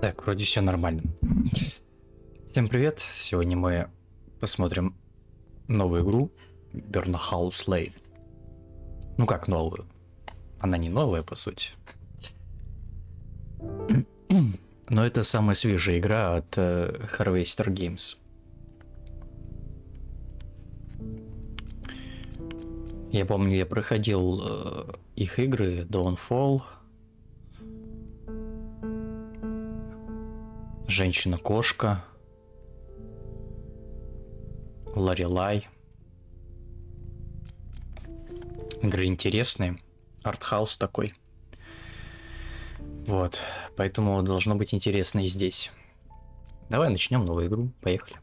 Так, вроде все нормально. Всем привет! Сегодня мы посмотрим новую игру Burnhouse Lane. Ну как новую? Она не новая, по сути. Но это самая свежая игра от Harvester Games. Я помню, я проходил их игры Dawnfall, Женщина-кошка, Ларилай. Игры интересные, артхаус такой. Вот, поэтому должно быть интересно и здесь. Давай начнем новую игру, поехали.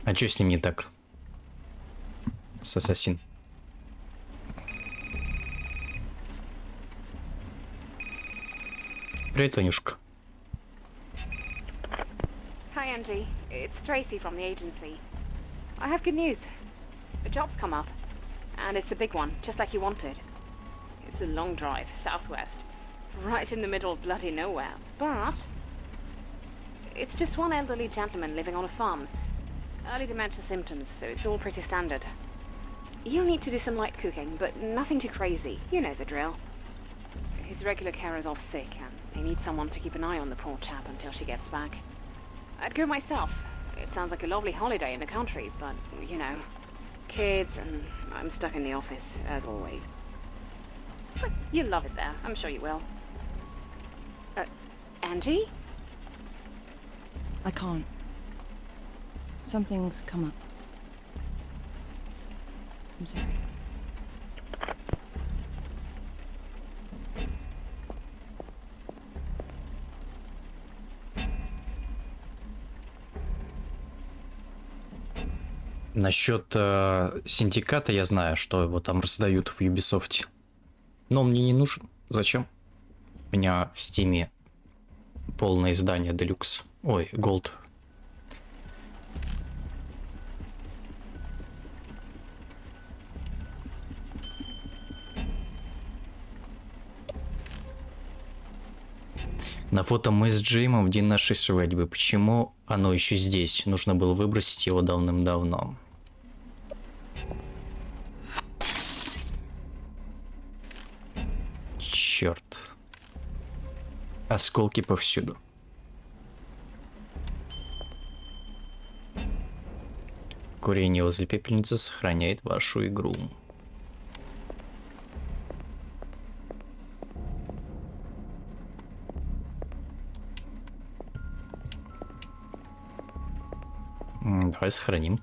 А что с ним не так? С Ассасин. Привет, Ванюшка. Hi, Angie. It's Tracy from the agency. I have good news. The job's come up. And it's a big one, just like you wanted. It's a long drive, southwest. Right in the middle of bloody nowhere. But it's just one elderly gentleman living on a farm. Early dementia symptoms, so it's all pretty standard. You'll need to do some light cooking, but nothing too crazy. You know the drill. His regular carer's off sick, and he needs someone to keep an eye on the poor chap until she gets back. I'd go myself. It sounds like a lovely holiday in the country, but, you know, kids, and I'm stuck in the office, as always. But you'll love it there. I'm sure you will. Angie? I can't. Something's come up. I'm sorry. Насчет синдиката я знаю, что его там раздают в Ubisoft. Но он мне не нужен. Зачем? У меня в Стиме полное издание Deluxe. Ой, Gold. На фото мы с Джеймом в день нашей свадьбы. Почему оно еще здесь? Нужно было выбросить его давным-давно. Черт. Осколки повсюду. Курение возле пепельницы сохраняет вашу игру. Давай сохраним.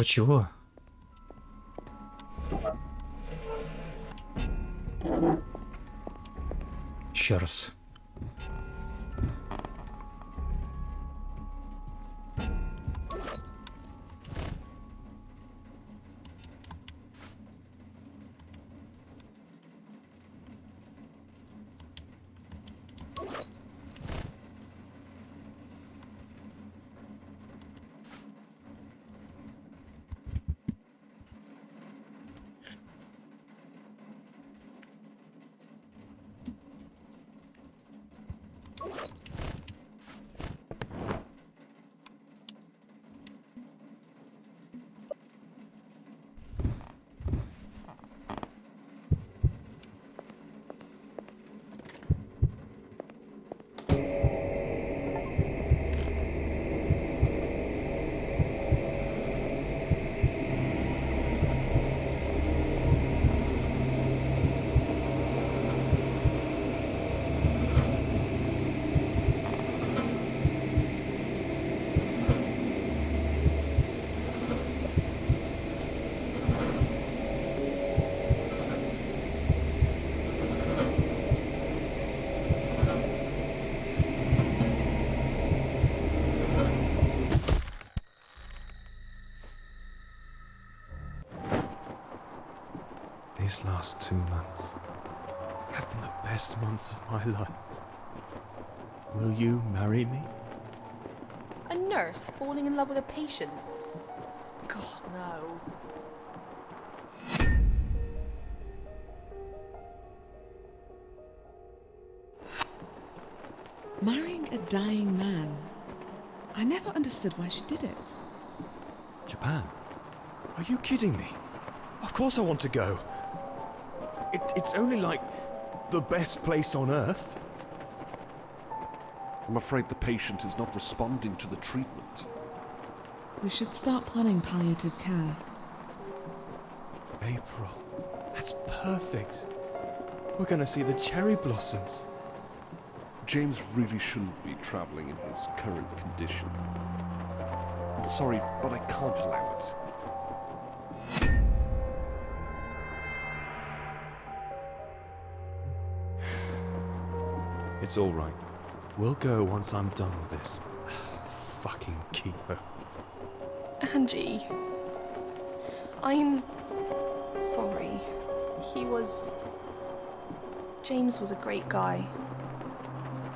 Чего? Еще раз. These last 2 months have been the best months of my life. Will you marry me? A nurse falling in love with a patient? God, no. Marrying a dying man. I never understood why she did it. Japan? Are you kidding me? Of course I want to go. It's only like the best place on earth. I'm afraid the patient is not responding to the treatment. We should start planning palliative care. April. That's perfect. We're gonna see the cherry blossoms. James really shouldn't be traveling in his current condition. I'm sorry, but I can't allow it. It's all right. We'll go once I'm done with this fucking keeper. Angie. I'm sorry. James was a great guy.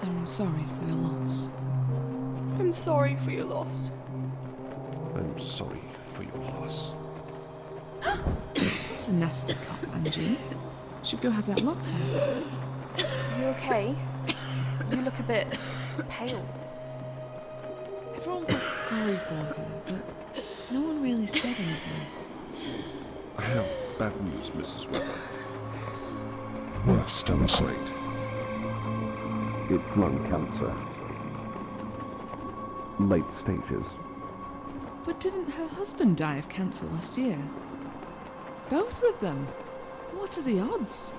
I'm sorry for your loss. I'm sorry for your loss. I'm sorry for your loss. That's a nasty cop, Angie. Should go have that looked at. You okay? You look a bit pale. Everyone felt sorry for her, but no one really said anything. I have bad news, Mrs. Weber. Worst, I'm afraid. It's lung cancer. Late stages. But didn't her husband die of cancer last year? Both of them? What are the odds?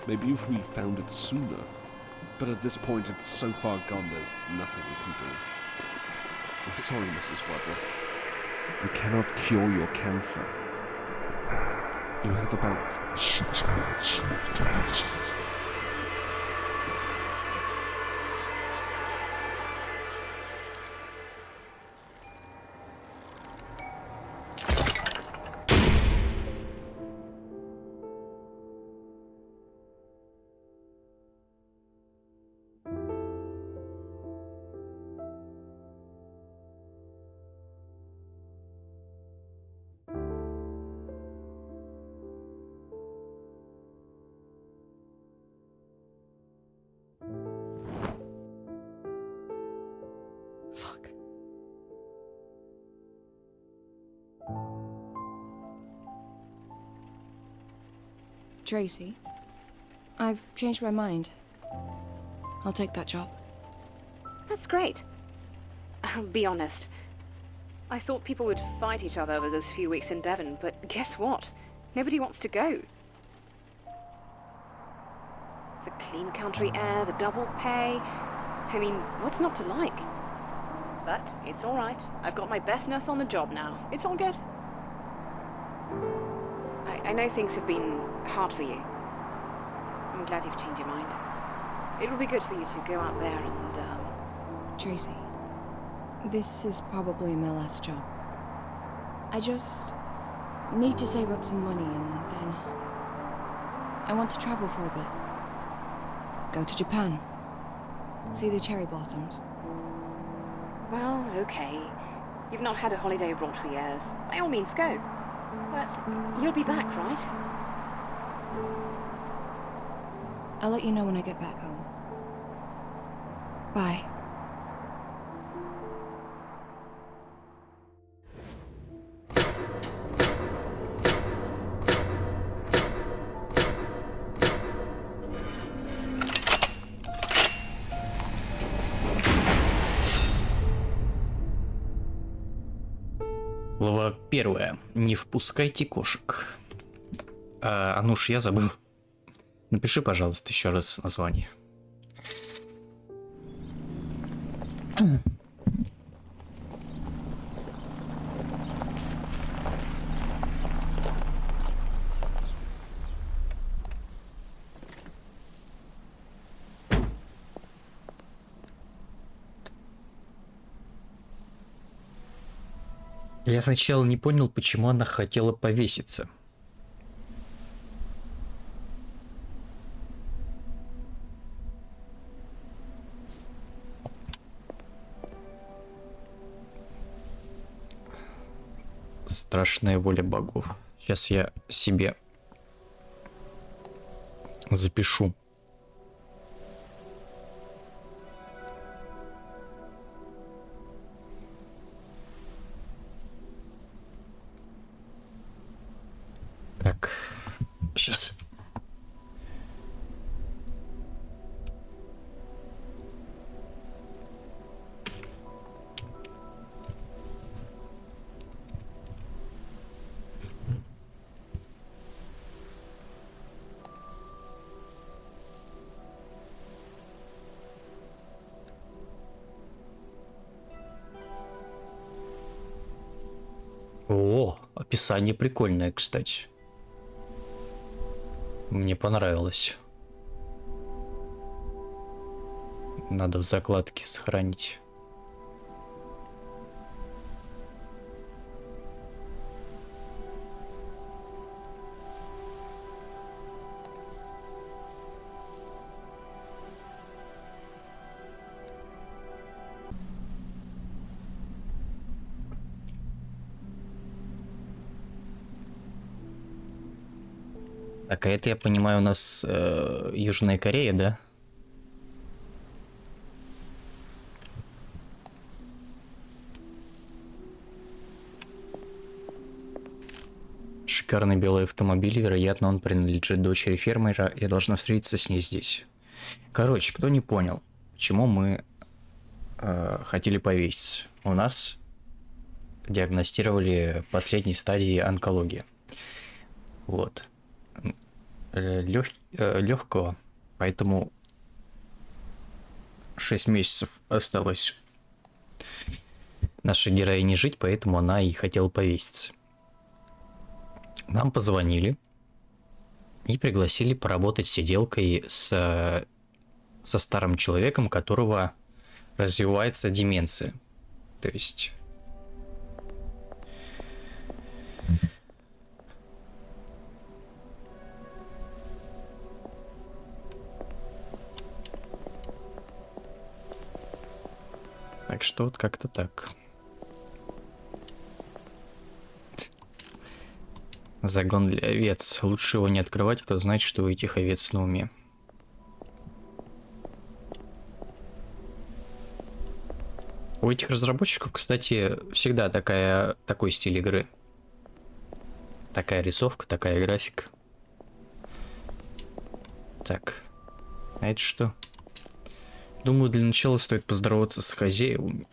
Maybe if we found it sooner. But at this point, it's so far gone, there's nothing we can do. I'm sorry, Mrs. Weber. We cannot cure your cancer. You have about 6 months left to live. Fuck. Tracy, I've changed my mind. I'll take that job. That's great. I'll be honest. I thought people would fight each other over those few weeks in Devon, but guess what? Nobody wants to go. The clean country air, the double pay. I mean, what's not to like? But it's all right. I've got my best nurse on the job now. It's all good. I know things have been hard for you. I'm glad you've changed your mind. It'll be good for you to go out there and, Tracy, this is probably my last job. I just need to save up some money and then I want to travel for a bit. Go to Japan. See the cherry blossoms. Well, okay. You've not had a holiday abroad for years. By all means, go. But you'll be back, right? I'll let you know when I get back home. Bye. Глава 1. Не впускайте кошек. Ануш, я забыл. Напиши, пожалуйста, еще раз название. Я сначала не понял, почему она хотела повеситься. Страшная воля богов. Сейчас я себе запишу. Так, сейчас. О, описание прикольное, кстати. Мне понравилось. Надо в закладке сохранить. Так, а это, я понимаю, у нас Южная Корея, да? Шикарный белый автомобиль, вероятно, он принадлежит дочери фермера, я должна встретиться с ней здесь. Короче, кто не понял, почему мы хотели повеситься? У нас диагностировали последней стадии онкологии. Вот. Легкого, поэтому 6 месяцев осталось нашей героине жить, поэтому она и хотела повеситься. Нам позвонили и пригласили поработать сиделкой со старым человеком, у которого развивается деменция. То есть... Так что вот как-то так. Загон для овец. Лучше его не открывать, кто знает, что у этих овец на уме. У этих разработчиков, кстати, всегда такой стиль игры. Такая рисовка, такая графика. Так. А это что? Думаю, для начала стоит поздороваться с хозяевами.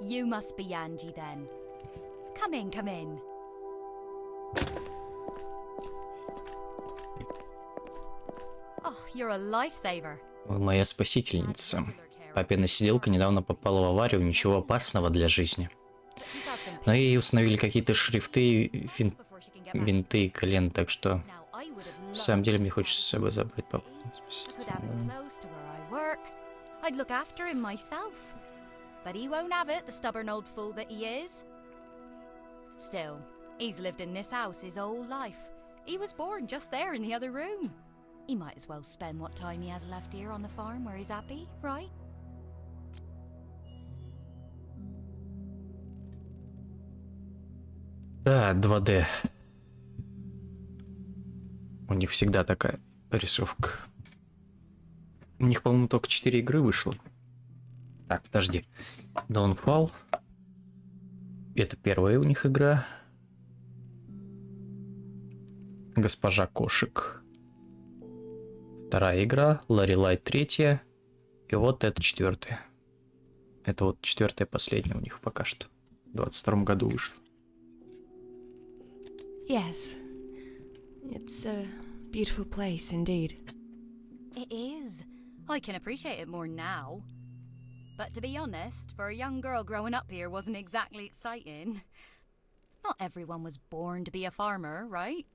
You must be Angie then. Come in, come in. Oh, you're a lifesaver. Вы моя спасительница. Папина сиделка недавно попала в аварию, ничего опасного для жизни. Но ей установили какие-то шрифты, винты и колен, так что... На самом деле мне хочется с собой забрать папу. But he won't have it, the stubborn old fool that he is. Still, he's lived in this house his whole life. He was born just there in the other room. He might as well spend what time he has left here on the farm where he's happy, right? Да, 2D. У них всегда такая рисовка. У них, по-моему, только 4 игры вышло. Так, подожди. Downfall. Это первая у них игра. Госпожа Кошек. Вторая игра. Ларри-Лайт третья. И вот это 4-я. Это вот 4-я последняя у них пока что. В 22-м году вышла. Yes. It's a beautiful place indeed. It is. I can appreciate it more now. But to be honest, for a young girl growing up here wasn't exactly exciting. Not everyone was born to be a farmer, right?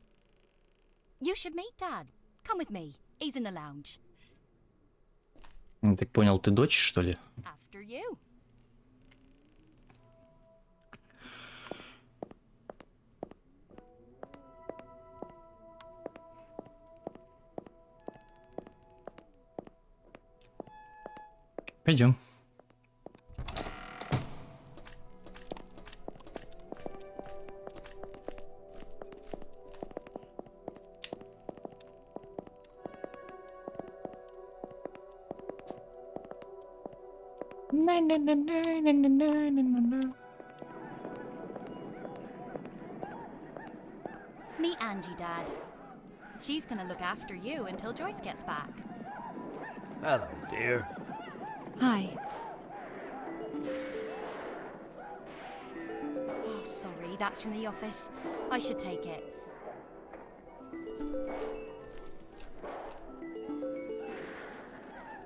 You should meet Dad. Come with me. He's in the lounge. Так понял, ты дочь, что ли? After you. Пойдем. Meet Angie, Dad. She's gonna look after you until Joyce gets back. Hello, dear. Hi. Oh, sorry, that's from the office. I should take it.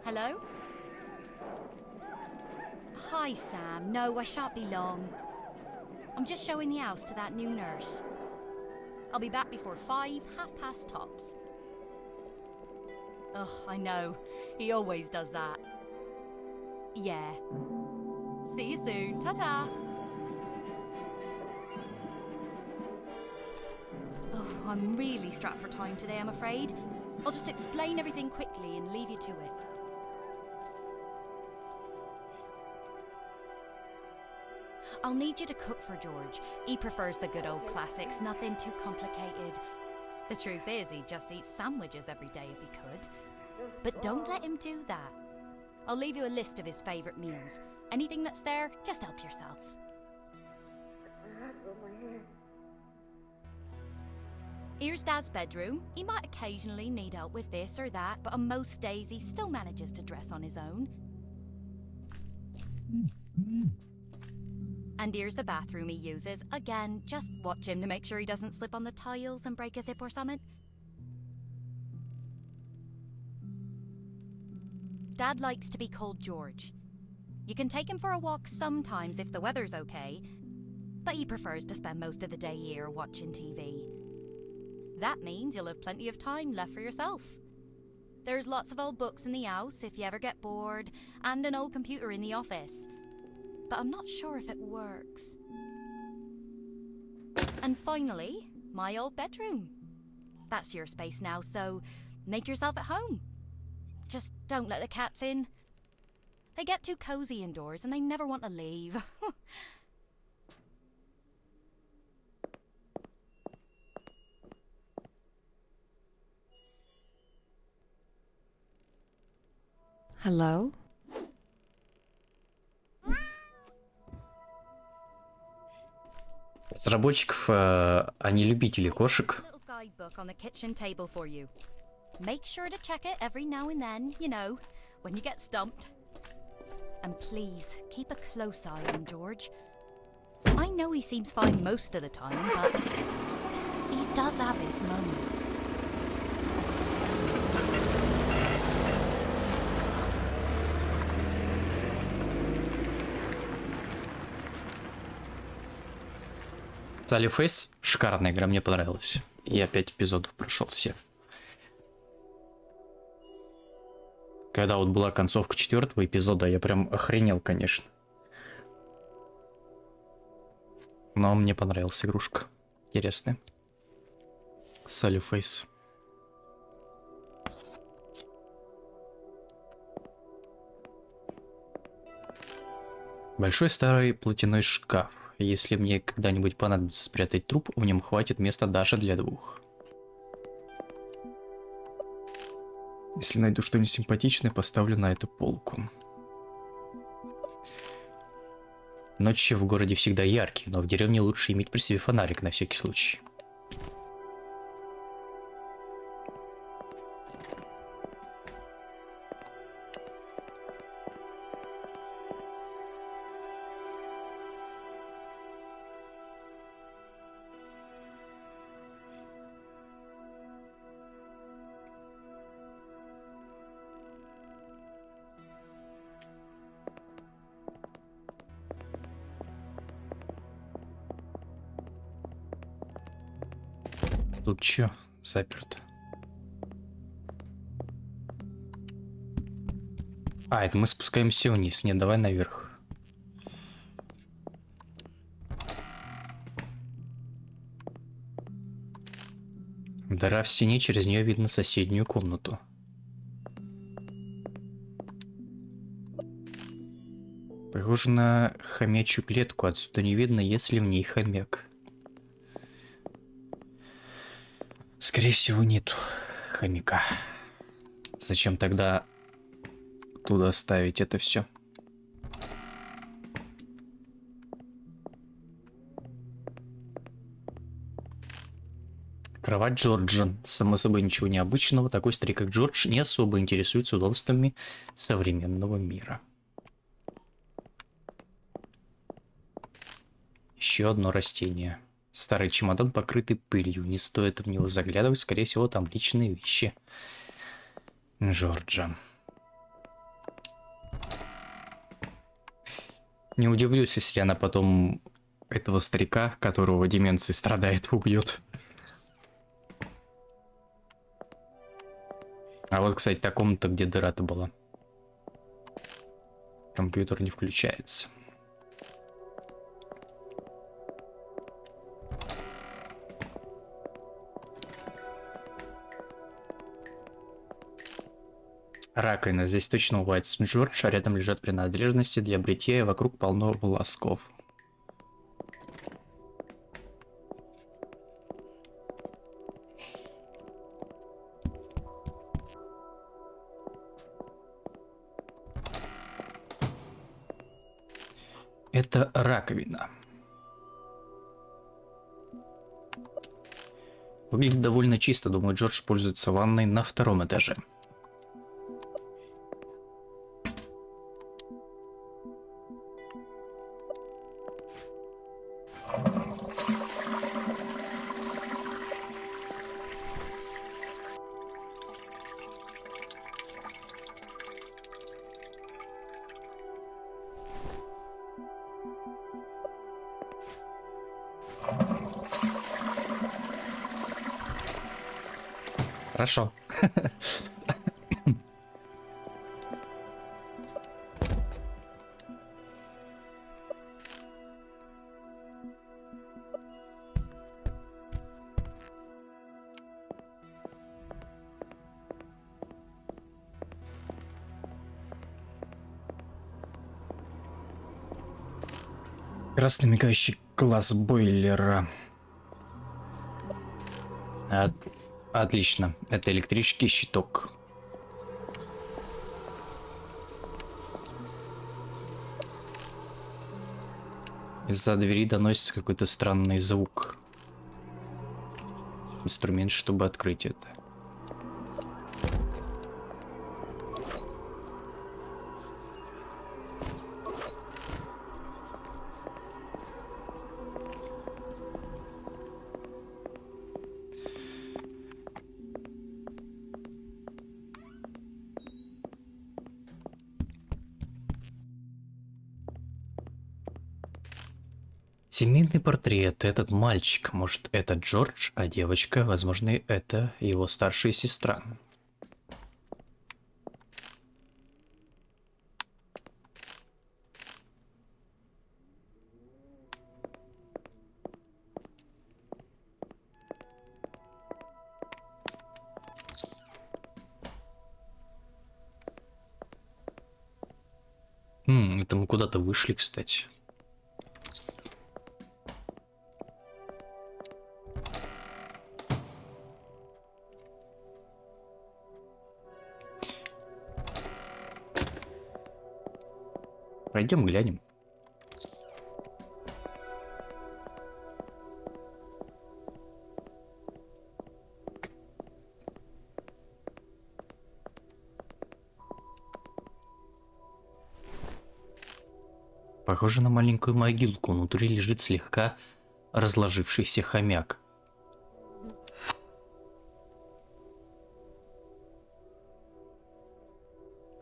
Hello? Hi, Sam. No, I shan't be long. I'm just showing the house to that new nurse. I'll be back before 5, 5:30 tops. Ugh, I know. He always does that. Yeah. See you soon. Ta-ta. Oh, I'm really strapped for time today, I'm afraid. I'll just explain everything quickly and leave you to it. I'll need you to cook for George. He prefers the good old classics, nothing too complicated. The truth is, he'd just eat sandwiches every day if he could. But don't let him do that. I'll leave you a list of his favourite meals. Anything that's there, just help yourself. Here's Dad's bedroom. He might occasionally need help with this or that, but on most days he still manages to dress on his own. And here's the bathroom he uses. Again, just watch him to make sure he doesn't slip on the tiles and break his hip or something. Dad likes to be called George. You can take him for a walk sometimes if the weather's okay, but he prefers to spend most of the day here watching TV. That means you'll have plenty of time left for yourself. There's lots of old books in the house if you ever get bored, and an old computer in the office. But I'm not sure if it works. And finally, my old bedroom. That's your space now, so make yourself at home. Just don't let the cats in. They get too cozy indoors and they never want to leave. Hello? Разработчиков, они любители кошек. Little guidebook on the kitchen table for you. Make sure to check it every now and then, you know, when you get stumped. And please, keep a close eye on George. I know he seems fine most of the time, but he does have his moments. Sally Face, шикарная игра, мне понравилась. Я 5 эпизодов прошел все. Когда вот была концовка 4-го эпизода, я прям охренел, конечно. Но мне понравилась игрушка. Интересная. Sally Face. Большой старый платяной шкаф. Если мне когда-нибудь понадобится спрятать труп, в нем хватит места даже для 2. Если найду что-нибудь симпатичное, поставлю на эту полку. Ночи в городе всегда яркие, но в деревне лучше иметь при себе фонарик на всякий случай. Тут чё? Заперто. А, это мы спускаемся вниз. Нет, давай наверх. Дыра в стене, через нее видно соседнюю комнату. Похоже на хомячью клетку. Отсюда не видно, есть ли в ней хомяк. Скорее всего, нету хомяка. Зачем тогда туда ставить это все? Кровать Джорджа. Само собой, ничего необычного. Такой старик, как Джордж, не особо интересуется удобствами современного мира. Еще одно растение. Старый чемодан, покрытый пылью. Не стоит в него заглядывать. Скорее всего, там личные вещи Джорджа. Не удивлюсь, если она потом этого старика, которого деменцией страдает, убьет. А вот, кстати, та комната, где дыра-то была. Компьютер не включается. Раковина. Здесь точно умывается Джордж, а рядом лежат принадлежности для бритья, и вокруг полно волосков. Это раковина. Выглядит довольно чисто. Думаю, Джордж пользуется ванной на втором этаже. Хорошо. Красный мигающий глаз бойлера. Отлично. Это электрический щиток. Из-за двери доносится какой-то странный звук. Инструмент, чтобы открыть это. Семейный портрет. Этот мальчик, может, это Джордж, а девочка, возможно, это его старшая сестра. Это мы куда-то вышли, кстати. Пойдем глянем. Похоже на маленькую могилку. Внутри лежит слегка разложившийся хомяк.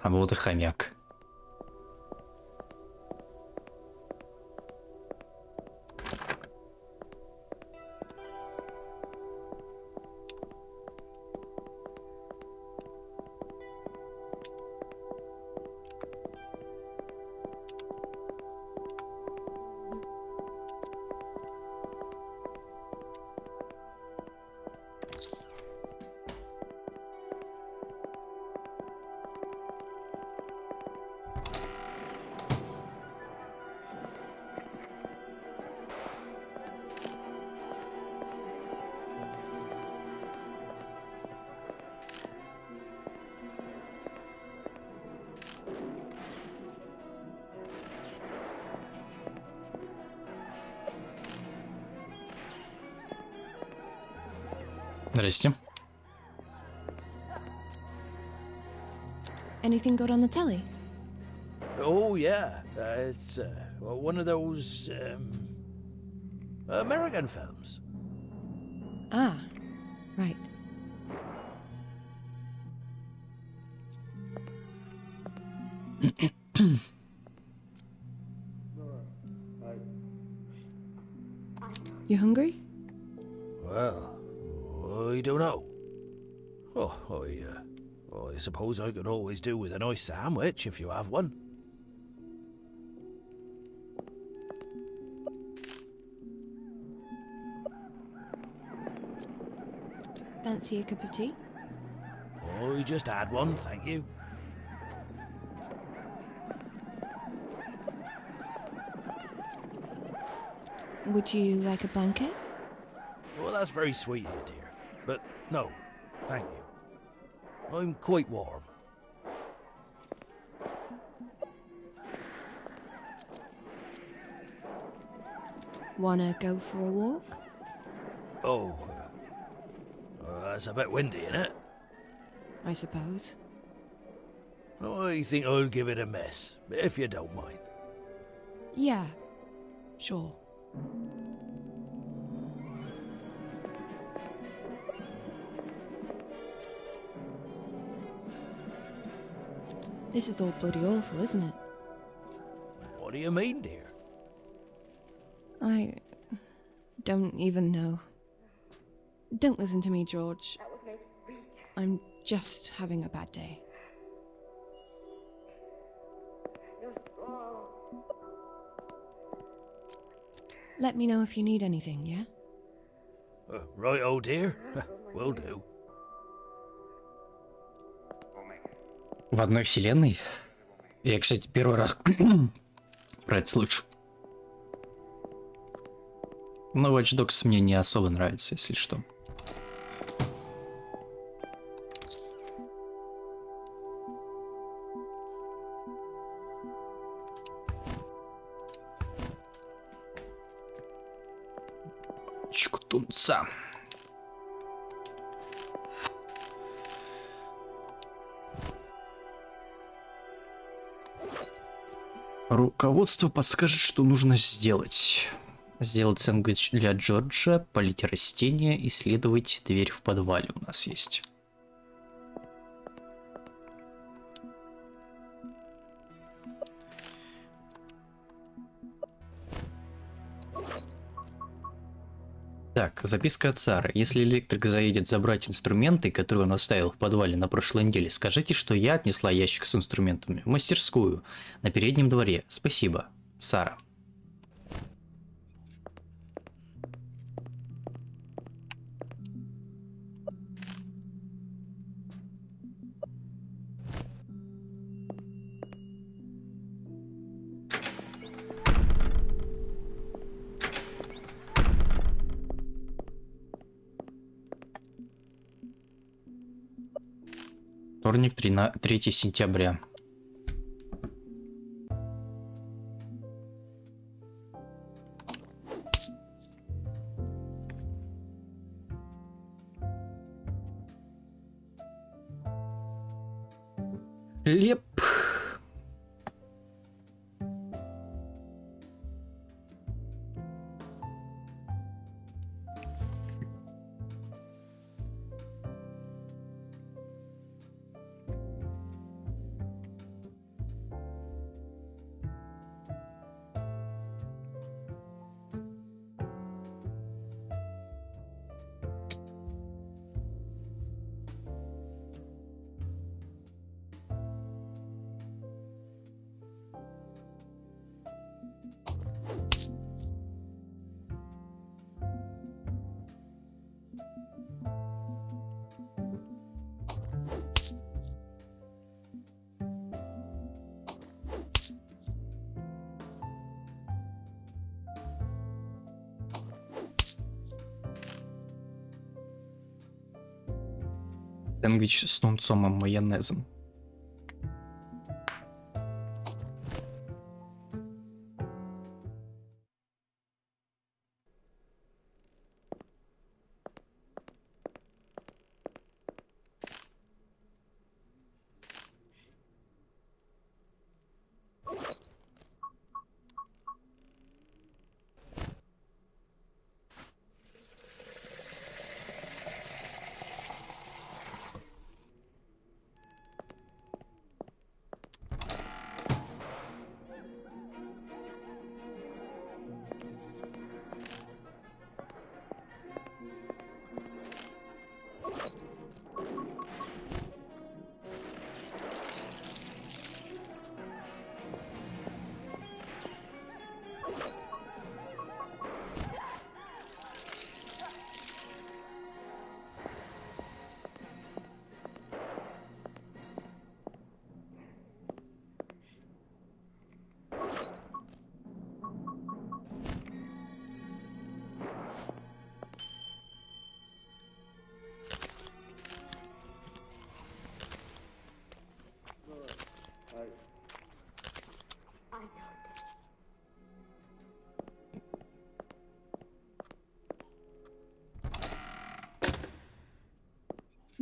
А вот и хомяк. Здрасте. Anything good on the telly? Oh, yeah. It's one of those American films. Ah, right. You hungry? Well, I don't know. I suppose I could always do with a nice sandwich if you have one. Fancy a cup of tea? I just had one, thank you. Would you like a blanket? Well, that's very sweet of you, dear. But no, thank you. I'm quite warm. Wanna go for a walk? Oh, that's a bit windy, isn't it? I suppose. I think I'll give it a miss, if you don't mind. Yeah, sure. This is all bloody awful, isn't it? What do you mean, dear? I don't even know. Don't listen to me, George. I'm just having a bad day. Let me know if you need anything, yeah? Right, oh dear. Will do. В одной вселенной? Я, кстати, первый раз про это слышу. Но Watch Dogs мне не особо нравится, если что. Чкутунца. Руководство подскажет, что нужно сделать. Сделать сэндвич для Джорджа, полить растения, исследовать дверь в подвале у нас есть. Так, записка от Сары. Если электрик заедет забрать инструменты, которые он оставил в подвале на прошлой неделе, скажите, что я отнесла ящик с инструментами в мастерскую на переднем дворе. Спасибо, Сара. Вторник, 3 сентября. Леп. Сэндвич с тунцом и майонезом.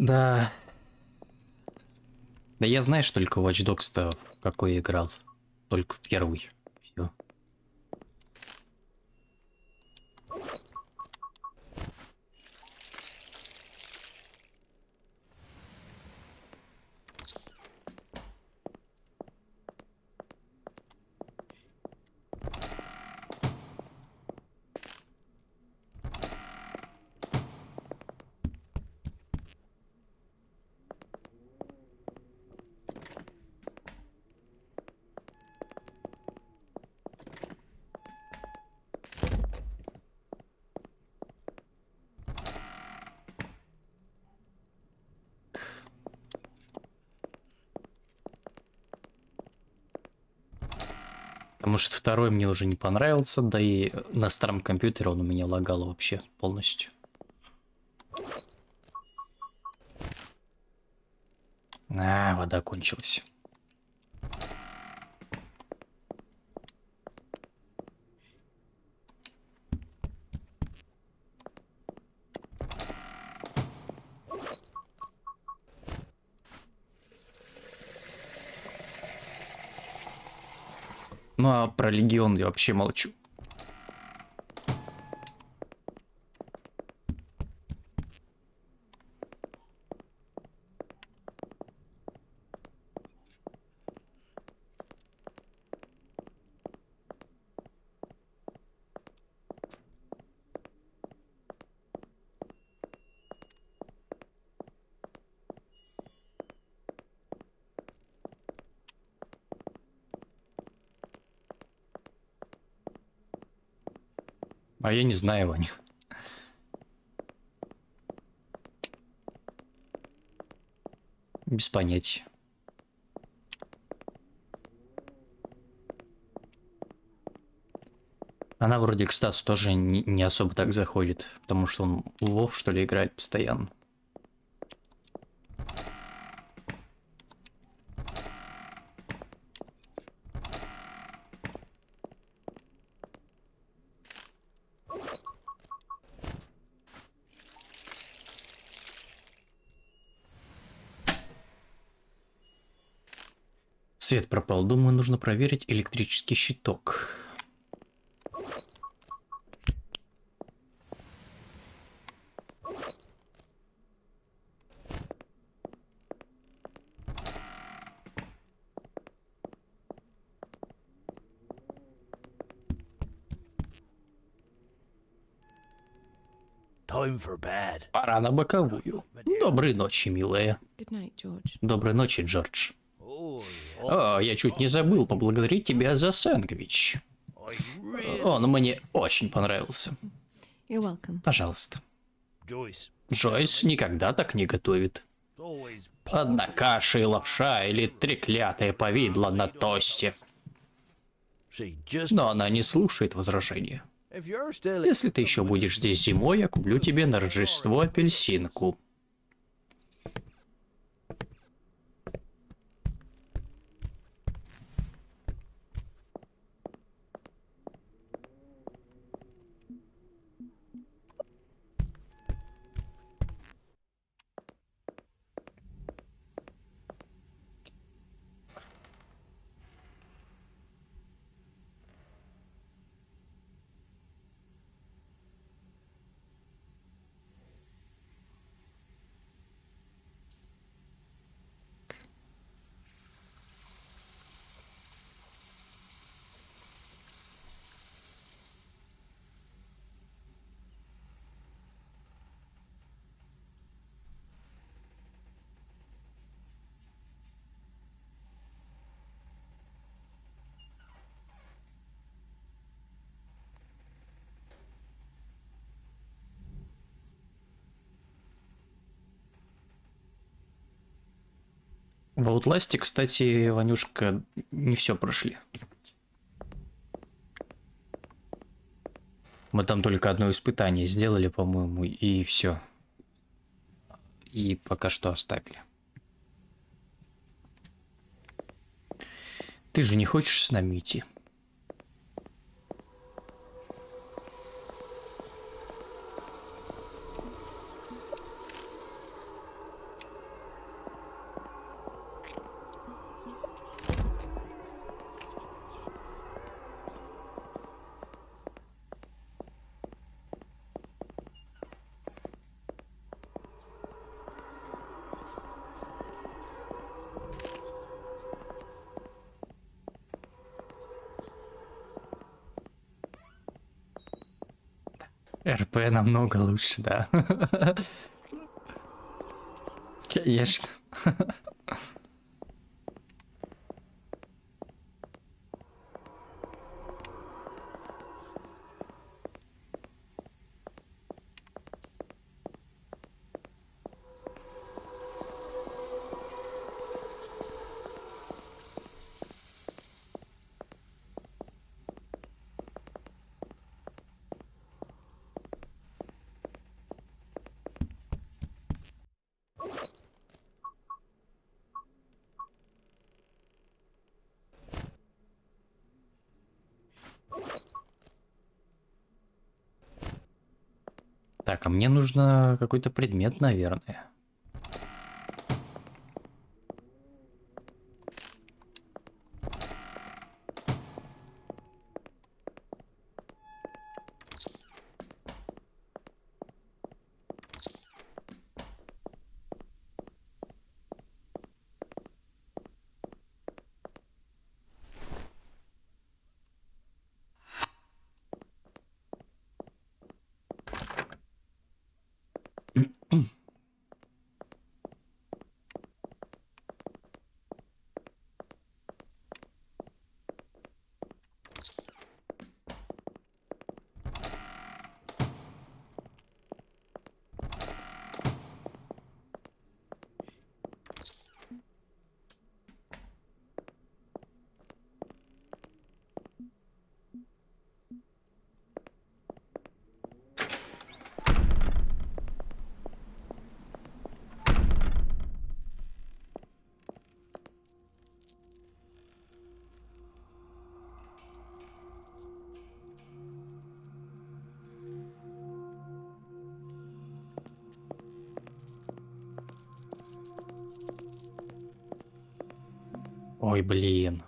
Да. Да я, знаешь, только Watch Dogs-то в какой играл. Только в первый. Все. Потому что второй мне уже не понравился, да и на старом компьютере он у меня лагал вообще полностью. А, вода кончилась. Ну а про Легион я вообще молчу. А я не знаю, Ваня. Без понятия. Она вроде к Стасу тоже не особо так заходит, потому что он в Вов, что ли, играет постоянно. Свет пропал. Думаю, нужно проверить электрический щиток. Time for bed. Пора на боковую. Доброй ночи, милая. Good night, George. Доброй ночи, Джордж. Oh, О, я чуть не забыл поблагодарить тебя за сэндвич. I really... Он мне очень понравился. You're welcome. Пожалуйста. Joyce, Джойс никогда так не готовит. it's always... Одна каша и лапша или треклятое повидло на тосте. She just... Но она не слушает возражения. If you're still... Если ты еще будешь здесь зимой, я куплю тебе на Рождество апельсинку. В Outlast'е, кстати, Ванюшка, не все прошли. Мы там только одно испытание сделали, по-моему, и все. И пока что оставили. Ты же не хочешь с нами идти? РП намного лучше, да. Конечно. Так, а мне нужно какой-то предмет, наверное. Ой, блин.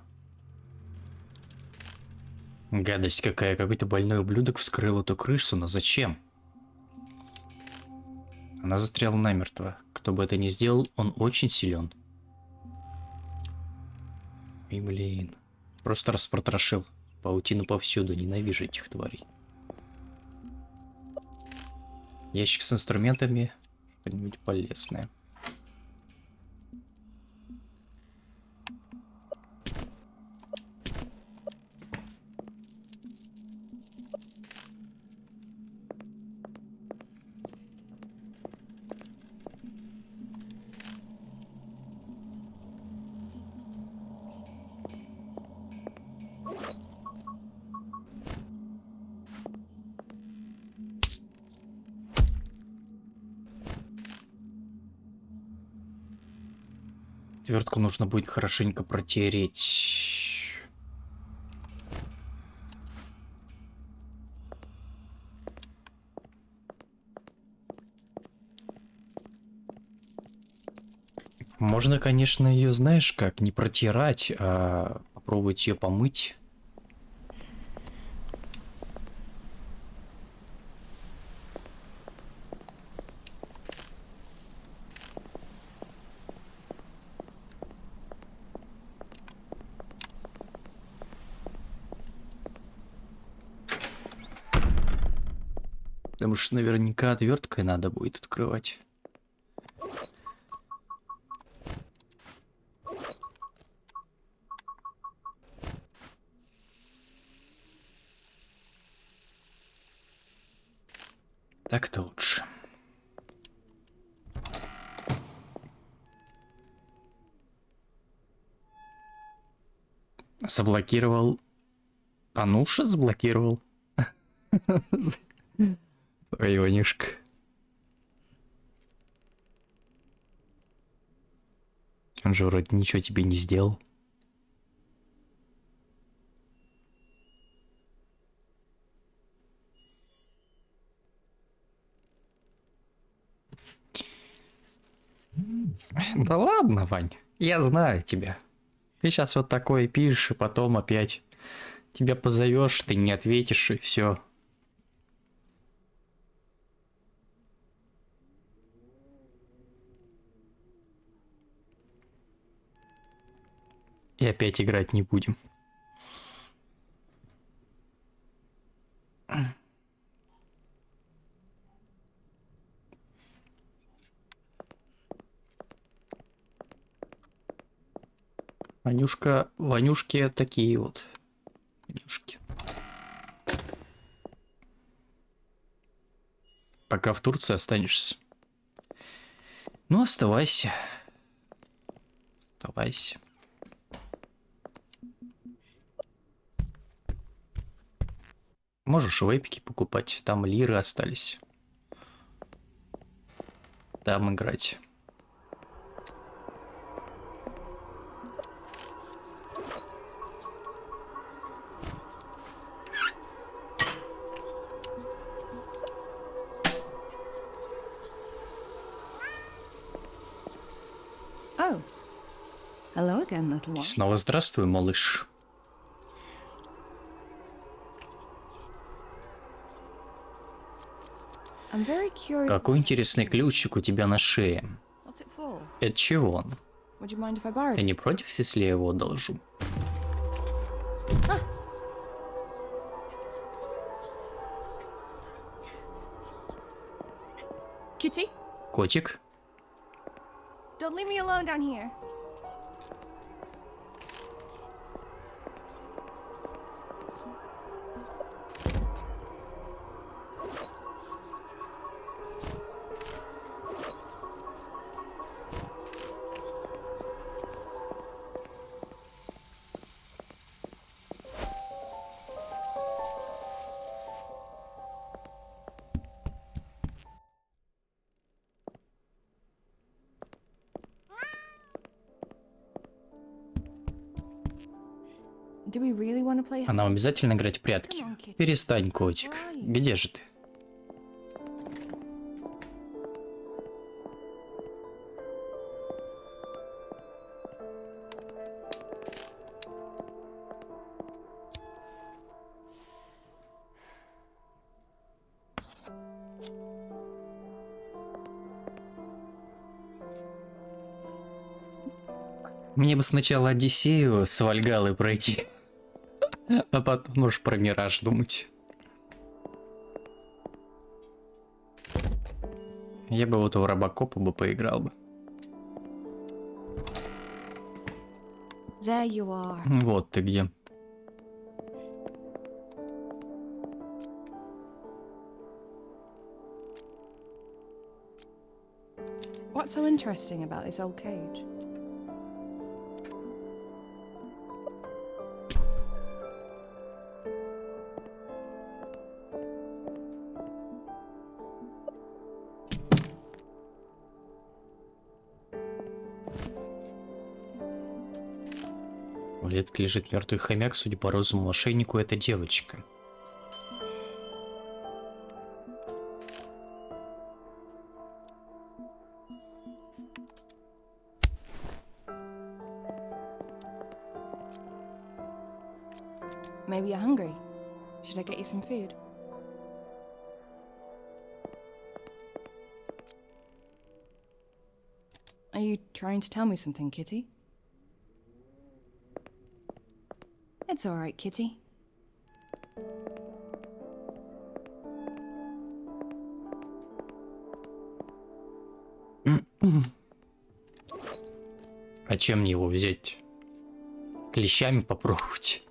Гадость какая. Какой-то больной ублюдок вскрыл эту крышу, но зачем? Она застряла намертво. Кто бы это ни сделал, он очень силен. И блин. Просто распротрошил. Паутина повсюду. Ненавижу этих тварей. Ящик с инструментами. Что-нибудь полезное. Отвертку нужно будет хорошенько протереть. Можно, конечно, ее, знаешь, как не протирать, а попробовать ее помыть. Потому что наверняка отверткой надо будет открывать. Так-то лучше. Заблокировал. Ануша заблокировал. Ионишка. Он же вроде ничего тебе не сделал. Да ладно, Вань, я знаю тебя. Ты сейчас вот такое пишешь, и потом опять тебя позовешь, ты не ответишь, и все. И опять играть не будем. Ванюшки такие вот. Ванюшки. Пока в Турции останешься. Ну, оставайся. Оставайся. Можешь вейпики покупать, там лиры остались. Там играть. Oh. Hello again, little one. Снова здравствуй, малыш. I'm very curious. Какой интересный ключик у тебя на шее. What's it for? Это чего он? Would you mind if I borrowed Ты it? не против, если я его одолжу? Kitty, Котик? don't leave me alone down here. Do we really want to play? А нам обязательно играть в прятки? Come on, Kitty. Перестань, котик. Где же ты? Мне бы сначала Одиссею с Вальгаллой пройти, а потом уж про Мираж думать. Я бы вот в Робокопа бы поиграл бы. There you are. Вот ты где. What's so interesting about this old cage? В клетке лежит мертвый хомяк, судя по розовому ошейнику, это девочка. Maybe you're hungry. Should I get you some food? Are you trying to tell me something, Kitty? It's all right, Kitty. А чем мне его взять? Клещами попробовать?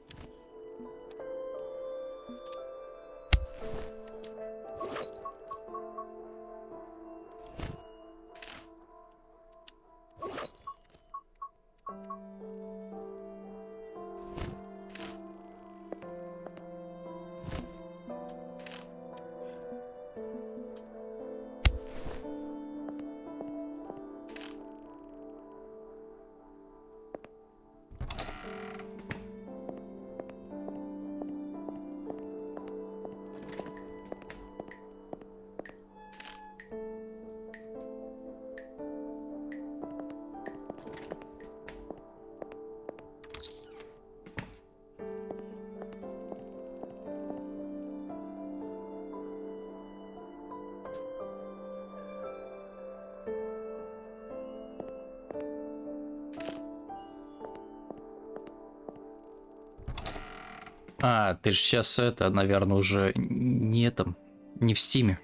А, ты же сейчас это, наверное, уже не там, не в Стиме.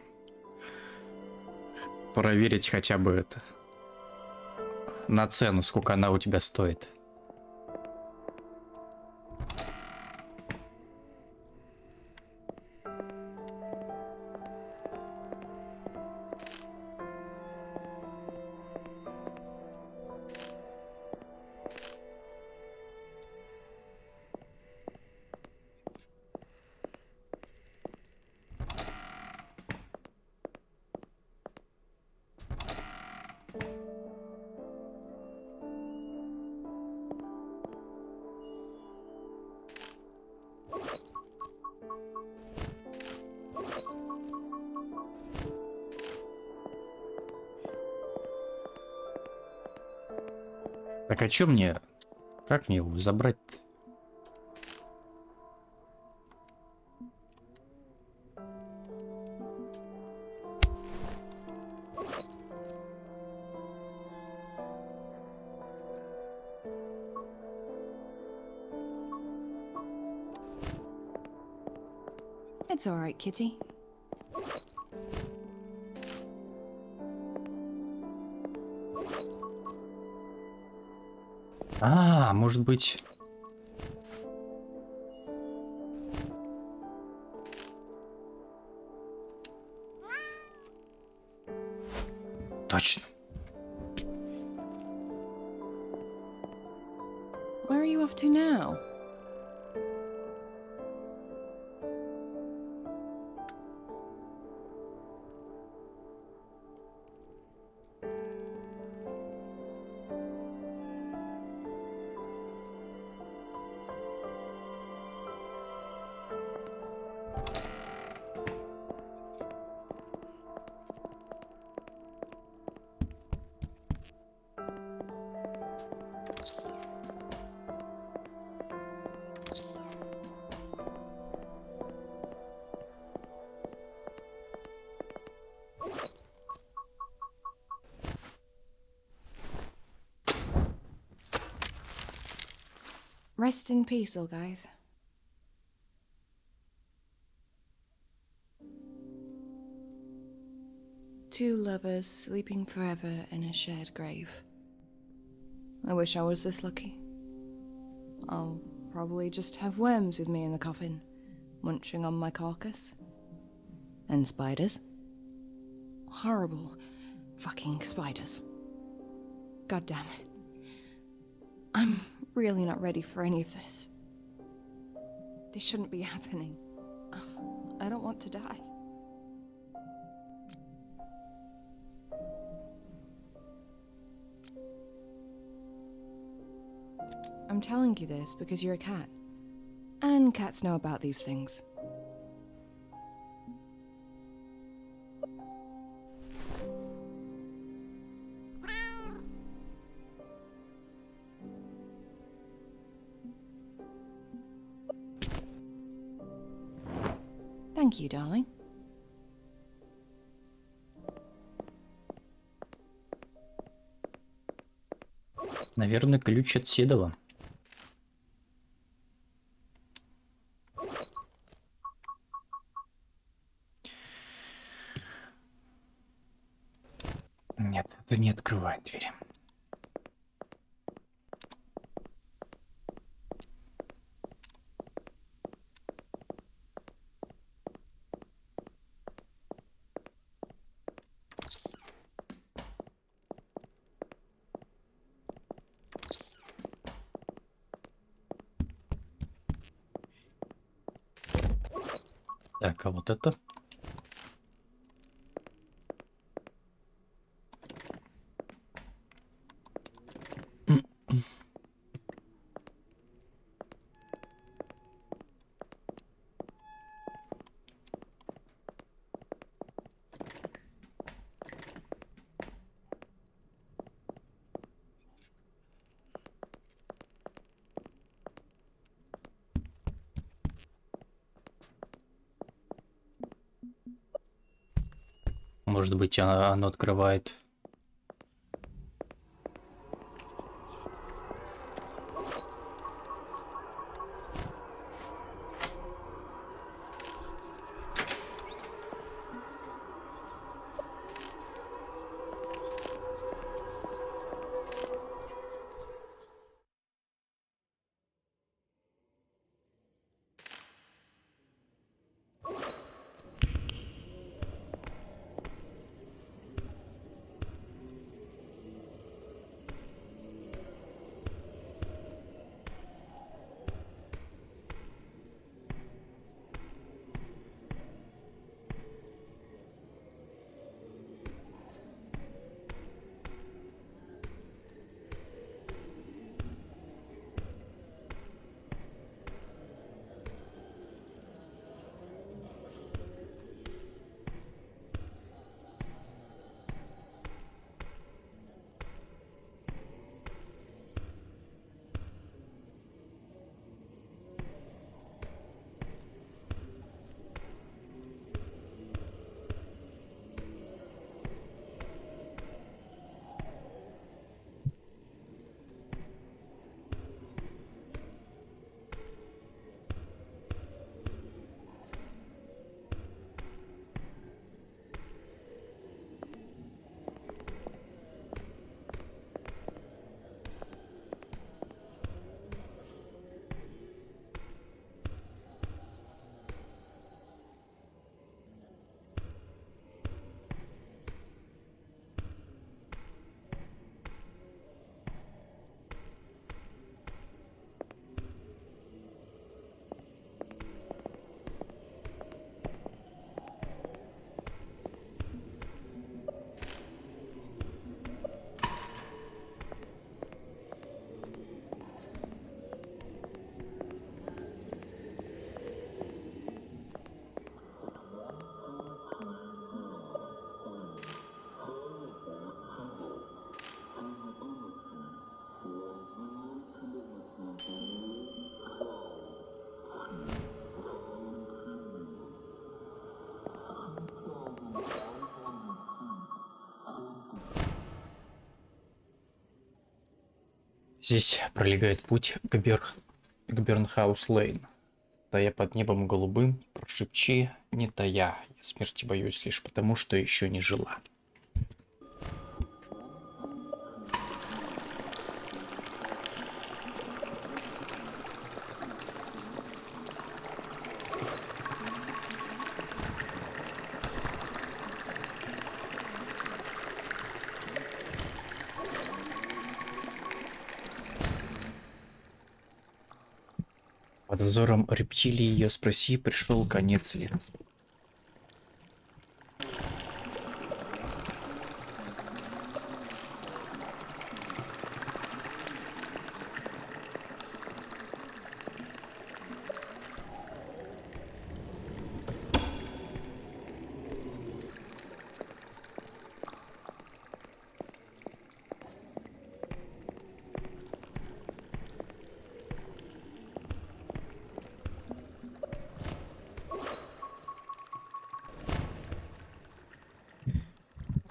Проверить хотя бы это. На цену, сколько она у тебя стоит. Так а чё мне... Как мне его забрать-то? It's all right, Kitty. А, может быть... Точно. Where are you off to now? Rest in peace, little guys. Two lovers sleeping forever in a shared grave. I wish I was this lucky. I'll probably just have worms with me in the coffin, munching on my carcass. And spiders. Horrible fucking spiders. God damn it. I'm really not ready for any of this. This shouldn't be happening. I don't want to die. I'm telling you this because you're a cat. And cats know about these things. Thank you, darling. Наверное, ключ от Седова. Нет, это не открывает двери. Так, а вот это? Может быть, оно открывает. Здесь пролегает путь к Burnhouse Lane. Тая под небом голубым, прошепчи, не тая. Я смерти боюсь лишь потому, что еще не жила. Под взором рептилии ее спроси, пришел конец ли.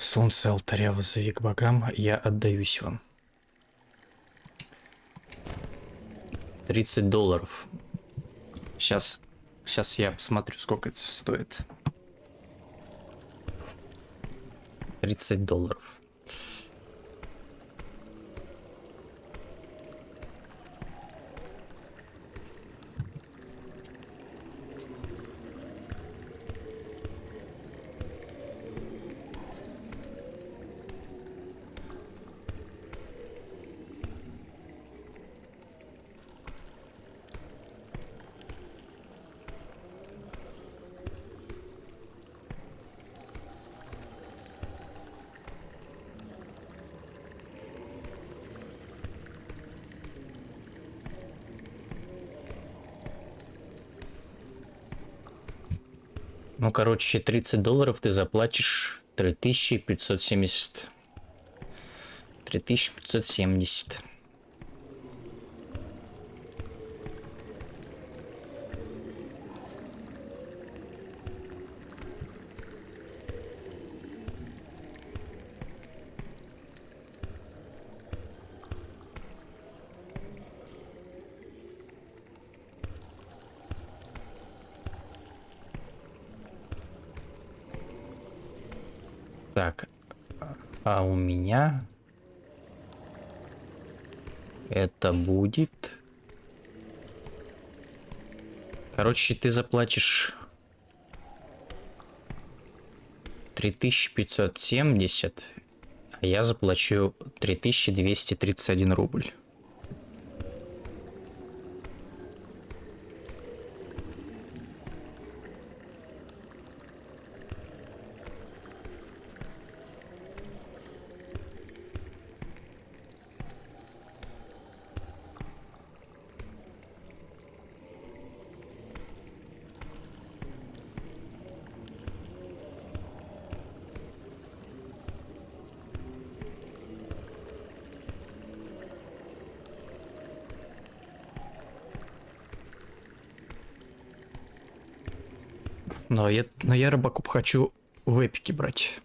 Солнце алтаря возови к богам, я отдаюсь вам. $30. Сейчас я посмотрю, сколько это стоит. $30. Ну, короче, $30 ты заплатишь 3570. 3570. Так, а у меня это будет... Короче, ты заплатишь 3570, а я заплачу 3231 рубль. Но я Робокоп хочу в эпике брать.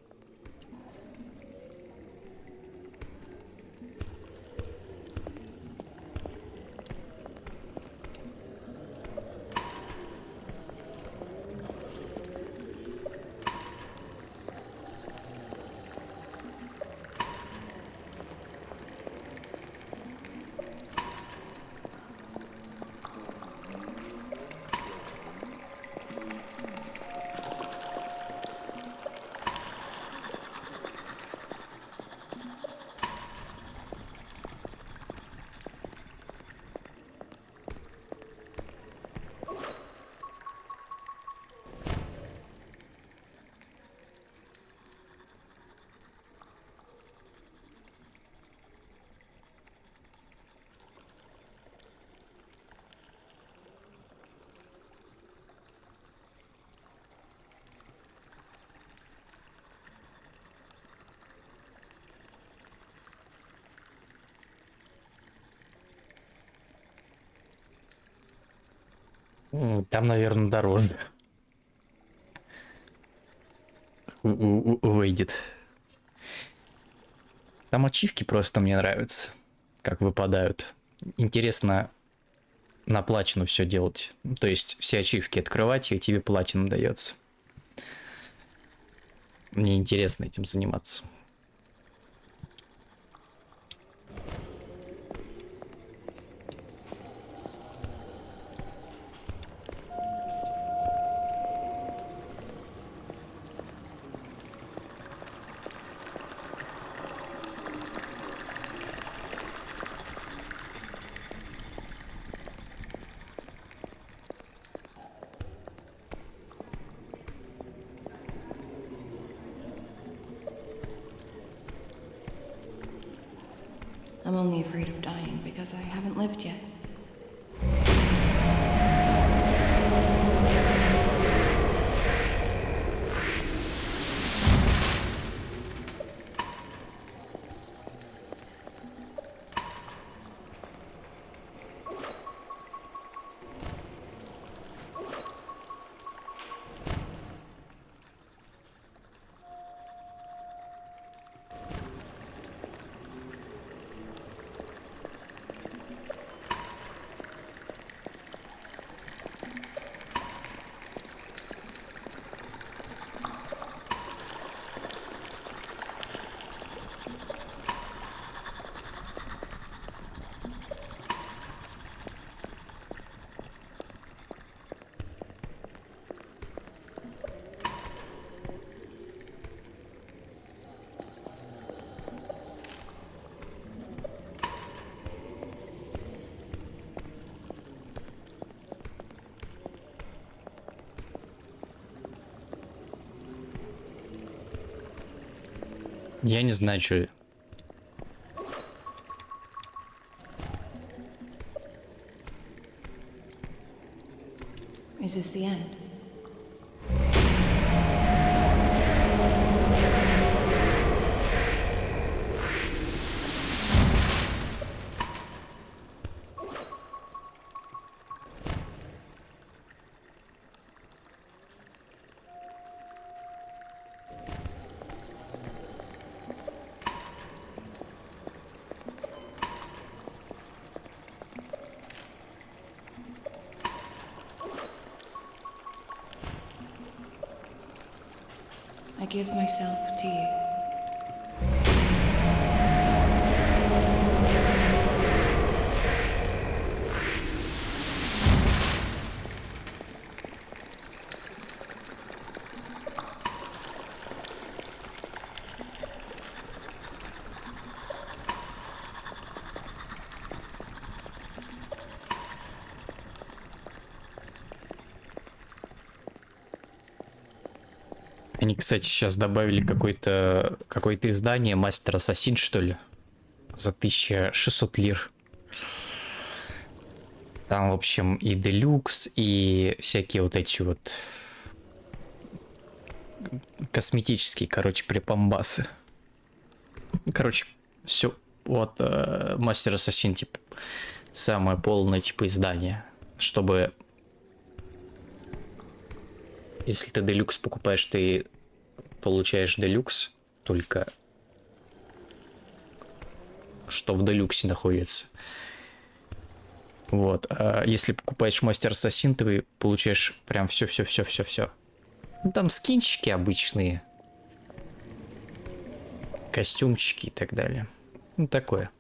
Там, наверное, дороже выйдет. Там ачивки просто мне нравятся. как выпадают. Интересно на платину все делать. То есть все ачивки открывать, и тебе платину дается. Мне интересно этим заниматься. I'm only afraid of dying because I haven't lived yet. Я не знаю, что... Is this the end? I give myself to you. Они, кстати, сейчас добавили какое-то издание Мастер Ассасин, что ли, за 1600 лир. Там, в общем, и делюкс, и всякие вот эти вот косметические, короче, припамбасы. Короче, все, вот Мастер Ассасин, типа, самое полное, типа, издание, чтобы... Если ты делюкс покупаешь, ты получаешь делюкс, только что в делюксе находится. Вот. А если покупаешь Мастер Ассасин, ты получаешь прям все. Ну, там скинчики обычные, костюмчики и так далее. Ну, такое.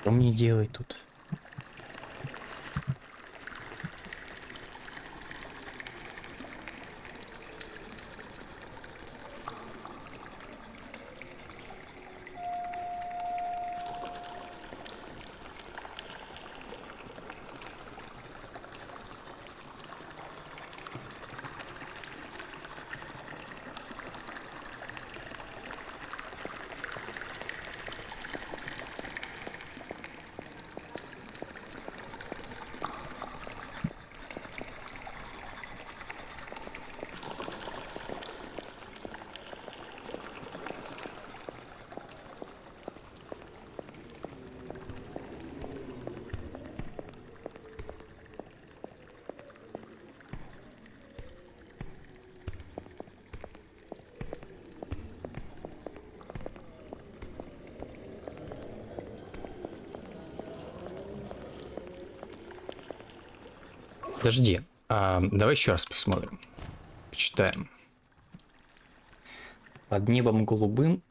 Что мне делать тут? Подожди, давай еще раз посмотрим. Почитаем. Под небом голубым.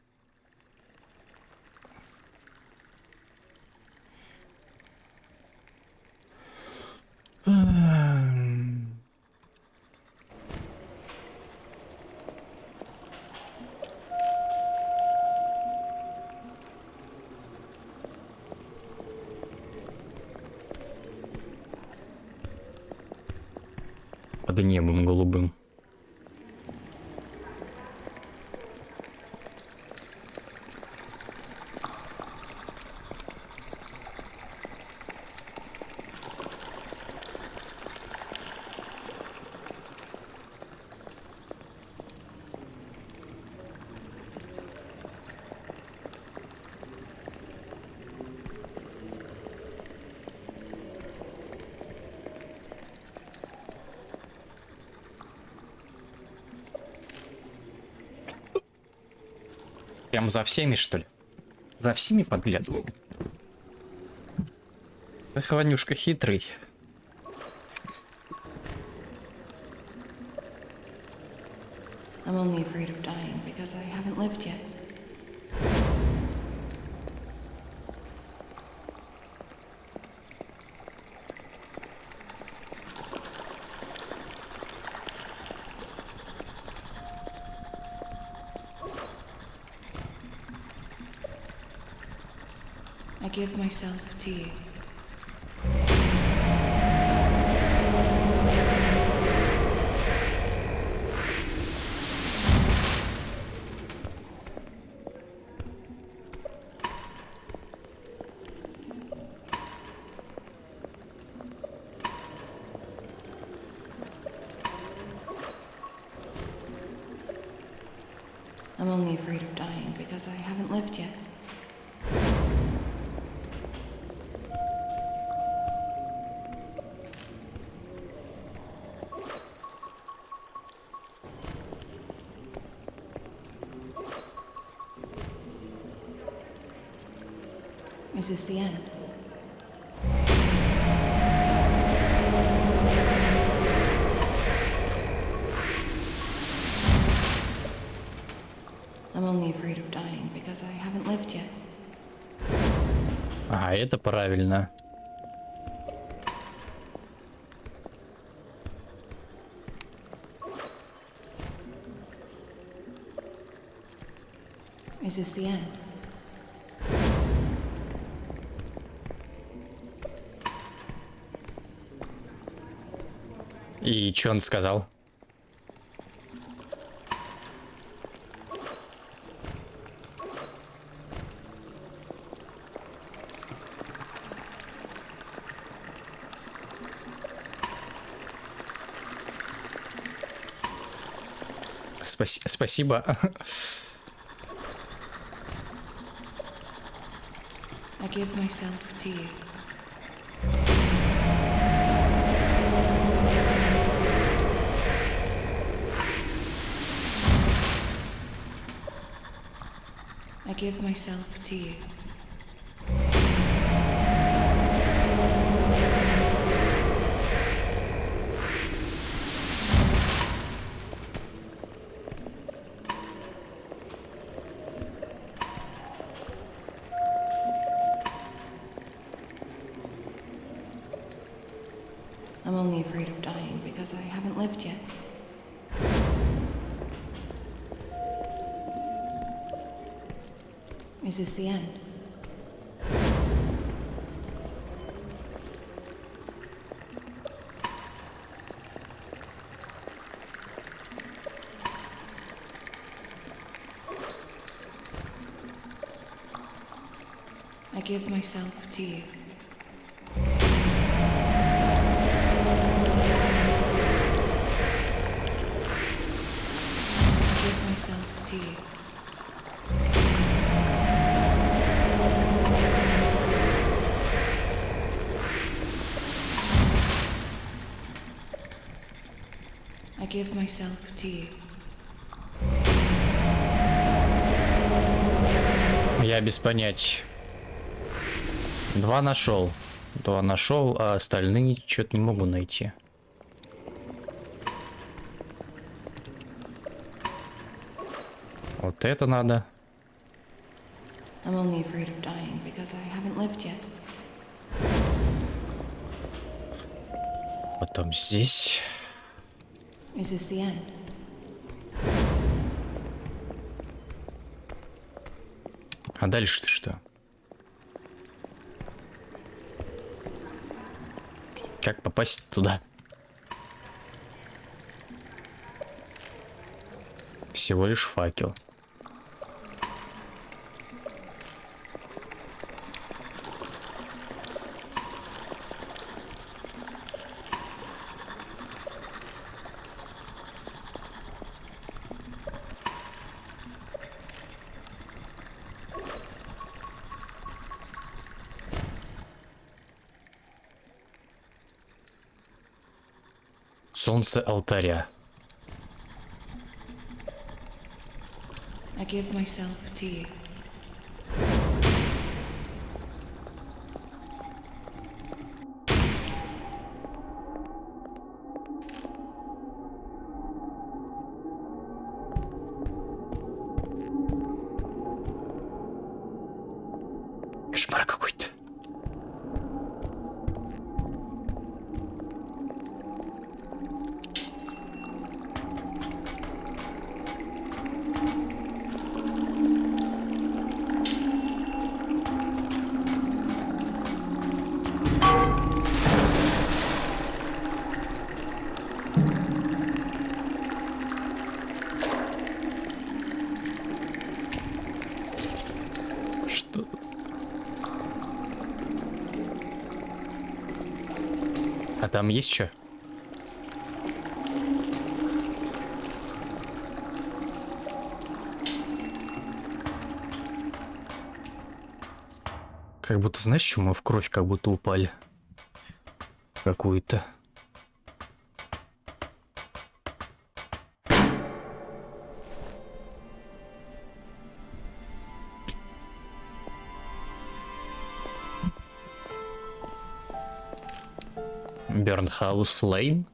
Под небом голубым. Прям за всеми, что ли? За всеми подглядывал. Эх, Ванюшка хитрый. I'm only afraid of dying because I haven't lived yet. I give myself to you. I'm only afraid of dying because I haven't lived yet. Is this the end? I'm only afraid of dying because I haven't lived yet. А, это правильно. Is this the end? И что он сказал? Спасибо. I give myself to you. I give myself to you. I'm only afraid of dying because I haven't lived yet. Is this the end? I give myself to you. I give myself to you. I give myself to you. Я без понятия. Два нашел, а остальные что-то не могу найти. Вот это надо. I'm only afraid of dying because I haven't lived yet. Потом здесь. Is this the end? А дальше-то что? Как попасть туда? Всего лишь факел. Солнце алтаря. I give myself to you. Кошмар какой-то. А там есть что? Как будто, знаешь, что мы в кровь как будто упали. Какую-то. Burnhouse Lane.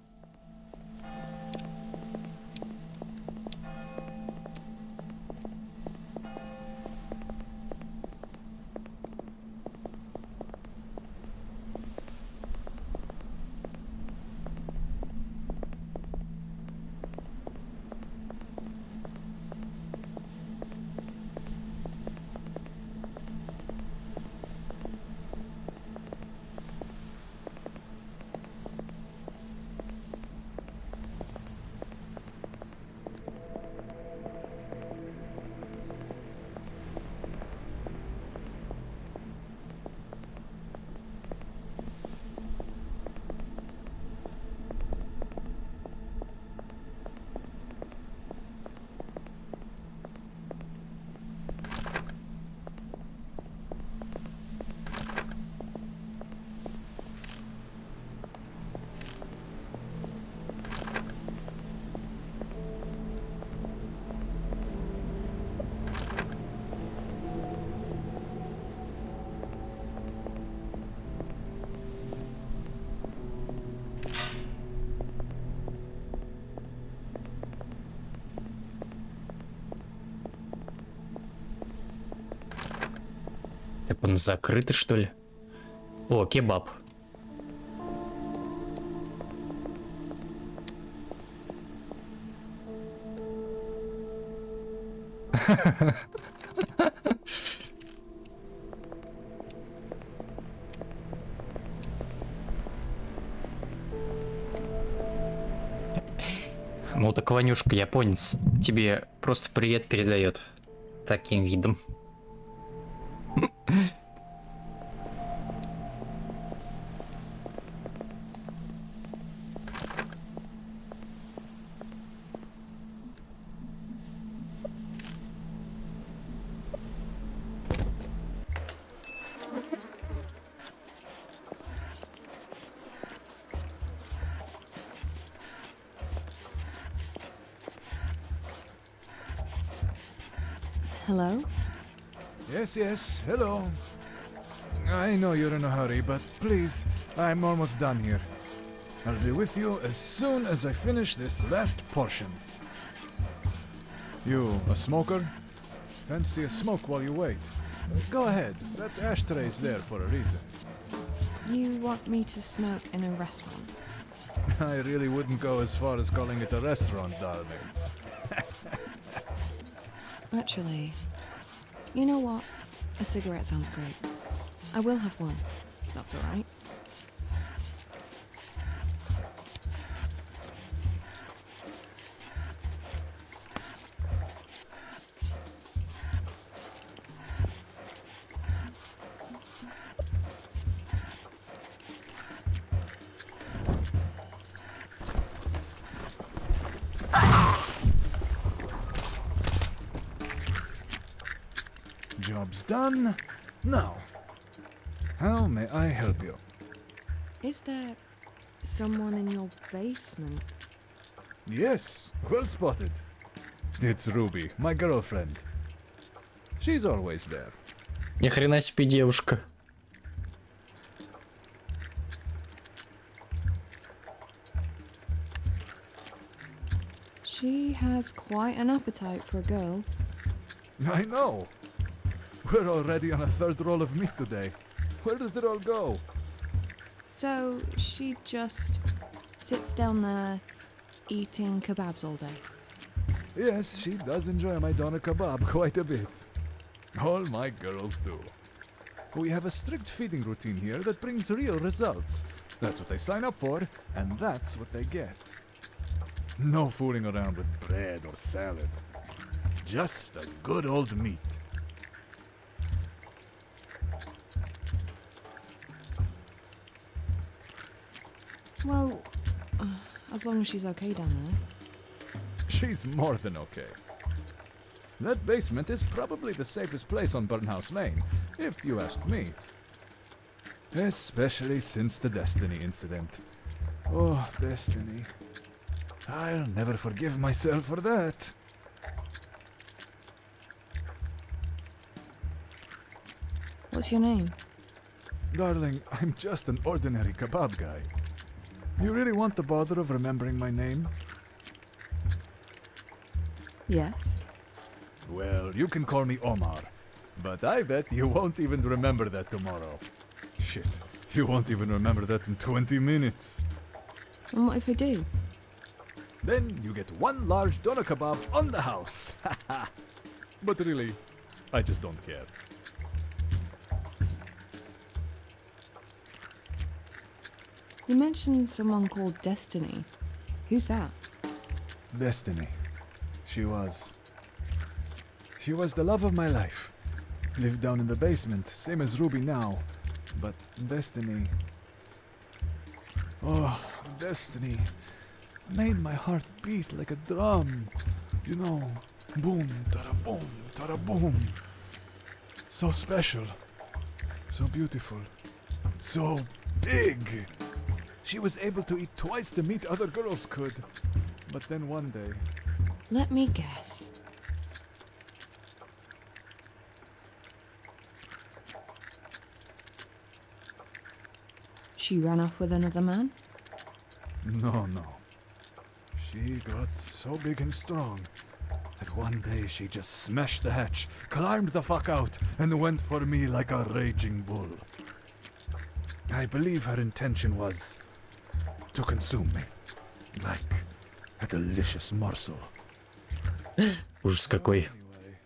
Так он закрытый, что ли? О, кебаб. Ну так Ванюшка, японец, тебе просто привет передает таким видом. Hello? Yes, yes, hello. I know you're in a hurry, but please, I'm almost done here. I'll be with you as soon as I finish this last portion. You a smoker? Fancy a smoke while you wait? Go ahead, that ashtray's there for a reason. You want me to smoke in a restaurant? I really wouldn't go as far as calling it a restaurant, darling. Actually, you know what? A cigarette sounds great. I will have one. That's all right. Job's done. Now, how may I help you? Is there someone in your basement? Yes, well spotted. It's Ruby, my girlfriend. She's always there. Ни хрена себе девушка. She has quite an appetite for a girl. I know. We're already on a third roll of meat today. Where does it all go? So she just sits down there eating kebabs all day. Yes, she does enjoy my doner kebab quite a bit. All my girls do. We have a strict feeding routine here that brings real results. That's what they sign up for, and that's what they get. No fooling around with bread or salad. Just a good old meat. Well, as long as she's okay down there. She's more than okay. That basement is probably the safest place on Burnhouse Lane, if you ask me. Especially since the Destiny incident. Oh, Destiny. I'll never forgive myself for that. What's your name? Darling, I'm just an ordinary kebab guy. You really want the bother of remembering my name? Yes. Well, you can call me Omar, but I bet you won't even remember that tomorrow. Shit, you won't even remember that in 20 minutes. And what if I do? Then you get one large doner kebab on the house. But really, I just don't care. You mentioned someone called Destiny. Who's that? Destiny. She was the love of my life. Lived down in the basement, same as Ruby now. But Destiny... Oh, Destiny made my heart beat like a drum. You know, boom, tada-boom, tada-boom. So special. So beautiful. So big. She was able to eat twice the meat other girls could. But then one day... Let me guess. She ran off with another man? No. She got so big and strong that one day she just smashed the hatch, climbed the fuck out, and went for me like a raging bull. I believe her intention was to consume me, like a delicious morsel. Ужас какой. Anyway,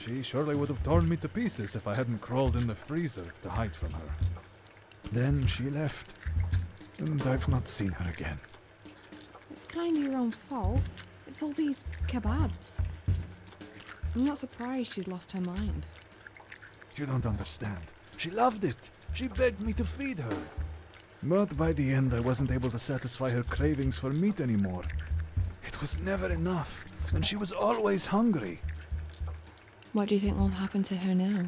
She surely would have torn me to pieces if I hadn't crawled in the freezer to hide from her. Then she left, and I've not seen her again. It's kind of your own fault. It's all these kebabs. I'm not surprised she'd lost her mind. You don't understand. She loved it. She begged me to feed her. But by the end, I wasn't able to satisfy her cravings for meat anymore. It was never enough, and she was always hungry. What do you think will happen to her now?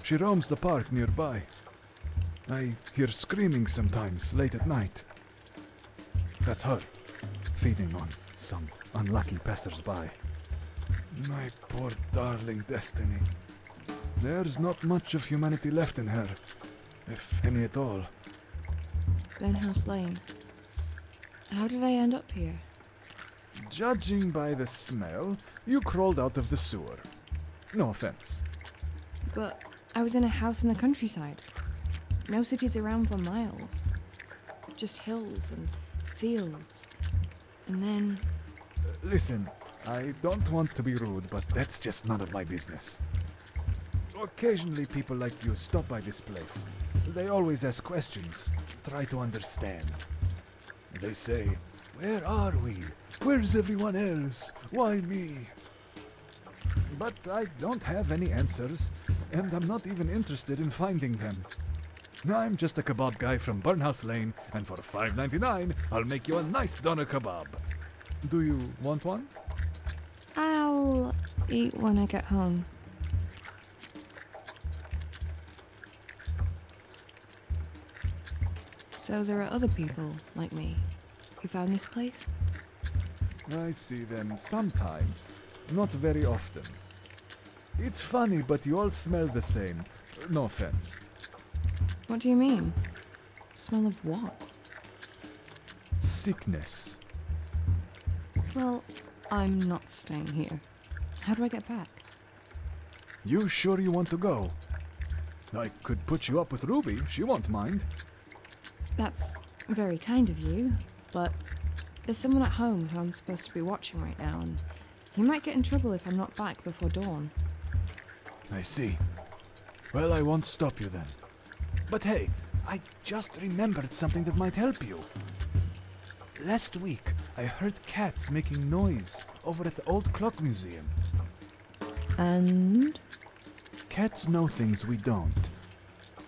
She roams the park nearby. I hear screaming sometimes, late at night. That's her, feeding on some unlucky passers-by. My poor darling Destiny. There's not much of humanity left in her, if any at all. Burnhouse Lane. How did I end up here? Judging by the smell, you crawled out of the sewer. No offense. But I was in a house in the countryside. No cities around for miles. Just hills and fields. And then... Listen, I don't want to be rude, but that's just none of my business. Occasionally people like you stop by this place. They always ask questions, try to understand. They say, where are we? Where's everyone else? Why me? But I don't have any answers, and I'm not even interested in finding them. I'm just a kebab guy from Burnhouse Lane, and for $5.99, I'll make you a nice doner kebab. Do you want one? I'll eat when I get home. So there are other people like me who found this place? I see them sometimes, not very often. It's funny, but you all smell the same. No offense. What do you mean? Smell of what? Sickness. Well, I'm not staying here. How do I get back? You sure you want to go? I could put you up with Ruby. She won't mind. That's very kind of you, but there's someone at home who I'm supposed to be watching right now, and he might get in trouble if I'm not back before dawn. I see. Well, I won't stop you then. But hey, I just remembered something that might help you. Last week, I heard cats making noise over at the old clock museum. And? Cats know things we don't.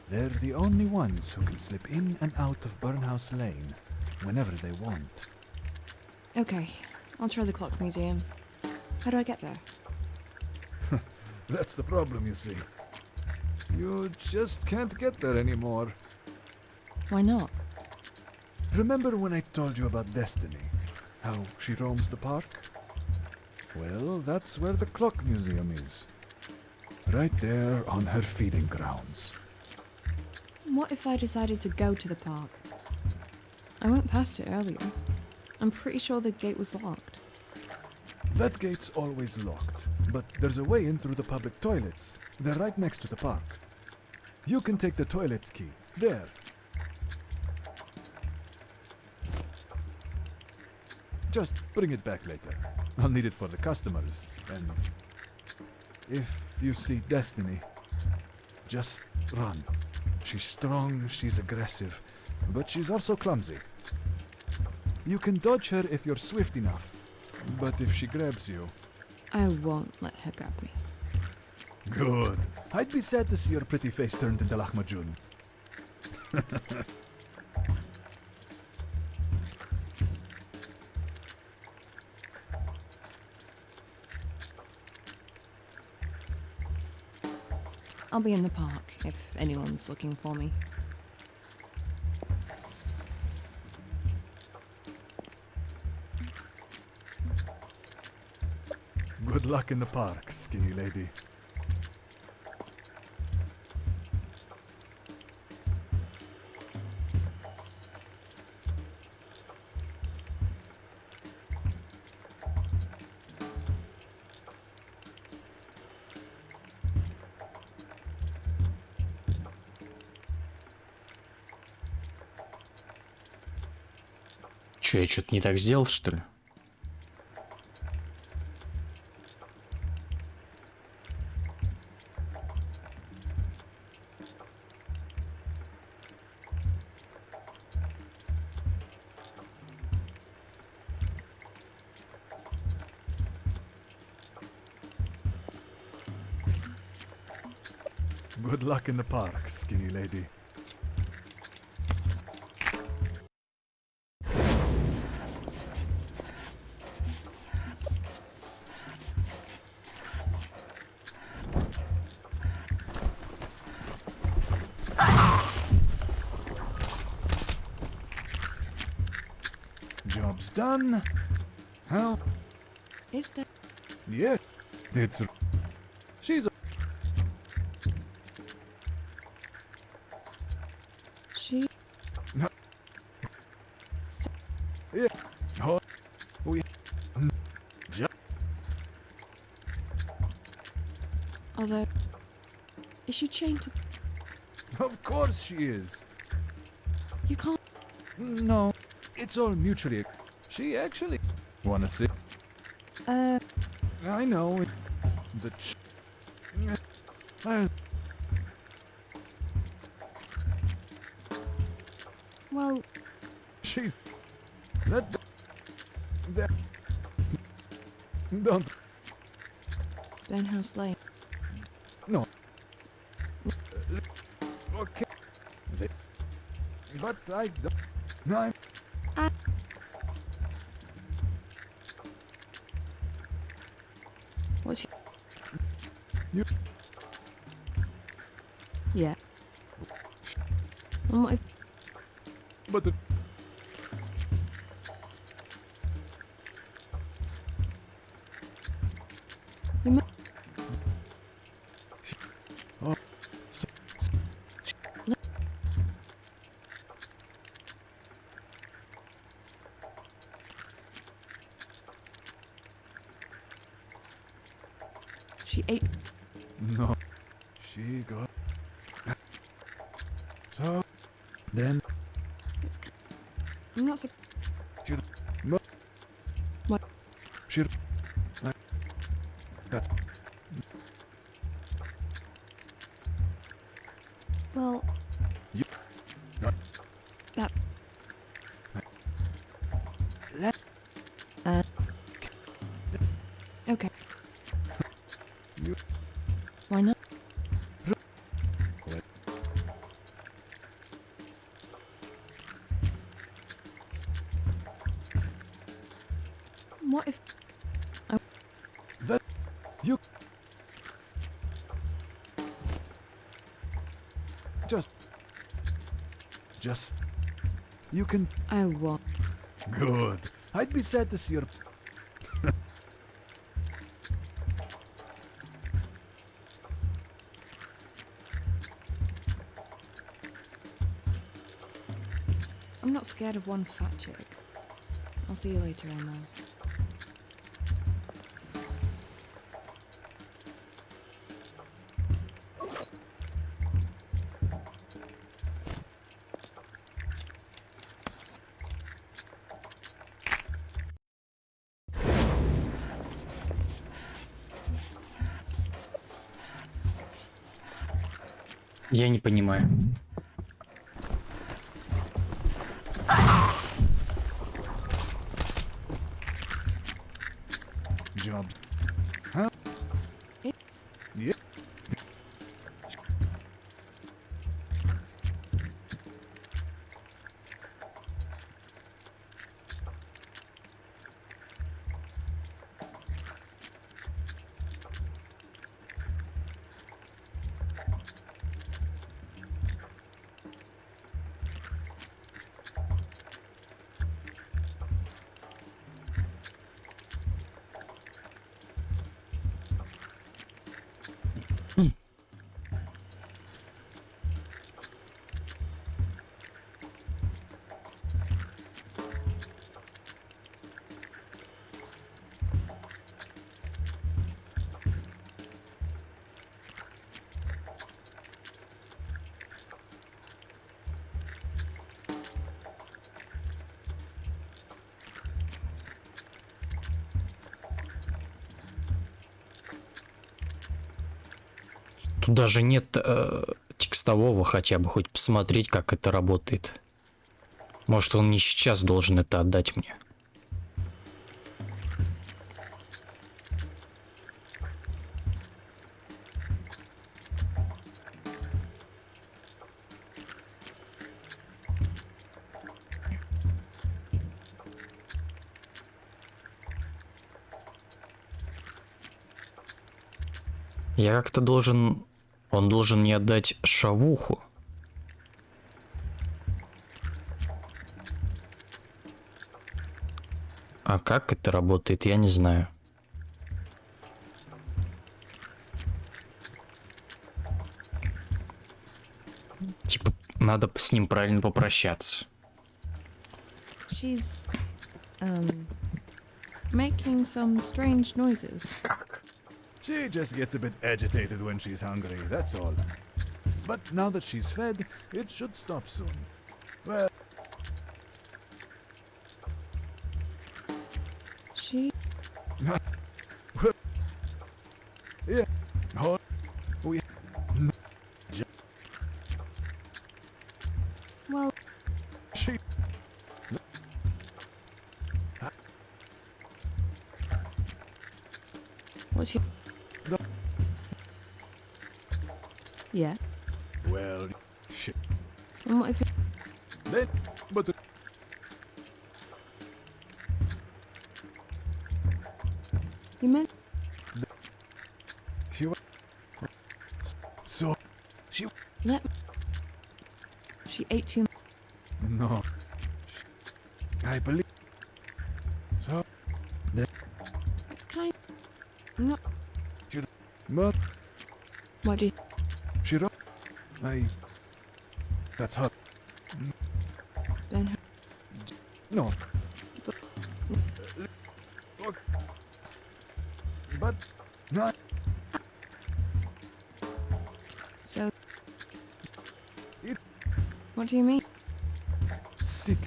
They're the only ones who can slip in and out of Burnhouse Lane whenever they want. Okay, I'll try the clock museum. How do I get there? That's the problem, you see. You just can't get there anymore. Why not? Remember when I told you about Destiny? How she roams the park? Well, that's where the clock museum is. Right there on her feeding grounds. What if I decided to go to the park? I went past it earlier. I'm pretty sure the gate was locked. That gate's always locked, but there's a way in through the public toilets. They're right next to the park. You can take the toilet's key. There. Just bring it back later. I'll need it for the customers, and if you see Destiny, just run. She's strong, she's aggressive, but she's also clumsy. You can dodge her if you're swift enough, but if she grabs you... I won't let her grab me. Good. I'd be sad to see your pretty face turned into Lahmacun. I'll be in the park if anyone's looking for me. Good luck in the park, skinny lady. Че, я что-то не так сделал, что ли? Good luck in the park, skinny lady. Job's done. How? Is there? Yeah, it's. She's. She. No. Yeah. Oh, we. Although, is she chained to? Of course she is. You can't. No, it's all mutually. She actually. Wanna see? I know. The. Well, She's. That. Don't. Burnhouse Lane. No. Okay. But I don't. No, What's your... You. Yeah. And what if... But the. You might... Oh. She ate... No. She got. So. Then. It's... I'm not so... She. No. What? She. That's. Well... You. That... Okay. You. Why not? What if... That. You. Just. You can. I won't. Good. I'd be sad to see your. I'm not scared of one fat chick. I'll see you later, Emma. Я не понимаю. Job. Huh? Yeah. Тут даже нет текстового, хотя бы хоть посмотреть, как это работает. Может, он не сейчас должен это отдать мне. Я как-то должен... Он должен мне отдать шавуху. А как это работает, я не знаю. Типа, надо с ним правильно попрощаться. She's, making some strange noises. Как? She just gets a bit agitated when she's hungry, that's all. But now that she's fed, it should stop soon. Well, She... yeah. Hold. We. Well, She. what's your... No. Yeah. Well, shit. And what if it... Then, but. You meant... She. So. She. Let me... She ate too... No. I believe. So. Then. It's kind... Not... But. What do you... She. That's her. Ben... No. But. Not. So... It- What do you mean? Sick.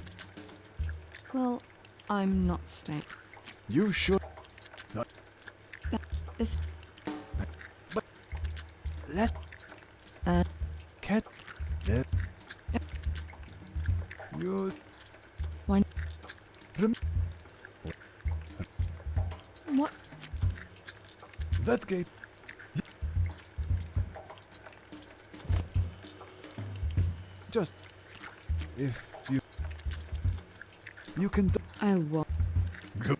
Well, I'm not staying. You should. Not. This... But. Let's. Cat. There. You. Why... Rem- What? That gate. Just. If you. You can. I won't. Go.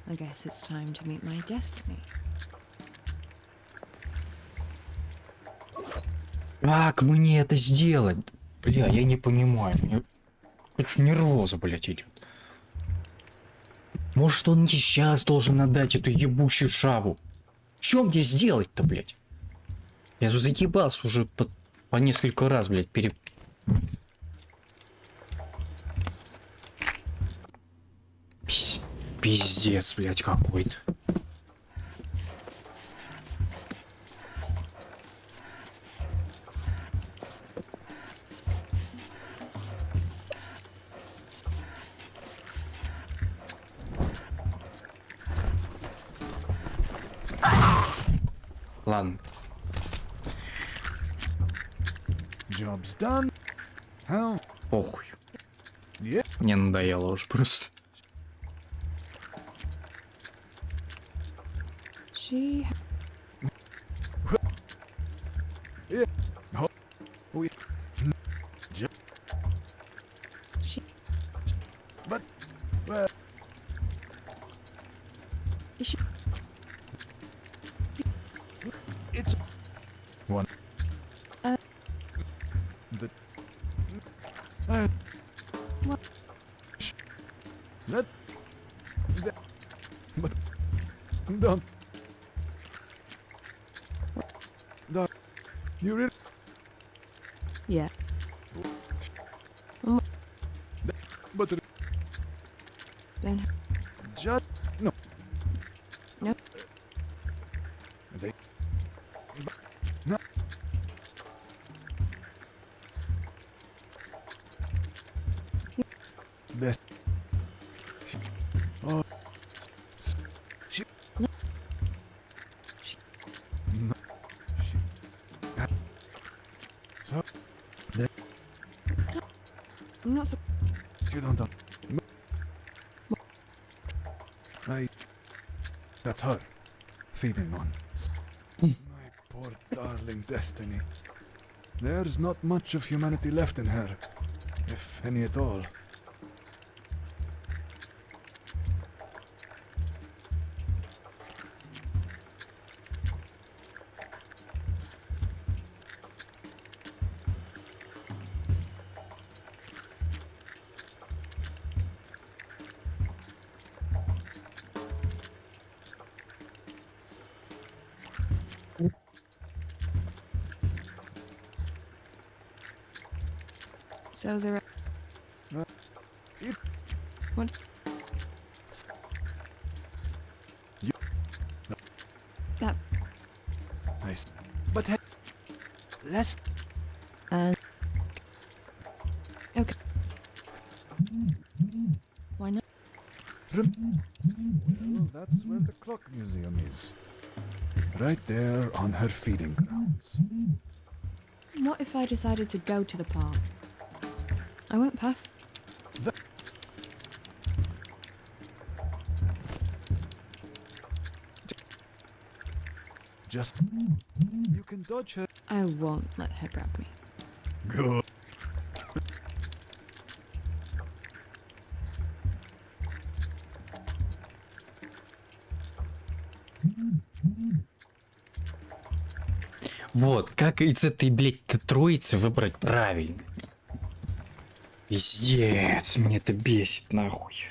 I guess it's time to meet my destiny. Как мне это сделать? Бля, я не понимаю. Мне хоть нервоза, блядь, идет. Может, он мне сейчас должен отдать эту ебучую шаву? Что мне сделать-то, блядь? Я же заебался уже по несколько раз, блядь, Пиздец, блядь, какой-то. Ладно. Job's done. How? Похуй. Yeah. Мне надоело уже просто. She... Yeah. Oh. We. She... But. Well. Is she... It's. One. Uh. The. What? That. But. Don't. Don't. You really. Yeah. But. Ben... Just. No. No. They. No. Best. Oh. She. No. She. So. It's kind... I'm not so... You don't know. That's her. Feeding on. My poor darling Destiny. There's not much of humanity left in her. if any at all. So there are... What? That... Nice. But less... Okay. Why not? Well, that's where the clock museum is. Right there on her feeding grounds. What if I decided to go to the park? I went past... Just... You can dodge her. I won't let her grab me. Good. Вот, как из этой, блядь, троицы выбрать правильно? Пиздец, мне это бесит, нахуй.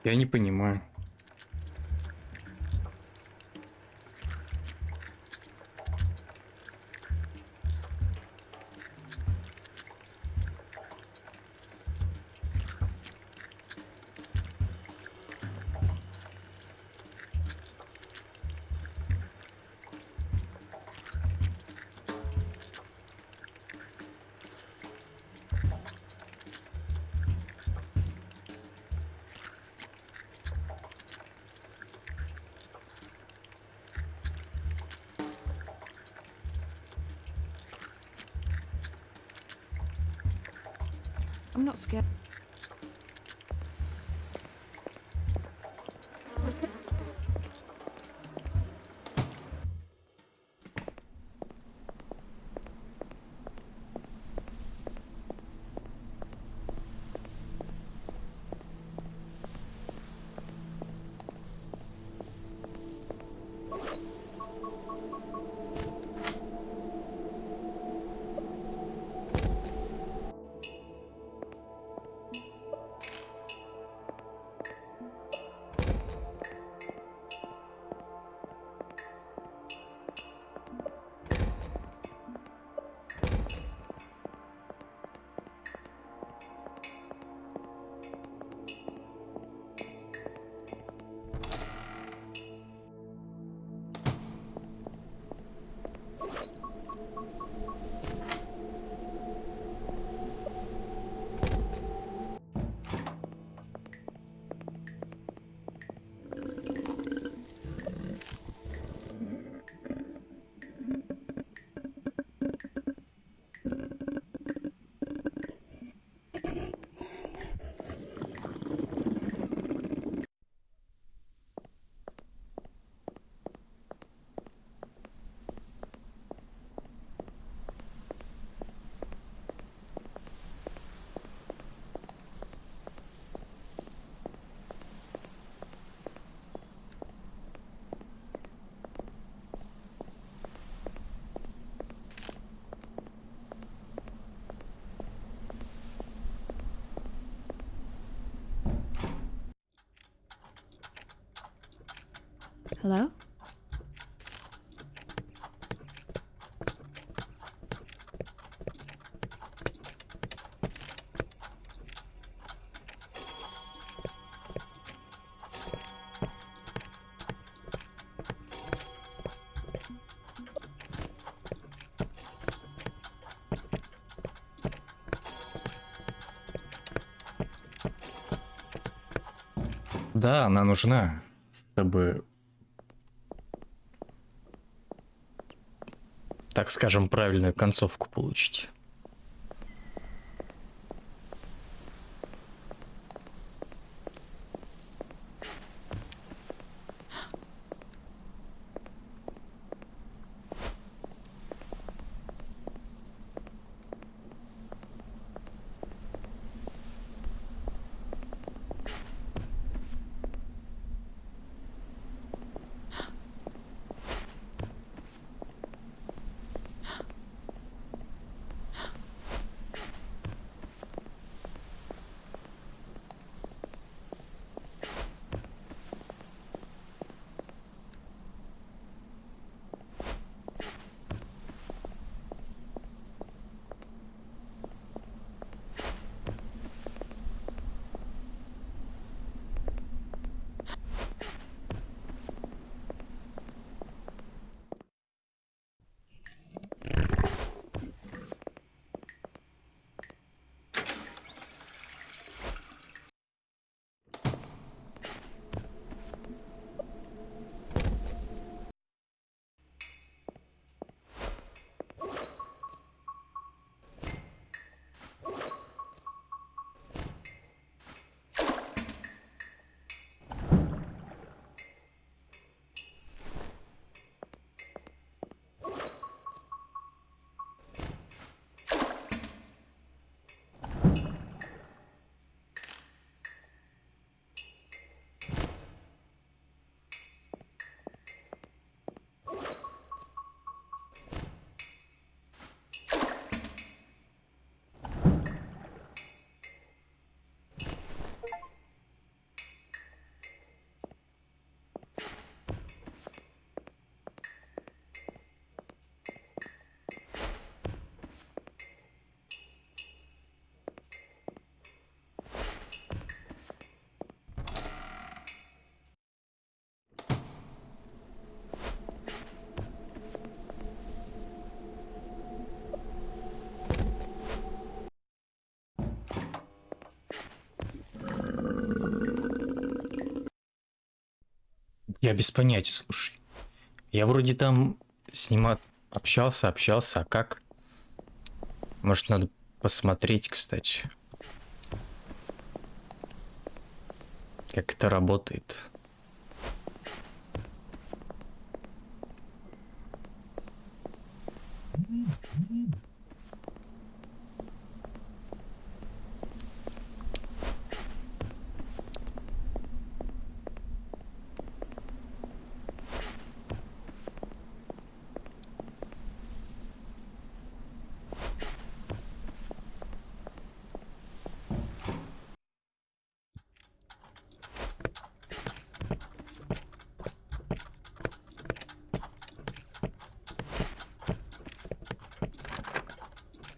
Я не понимаю. I'm not scared. Hello? Да, она нужна, чтобы, так скажем, правильную концовку получить. Я без понятия, слушай. Я вроде там с ним общался, а как? Может, надо посмотреть, кстати. Как это работает.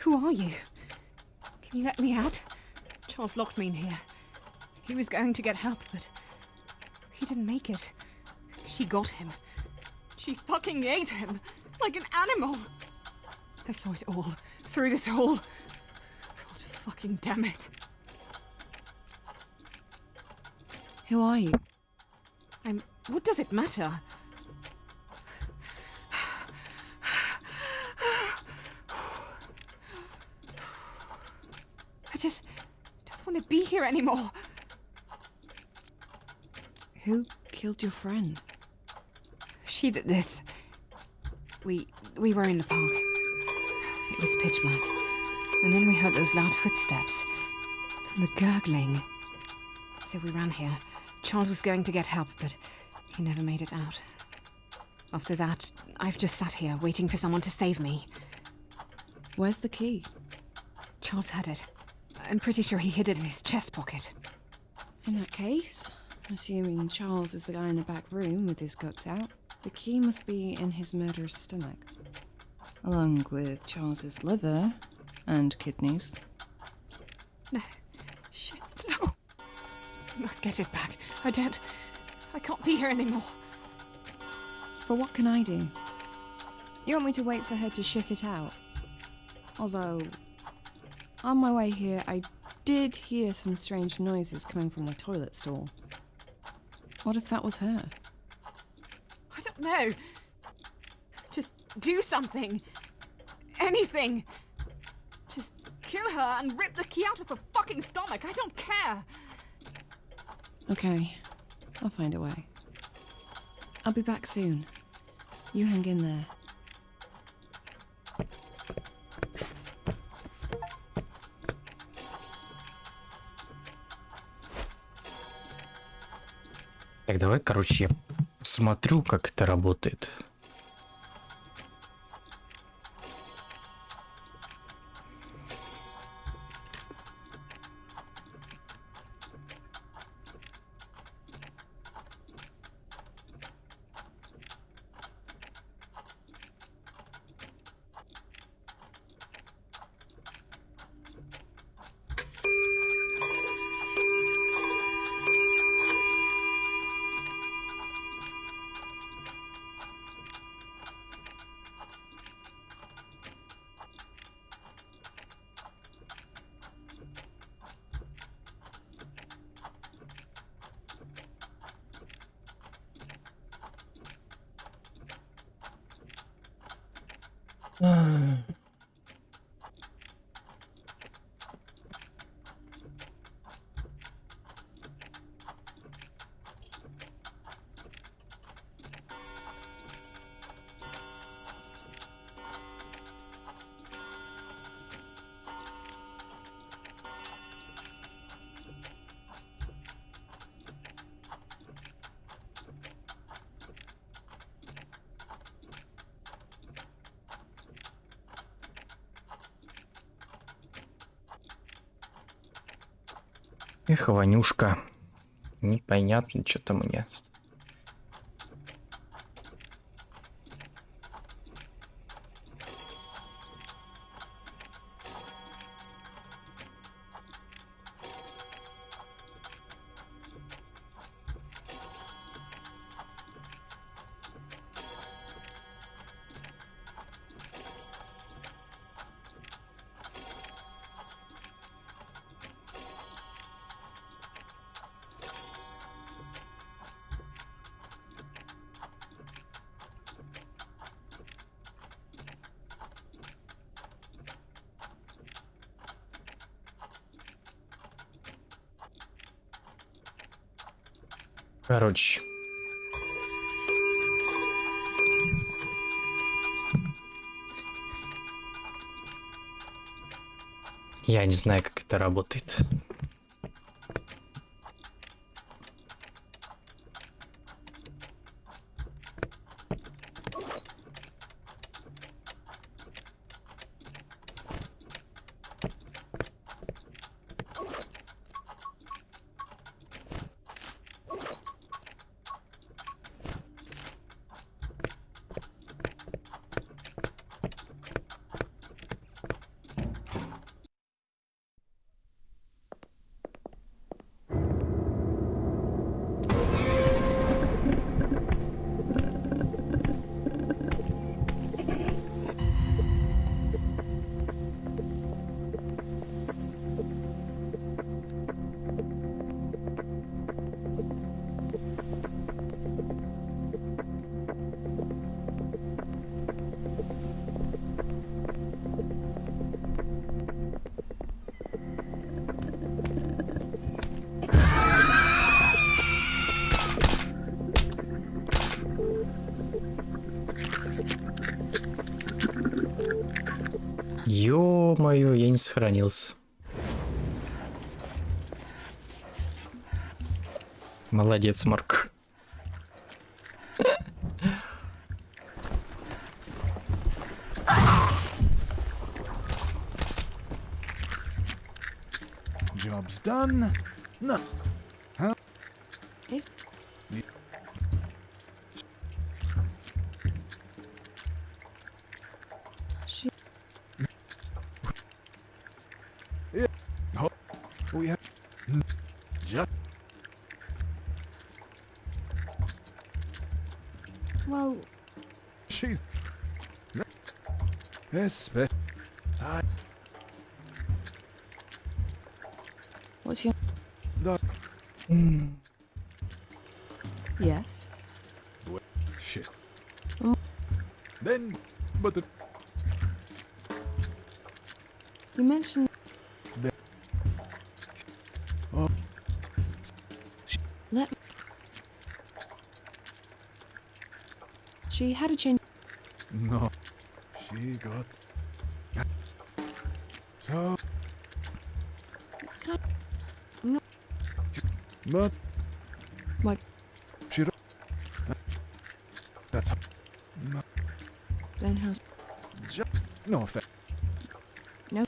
Who are you? Can you let me out? Charles locked me in here. He was going to get help, but he didn't make it. She got him. She fucking ate him like an animal. I saw it all through this hole. God fucking damn it. Who are you? What does it matter? I just don't want to be here anymore. Who killed your friend? She did this. We were in the park. It was pitch black. And then we heard those loud footsteps. And the gurgling. So we ran here. Charles was going to get help, but he never made it out. After that, I've just sat here waiting for someone to save me. Where's the key? Charles had it. I'm pretty sure he hid it in his chest pocket. In that case, assuming Charles is the guy in the back room with his guts out, the key must be in his murderer's stomach. Along with Charles's liver and kidneys. No. Shit, no. I must get it back. I can't be here anymore. But what can I do? You want me to wait for her to shit it out? Although, on my way here, I did hear some strange noises coming from the toilet stall. What if that was her? I don't know. Just do something. Anything. Just kill her and rip the key out of her fucking stomach. I don't care. Okay, I'll find a way. I'll be back soon. You hang in there. Так, давай, короче, я смотрю, как это работает. Эх, Ванюшка. Непонятно, что-то мне. Короче. Я не знаю, как это работает. Ё-моё, я не сохранился. Молодец, Марк. Job's done. No. Huh? Is she? Yeah. Oh, we have just. Well, She's. Yes, I. what's your? The. Yes. Shit. Mm. Then, but the. You mentioned. Oh. Let. She had a change. No. She got. So. It's kind of. No. But. My. She. That's. No. Burnhouse. No offense. No.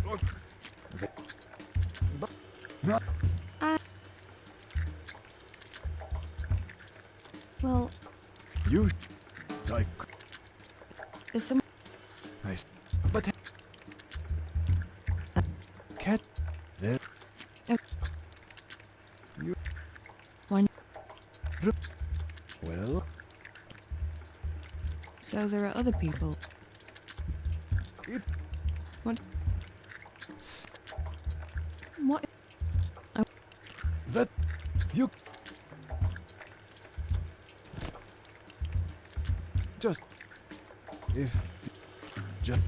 Okay. But. No. Well, You. Like. there's some. Nice. But. Cat. There. You. One. Well. So there are other people. It's. What? It's What? that. You. Just. If. Just.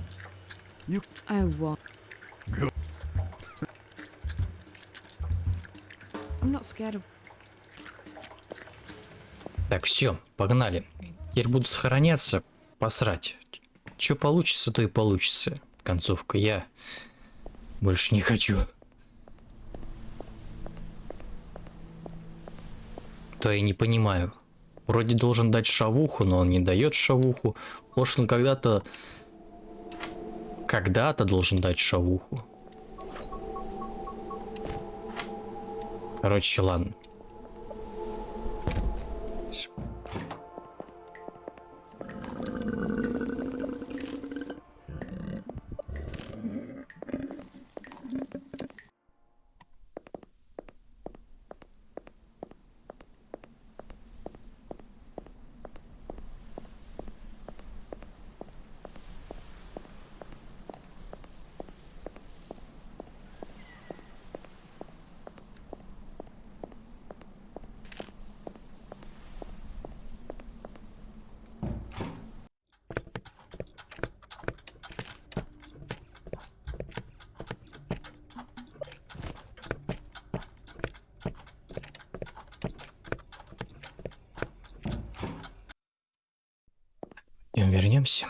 You. I want. Go. I'm not scared of. Так, все, погнали. Теперь буду сохраняться, посрать. Что получится, то и получится. Концовка. Я больше не хочу. То я не понимаю. Вроде должен дать шавуху, но он не дает шавуху. Может, он когда-то должен дать шавуху. Короче, ладно. И вернемся.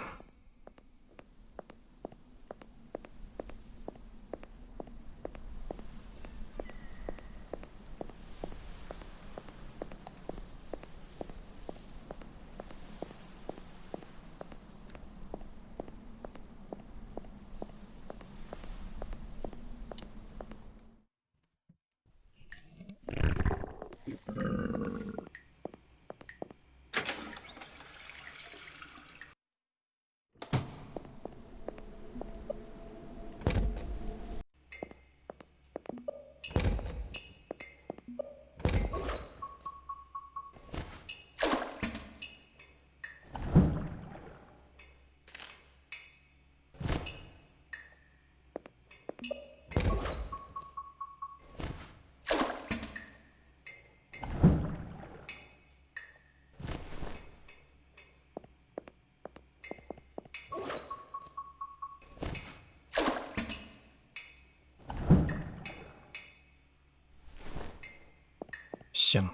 Все.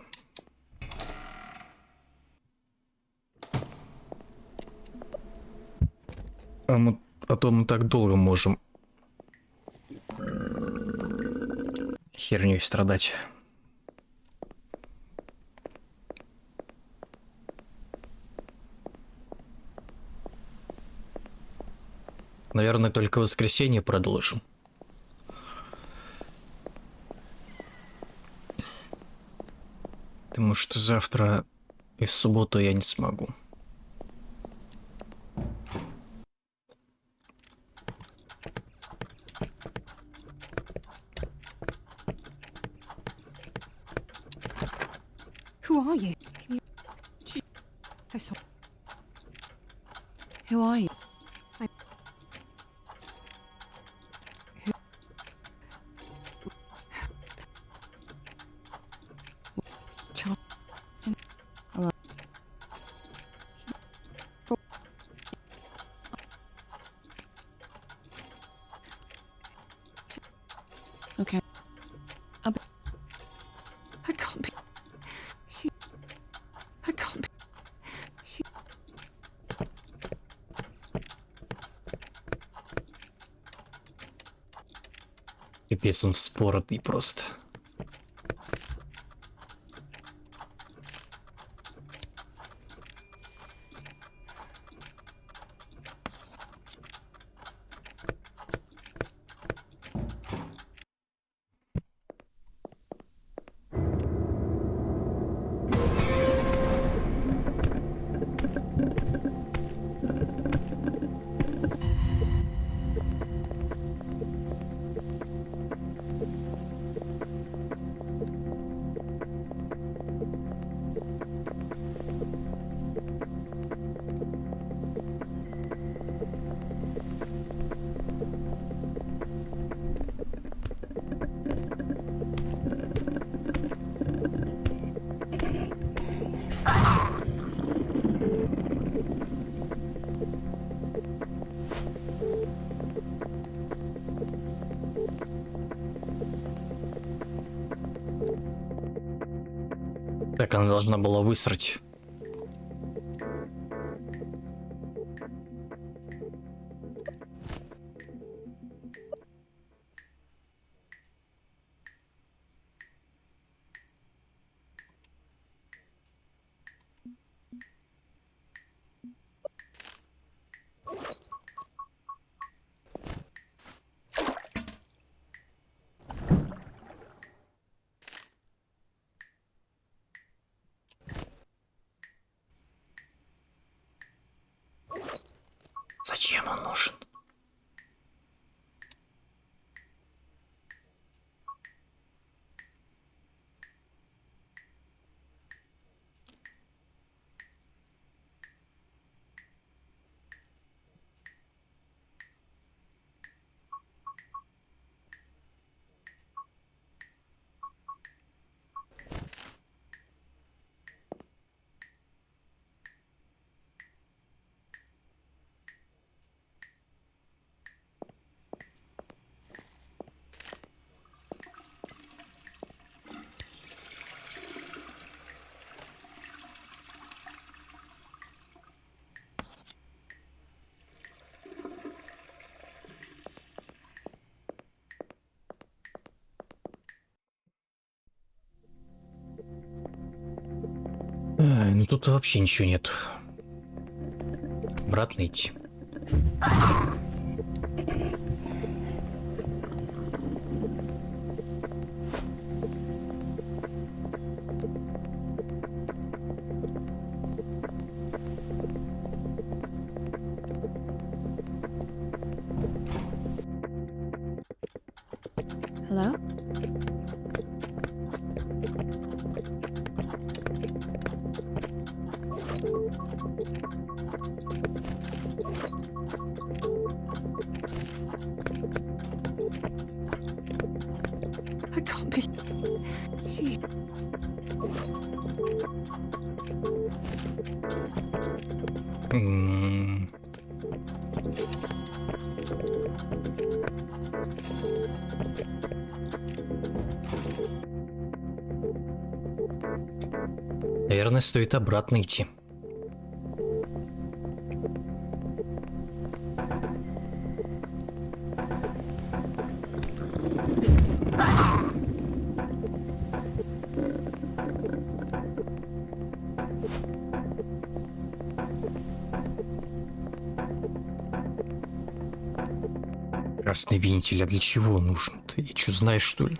А то мы так долго можем херней страдать. Наверное, только в воскресенье продолжим. Потому что завтра и в субботу я не смогу. Who are you? Can you... I saw... Who are you? Okay. I can't be. I can't be. Пипец, он вспоротый просто. Так она должна была высрать. Зачем он нужен? Ну тут вообще ничего нет. Обратно идти. Hello? I can't be. She. Наверное, стоит обратно идти. Красный вентиль, а для чего он нужен? Ты что, знаешь, что ли?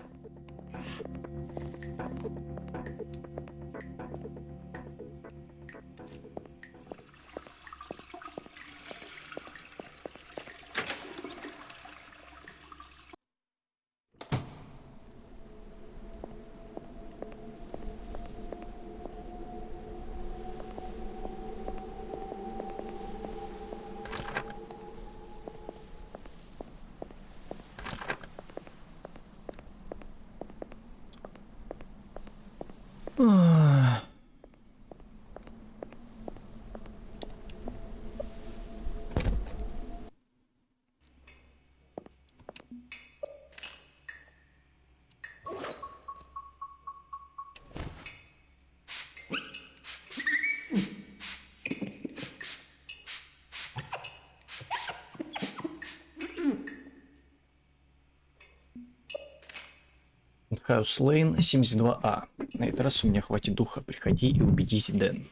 Burnhouse Lane, 72А. На этот раз у меня хватит духа. Приходи и убедись, Дэн.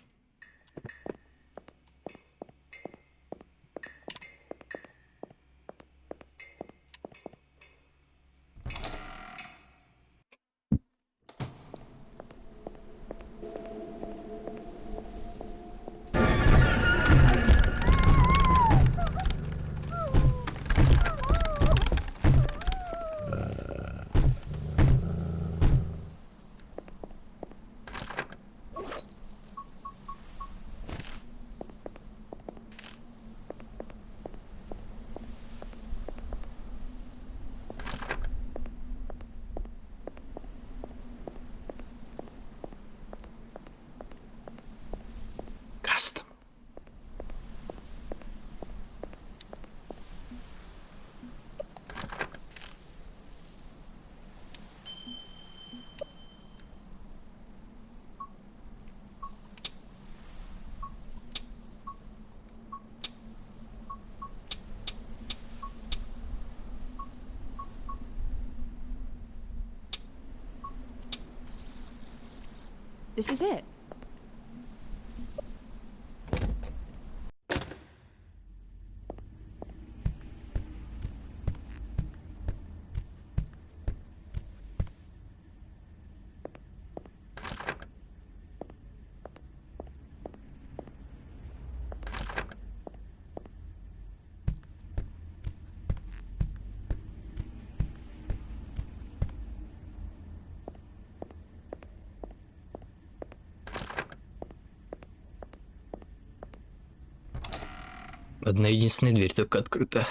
This is it. Одна единственная дверь только открыта.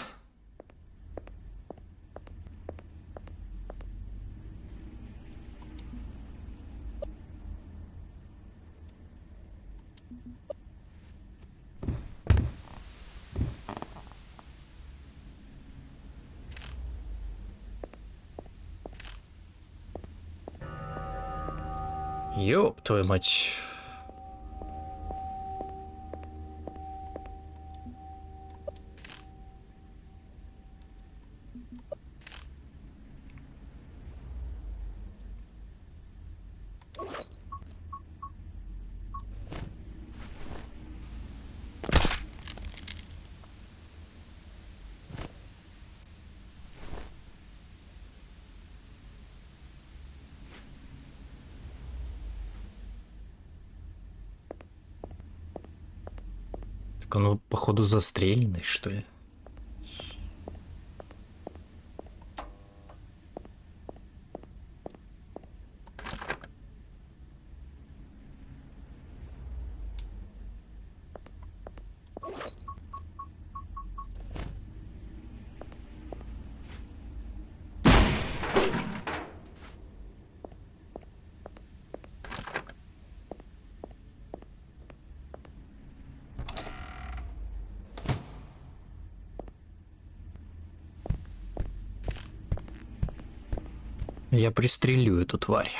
Ёб твою мать. Так он, походу, застреленный, что ли? Я пристрелю эту тварь.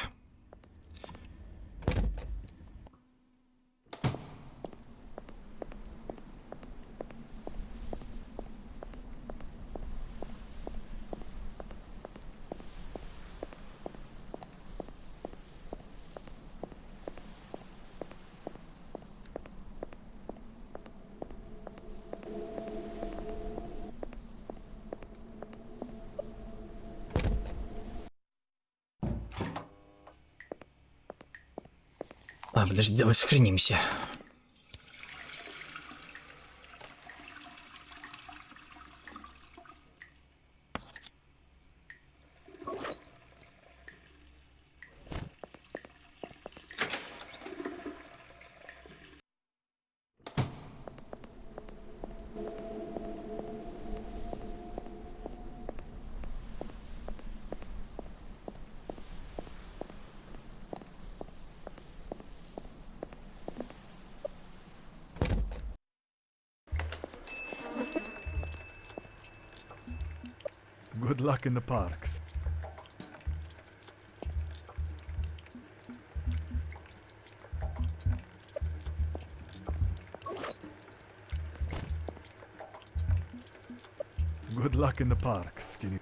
Подожди, давай сохранимся. Good luck in the parks. Good luck in the parks, skinny.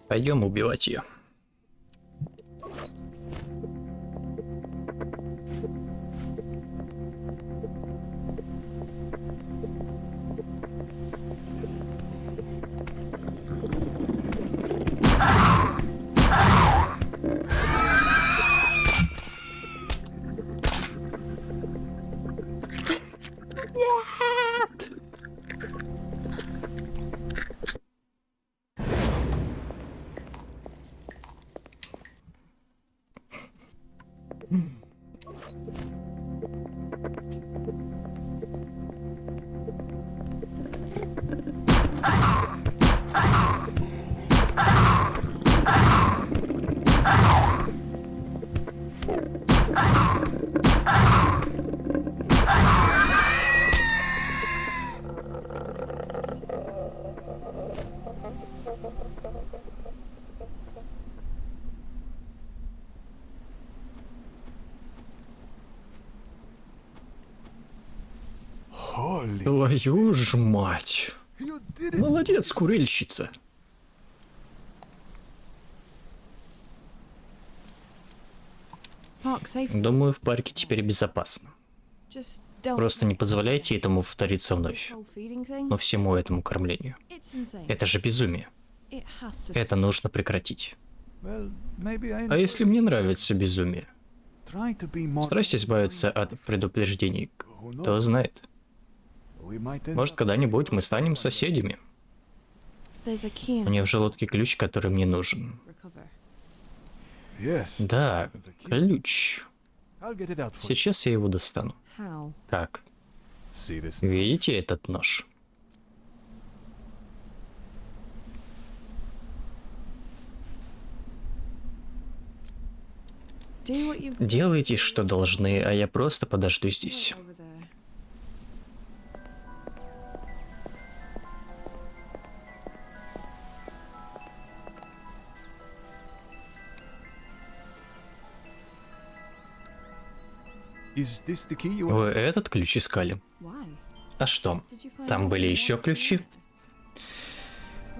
Пойдем убивать ее. Твою ж мать. Молодец, курильщица. Думаю, в парке теперь безопасно. Просто не позволяйте этому повториться вновь. Но всему этому кормлению. Это же безумие. Это нужно прекратить. А если мне нравится безумие? Старайся избавиться от предупреждений. Кто знает. Может, когда-нибудь мы станем соседями. У нее в желудке ключ, который мне нужен. Да, ключ. Сейчас я его достану. Как? Видите этот нож? Делайте, что должны, а я просто подожду здесь. Вы этот ключ искали? А что? Там были еще ключи?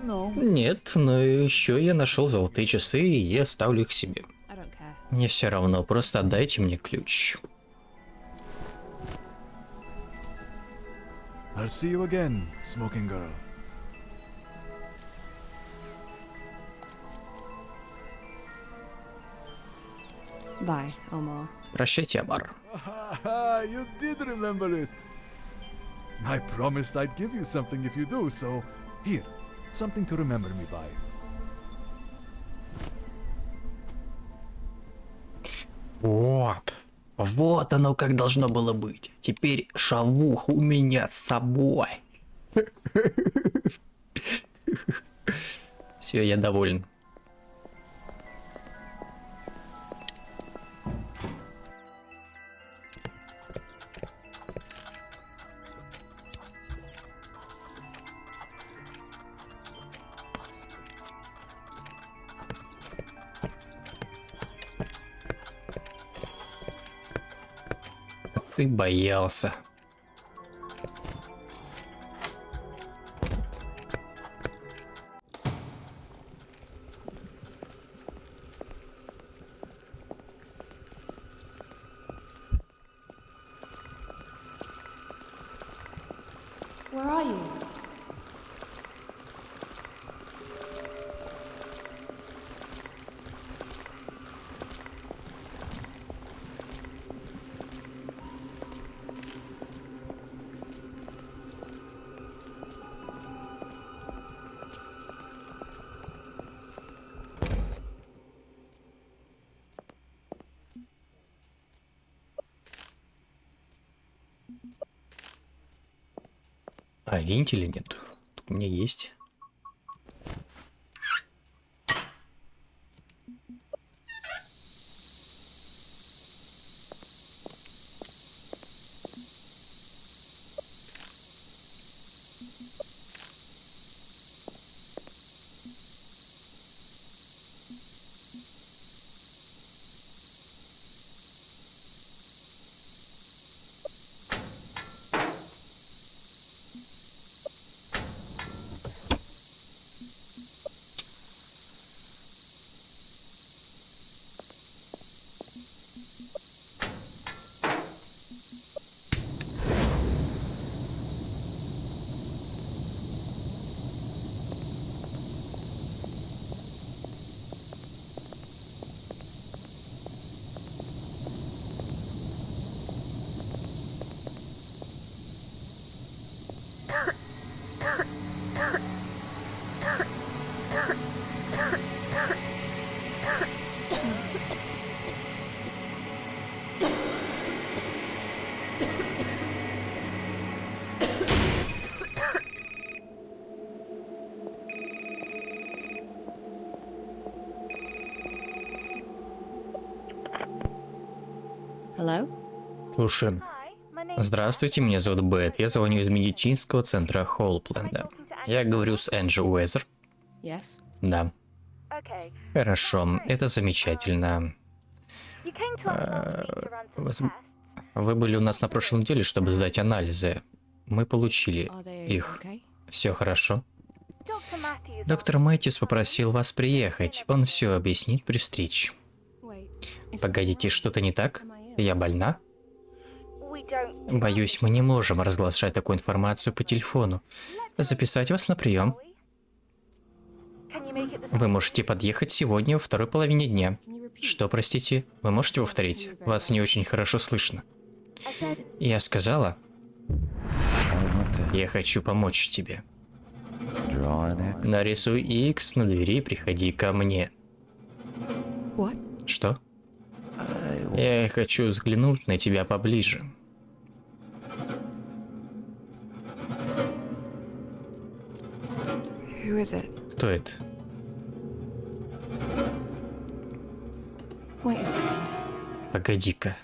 No. Нет, но еще я нашел золотые часы, и я оставлю их себе. I don't care. Мне все равно, просто отдайте мне ключ. I'll see you again, smoking girl. Bye, Omar. Прощайте, Амар. You did remember it. I promised I'd give you something if you do, so here, something to remember me by. Вот. Вот оно как должно было быть. Теперь шавуха у меня с собой. Все, я доволен. Ты боялся. Where are you? А, вентиля нет. У меня есть. Hello? Слушай, здравствуйте, меня зовут Бет. Я звоню из медицинского центра Холпленда. Я говорю с Энджи Уизер. Yes? Да. Хорошо, это замечательно. Вы были у нас на прошлой неделе, чтобы сдать анализы. Мы получили Are they их. okay? Все хорошо. Доктор Мэтьюс попросил вас приехать. Он все объяснит при встрече. Wait. Is Погодите, что-то не так? Am I ill? Я больна? Боюсь, мы не можем разглашать такую информацию по телефону. Записать вас на прием. Вы можете подъехать сегодня во второй половине дня. Can you repeat? Что, простите? Вы можете повторить? Вас не очень хорошо слышно. Я сказала, я хочу помочь тебе. Нарисуй X на двери и приходи ко мне. What? Что? Я хочу взглянуть на тебя поближе. Who is it? Кто это? Wait a second. Погоди-ка.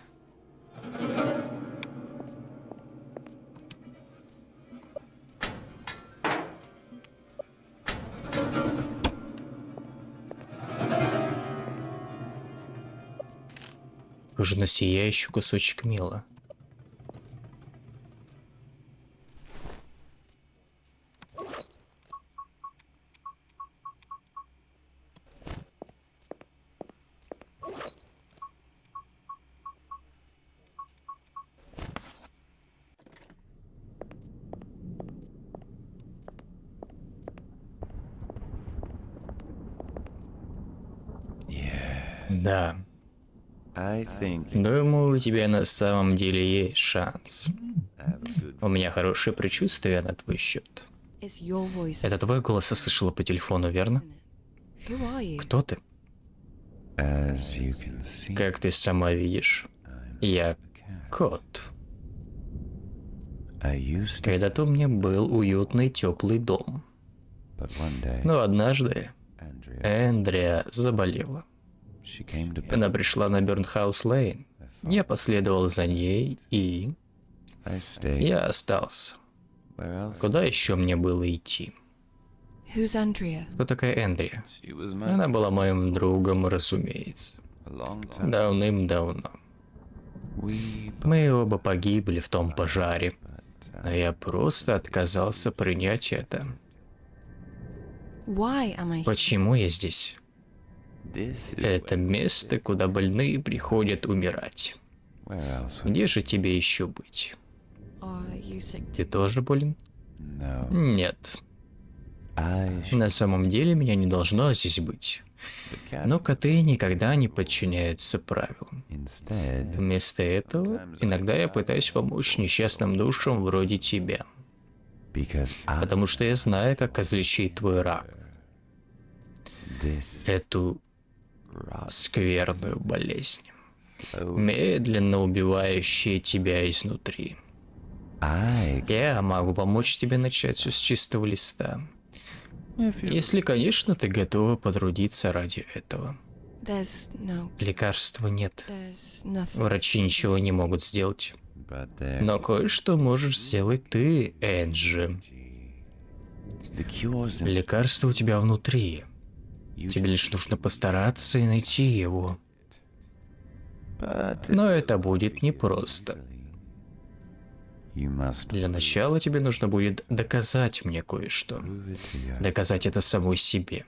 Похоже на сияющий кусочек мела. Да. Думаю, у тебя на самом деле есть шанс. У меня хорошее предчувствие на твой счет. Это твой голос я слышала по телефону, верно? Кто ты? Как ты сама видишь, я кот. Когда-то у меня был уютный теплый дом. Но однажды Эндриа заболела. Она пришла на Burnhouse Lane. Я последовал за ней и... я остался. Куда еще мне было идти? Кто такая Эндриа? Она была моим другом, разумеется. Давным-давно. Мы оба погибли в том пожаре. Но я просто отказался принять это. Почему я здесь? Это место, куда больные приходят умирать. Где же тебе еще быть? Ты тоже болен? Нет. На самом деле меня не должно здесь быть. Но коты никогда не подчиняются правилам. Вместо этого, иногда я пытаюсь помочь несчастным душам вроде тебя. Потому что я знаю, как излечить твой рак. Эту скверную болезнь, медленно убивающую тебя изнутри. Я могу помочь тебе начать все с чистого листа. Если, конечно, ты готова потрудиться ради этого. Лекарства нет. Врачи ничего не могут сделать. Но кое-что можешь сделать ты, Энджи. Лекарство у тебя внутри. Тебе лишь нужно постараться и найти его. Но это будет непросто. Для начала тебе нужно будет доказать мне кое-что. Доказать это самой себе.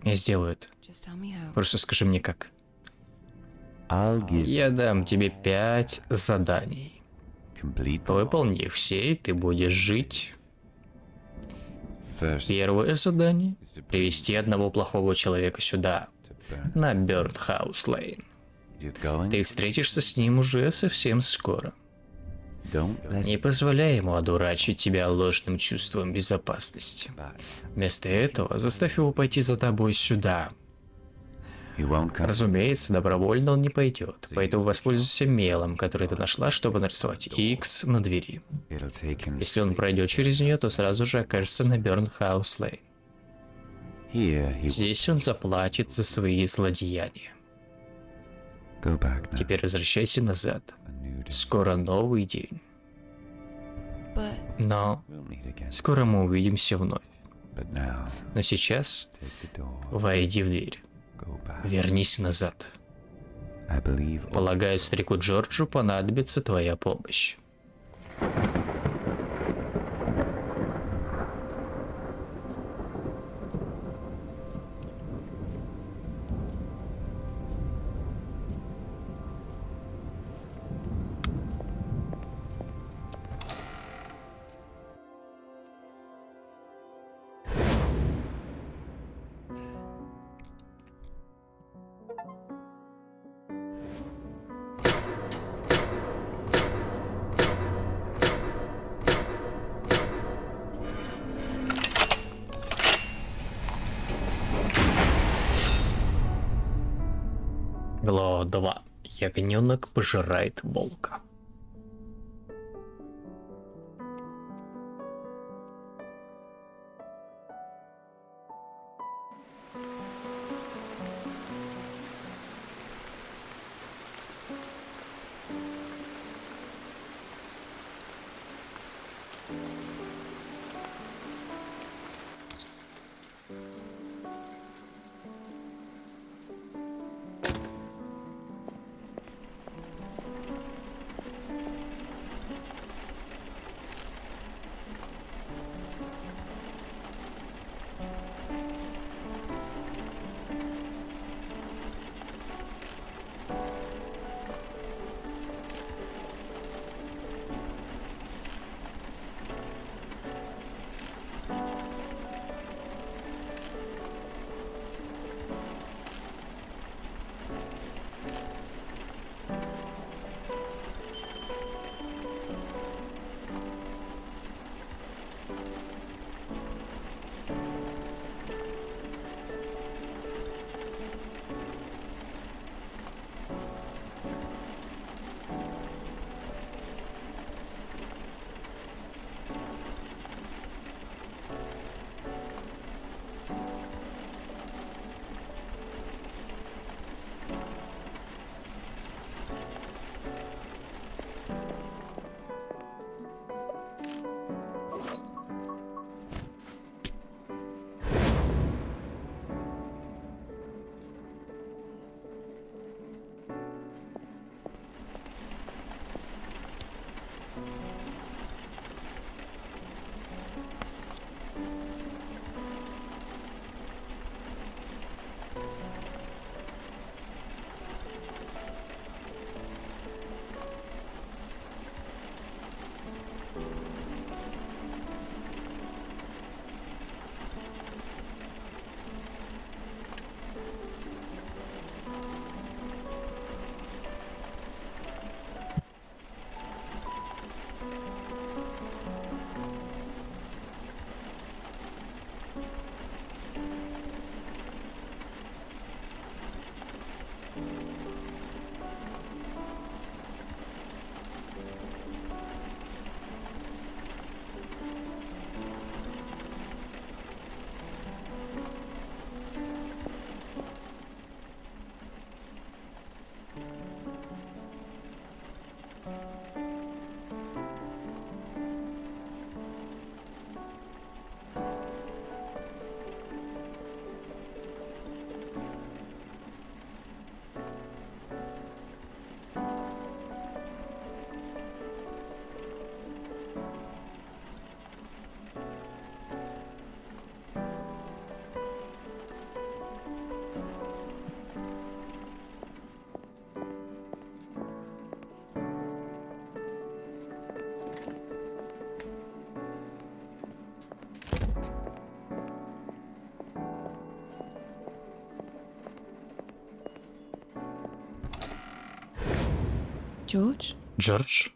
Я сделаю это. Просто скажи мне как. Я дам тебе 5 заданий. Выполни их все, и ты будешь жить. Первое задание — привести одного плохого человека сюда, на Burnhouse Lane. Ты встретишься с ним уже совсем скоро. Не позволяй ему одурачить тебя ложным чувством безопасности. Вместо этого заставь его пойти за тобой сюда. Разумеется, добровольно он не пойдет, поэтому воспользуйся мелом, который ты нашла, чтобы нарисовать X на двери. Если он пройдет через нее, то сразу же окажется на Burnhouse Lane. Здесь он заплатит за свои злодеяния. Теперь возвращайся назад. Скоро новый день. Но скоро мы увидимся вновь. Но сейчас войди в дверь. Вернись назад. Полагаю, старику Джорджу понадобится твоя помощь. Глава 2. Ягненок пожирает волка. George? Джордж?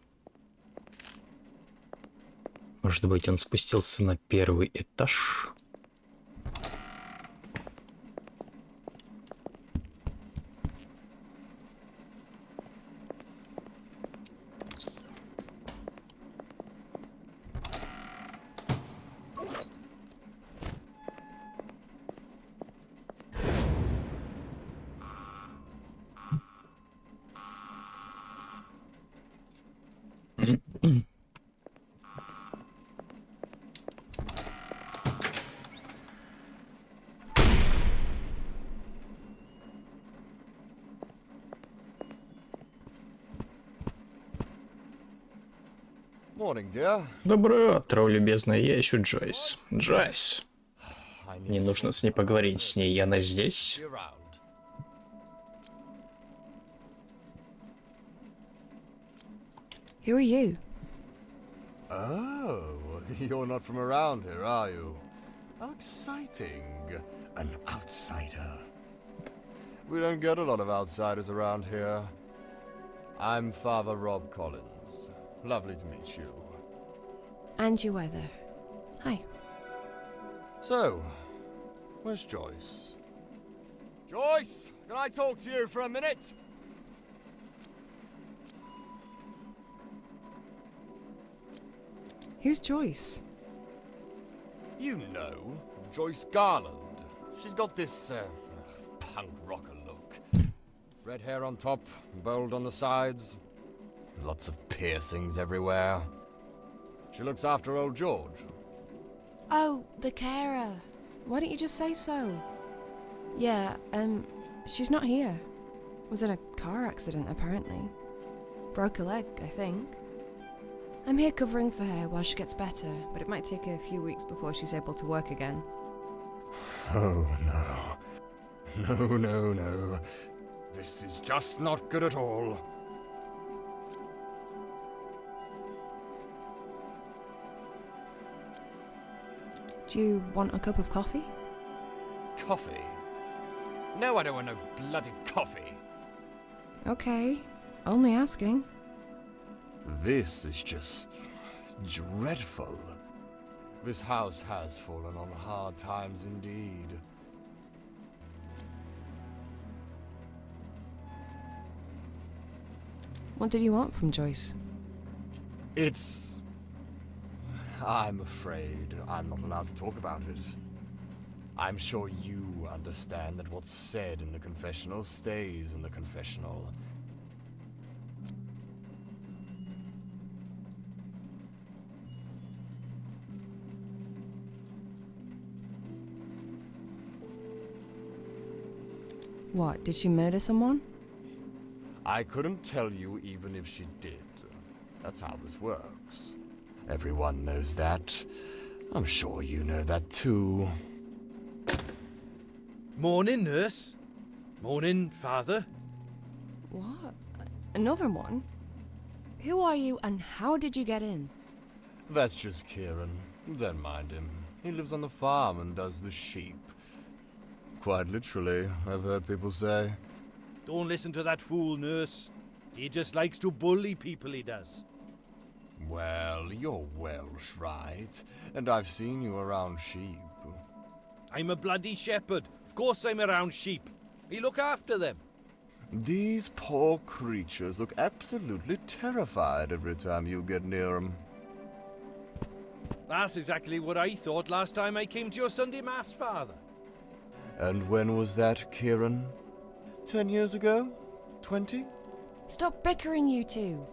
Может быть, он спустился на первый этаж? Morning, dear. Доброе утро, любезная. Я ищу Джойс. Джойс. Мне нужно с ней поговорить. С ней она здесь? Who are you? Oh, you're not from around here, are you? How exciting. An outsider. We don't get a lot of outsiders around here. I'm Father Rob Collins. Lovely to meet you. Энджи Уизер. Hi. So, where's Joyce? Joyce, can I talk to you for a minute? Who's Joyce? You know, Joyce Garland. She's got this, punk rocker look. Red hair on top, bold on the sides. Lots of piercings everywhere. She looks after old George. Oh, the carer. Why don't you just say so? Yeah, she's not here. Was in a car accident, apparently. Broke a leg, I think. I'm here covering for her while she gets better, but it might take her a few weeks before she's able to work again. Oh, no. No. This is just not good at all. Do you want a cup of coffee? Coffee? No, I don't want no bloody coffee. Okay, only asking. This is just dreadful. This house has fallen on hard times indeed. What did you want from Joyce? I'm afraid I'm not allowed to talk about it. I'm sure you understand that what's said in the confessional stays in the confessional. What, did she murder someone? I couldn't tell you even if she did. That's how this works. Everyone knows that. I'm sure you know that too. Morning, nurse. Morning, father. What? Another one? Who are you and how did you get in? That's just Kieran. Don't mind him. He lives on the farm and does the sheep. Quite literally, I've heard people say. Don't listen to that fool, nurse. He just likes to bully people, he does. Well, you're Welsh, right? And I've seen you around sheep. I'm a bloody shepherd. Of course I'm around sheep. We look after them. These poor creatures look absolutely terrified every time you get near them. That's exactly what I thought last time I came to your Sunday Mass, father. And when was that, Kieran? 10 years ago? 20? Stop bickering, you two.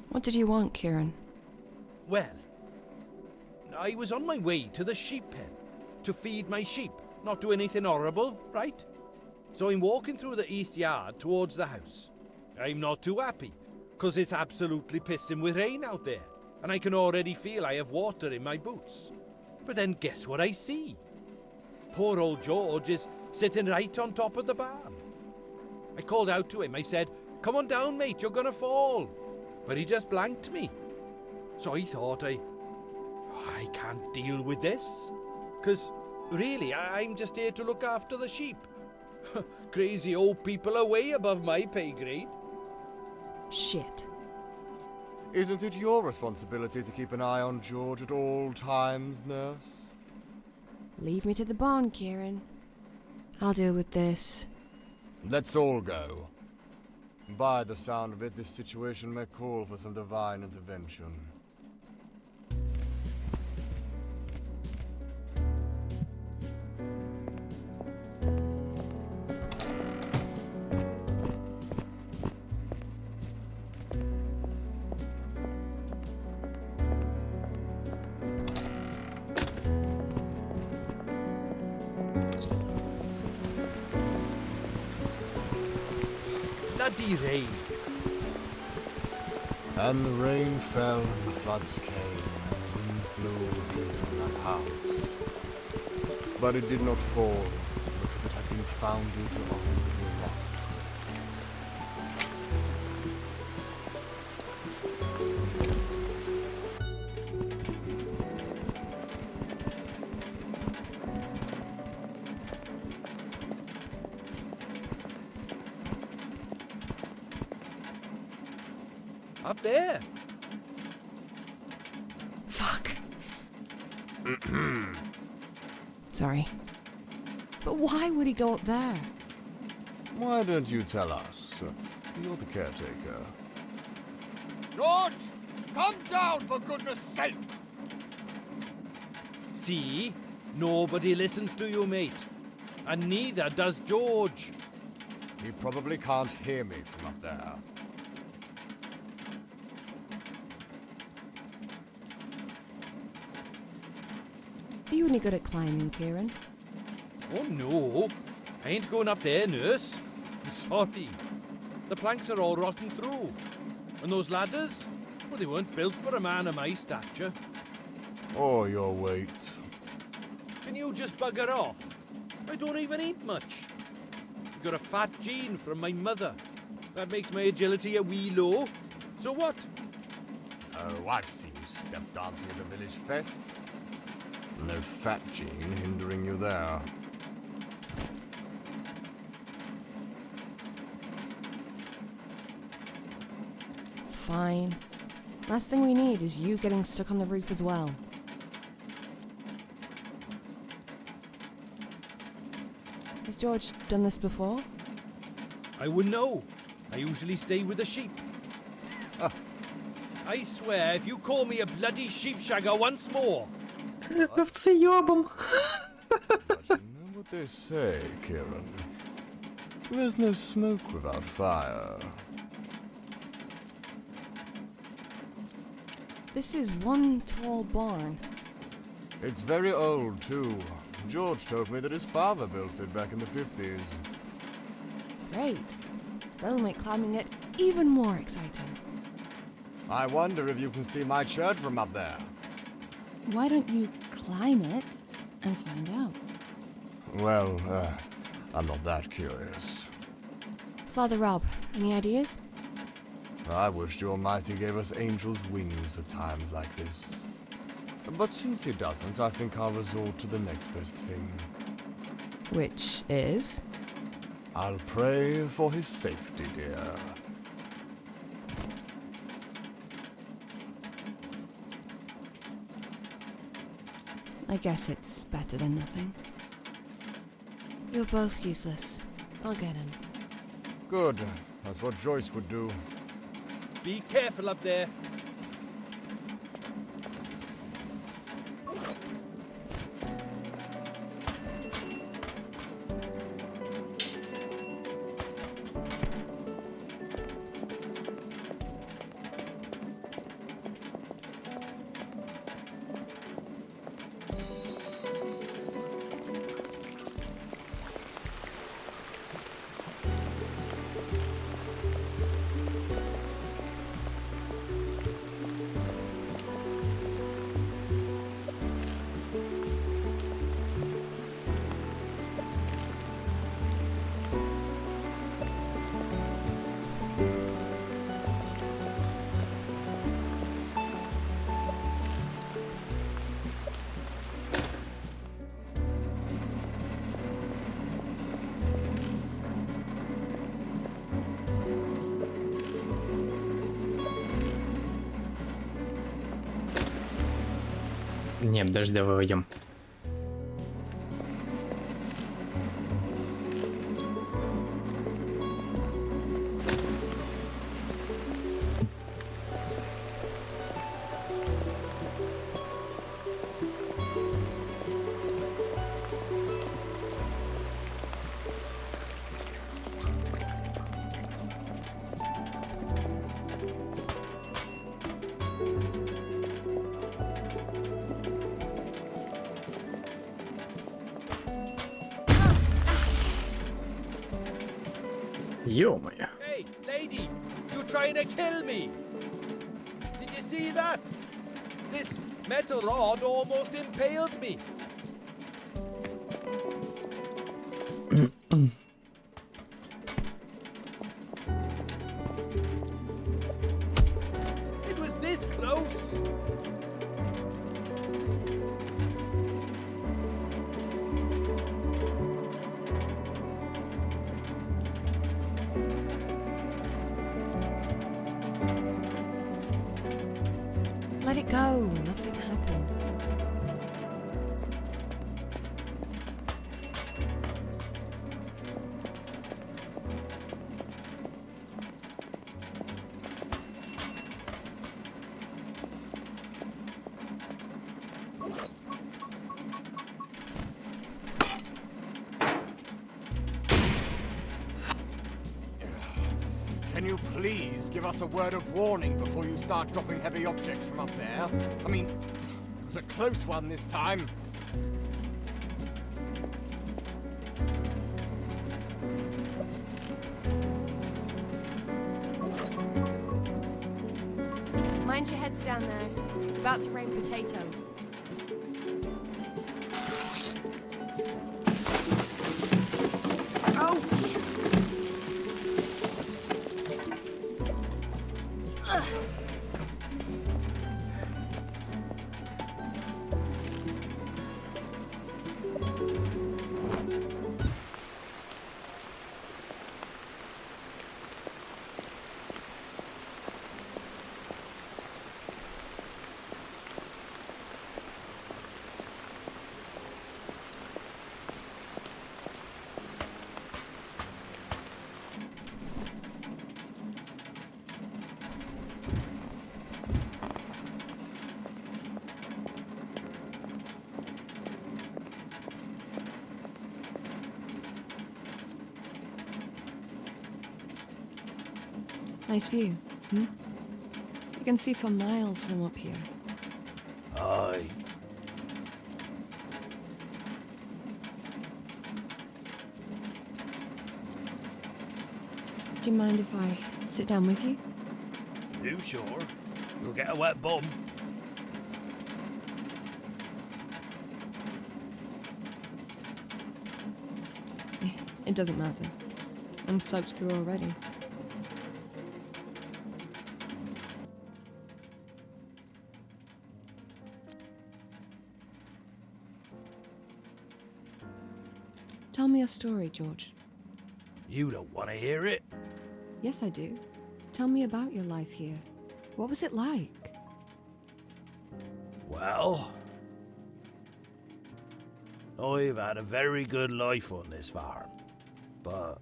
What did you want, Kieran? Well, I was on my way to the sheep pen to feed my sheep, not do anything horrible, right? So I'm walking through the east yard towards the house. I'm not too happy, because it's absolutely pissing with rain out there, and I can already feel I have water in my boots. But then guess what I see? Poor old George is sitting right on top of the barn. I called out to him, I said, "Come on down, mate, you're gonna fall." But he just blanked me. So I thought I can't deal with this. Because really, I'm just here to look after the sheep. Crazy old people are way above my pay grade. Shit. Isn't it your responsibility to keep an eye on George at all times, nurse? Leave me to the barn, Kieran. I'll deal with this. Let's all go. By the sound of it, this situation may call for some divine intervention. Bloody rain. And the rain fell, and the floods came, and the winds blew and beat on that house. But it did not fall, because it had been founded on the rock. Up there. Fuck. Sorry. But why would he go up there? Why don't you tell us? You're the caretaker. George! Come down, for goodness sake! See? Nobody listens to you, mate. And neither does George. He probably can't hear me from up there. Are you any good at climbing, Kieran? Oh no, I ain't going up there, nurse. I'm sorry. The planks are all rotten through. And those ladders? Well, they weren't built for a man of my stature. Or your weight. Can you just bugger off? I don't even eat much. I've got a fat gene from my mother. That makes my agility a wee low. So what? Oh, I've seen you step dancing at the village fest. No fat gene hindering you there. fine. Last thing we need is you getting stuck on the roof as well. Has George done this before? I wouldn't know. I usually stay with the sheep. I swear, if you call me a bloody sheepshagger once more... Овцеёбом. But you know what they say, Kieran. There's no smoke without fire. This is one tall barn. It's very old, too. George told me that his father built it back in the 50s. Great. That'll make climbing it even more exciting. I wonder if you can see my church from up there. Why don't you climb it and find out? Well, I'm not that curious. Father Rob, any ideas? I wished the Almighty gave us angels' wings at times like this. But since he doesn't, I think I'll resort to the next best thing. Which is? I'll pray for his safety, dear. I guess it's better than nothing. You're both useless. I'll get him. Good. That's what Joyce would do. Be careful up there. Не, подожди, давай войдем. Ё-моё. Hey, lady, you're trying to kill me. Did you see that? This metal rod almost impaled me. It was this close. Let it go. Nothing happened. Can you please give us a word of warning before you start dropping heavy objects from up there? I mean, it was a close one this time. Mind your heads down there. It's about to rain potatoes. Nice view, hmm? You can see for miles from up here. Aye. Do you mind if I sit down with you? You sure? You'll get a wet bum. It doesn't matter. I'm soaked through already. Tell me a story, George. You don't want to hear it? Yes, I do. Tell me about your life here. What was it like? Well, I've had a very good life on this farm, but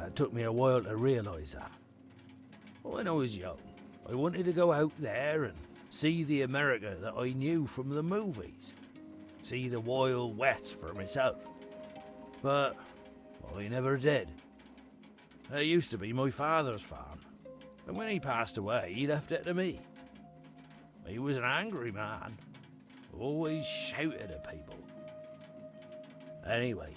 it took me a while to realise that. When I was young, I wanted to go out there and see the America that I knew from the movies. See the Wild West for myself. But I never did. It used to be my father's farm, and when he passed away, he left it to me. He was an angry man, always shouted at people. Anyway,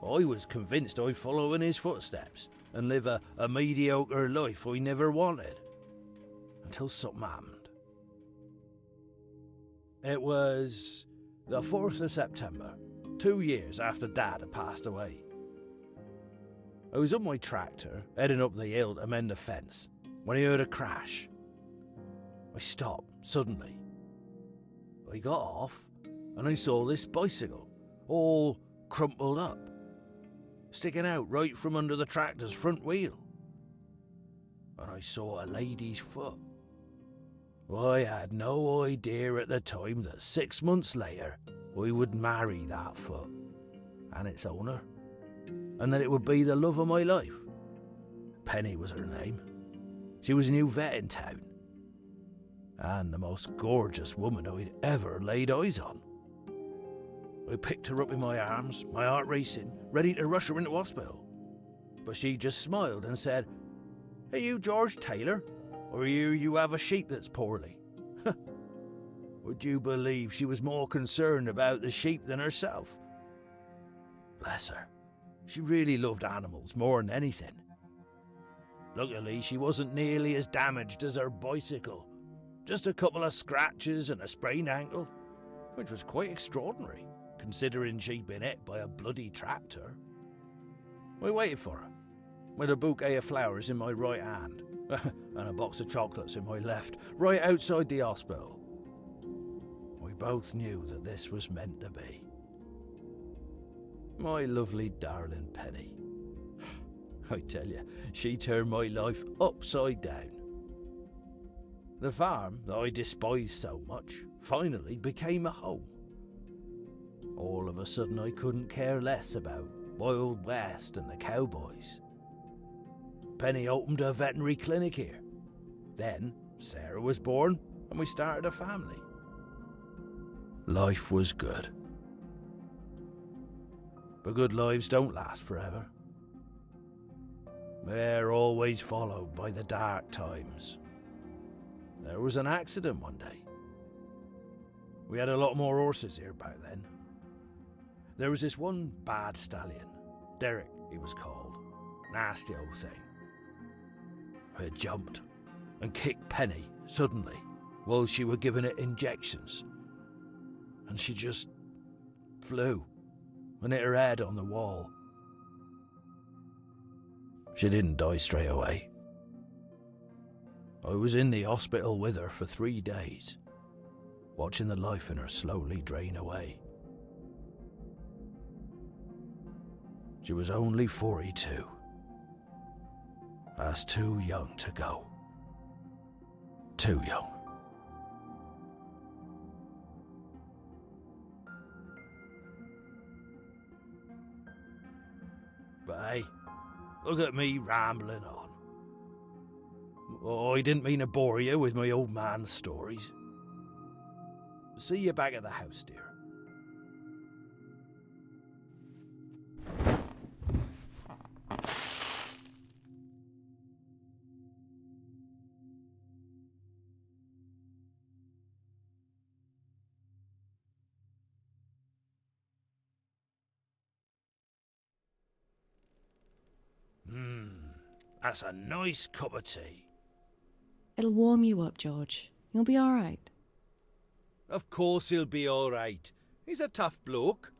I was convinced I'd follow in his footsteps and live a mediocre life I never wanted, until something happened. It was the 4th of September, 2 years after Dad had passed away. I was on my tractor, heading up the hill to mend the fence, when I heard a crash. I stopped suddenly. I got off, and I saw this bicycle, all crumpled up, sticking out right from under the tractor's front wheel. And I saw a lady's foot. I had no idea at the time that 6 months later, I would marry that foot and its owner, and that it would be the love of my life. Penny was her name. She was a new vet in town, and the most gorgeous woman I'd ever laid eyes on. I picked her up in my arms, my heart racing, ready to rush her into hospital. But she just smiled and said, "Are you George Taylor? Or you have a sheep that's poorly?" Would you believe she was more concerned about the sheep than herself? Bless her. She really loved animals more than anything. Luckily, she wasn't nearly as damaged as her bicycle. Just a couple of scratches and a sprained ankle, which was quite extraordinary, considering she'd been hit by a bloody tractor. I waited for her, with a bouquet of flowers in my right hand, and a box of chocolates in my left, right outside the hospital. We both knew that this was meant to be. My lovely darling Penny. I tell you, she turned my life upside down. The farm that I despised so much finally became a home. All of a sudden I couldn't care less about Wild West and the cowboys. Penny opened a veterinary clinic here. Then Sarah was born and we started a family. Life was good. But good lives don't last forever. They're always followed by the dark times. There was an accident one day. We had a lot more horses here back then. There was this one bad stallion, Derek he was called, nasty old thing. It jumped and kicked Penny suddenly while she were giving it injections. And she just flew and hit her head on the wall. She didn't die straight away. I was in the hospital with her for 3 days, watching the life in her slowly drain away. She was only 42. That's too young to go. Too young. But hey, look at me rambling on. Oh, I didn't mean to bore you with my old man's stories. See you back at the house, dear. That's a nice cup of tea. It'll warm you up, George. You'll be all right. Of course he'll be all right. He's a tough bloke.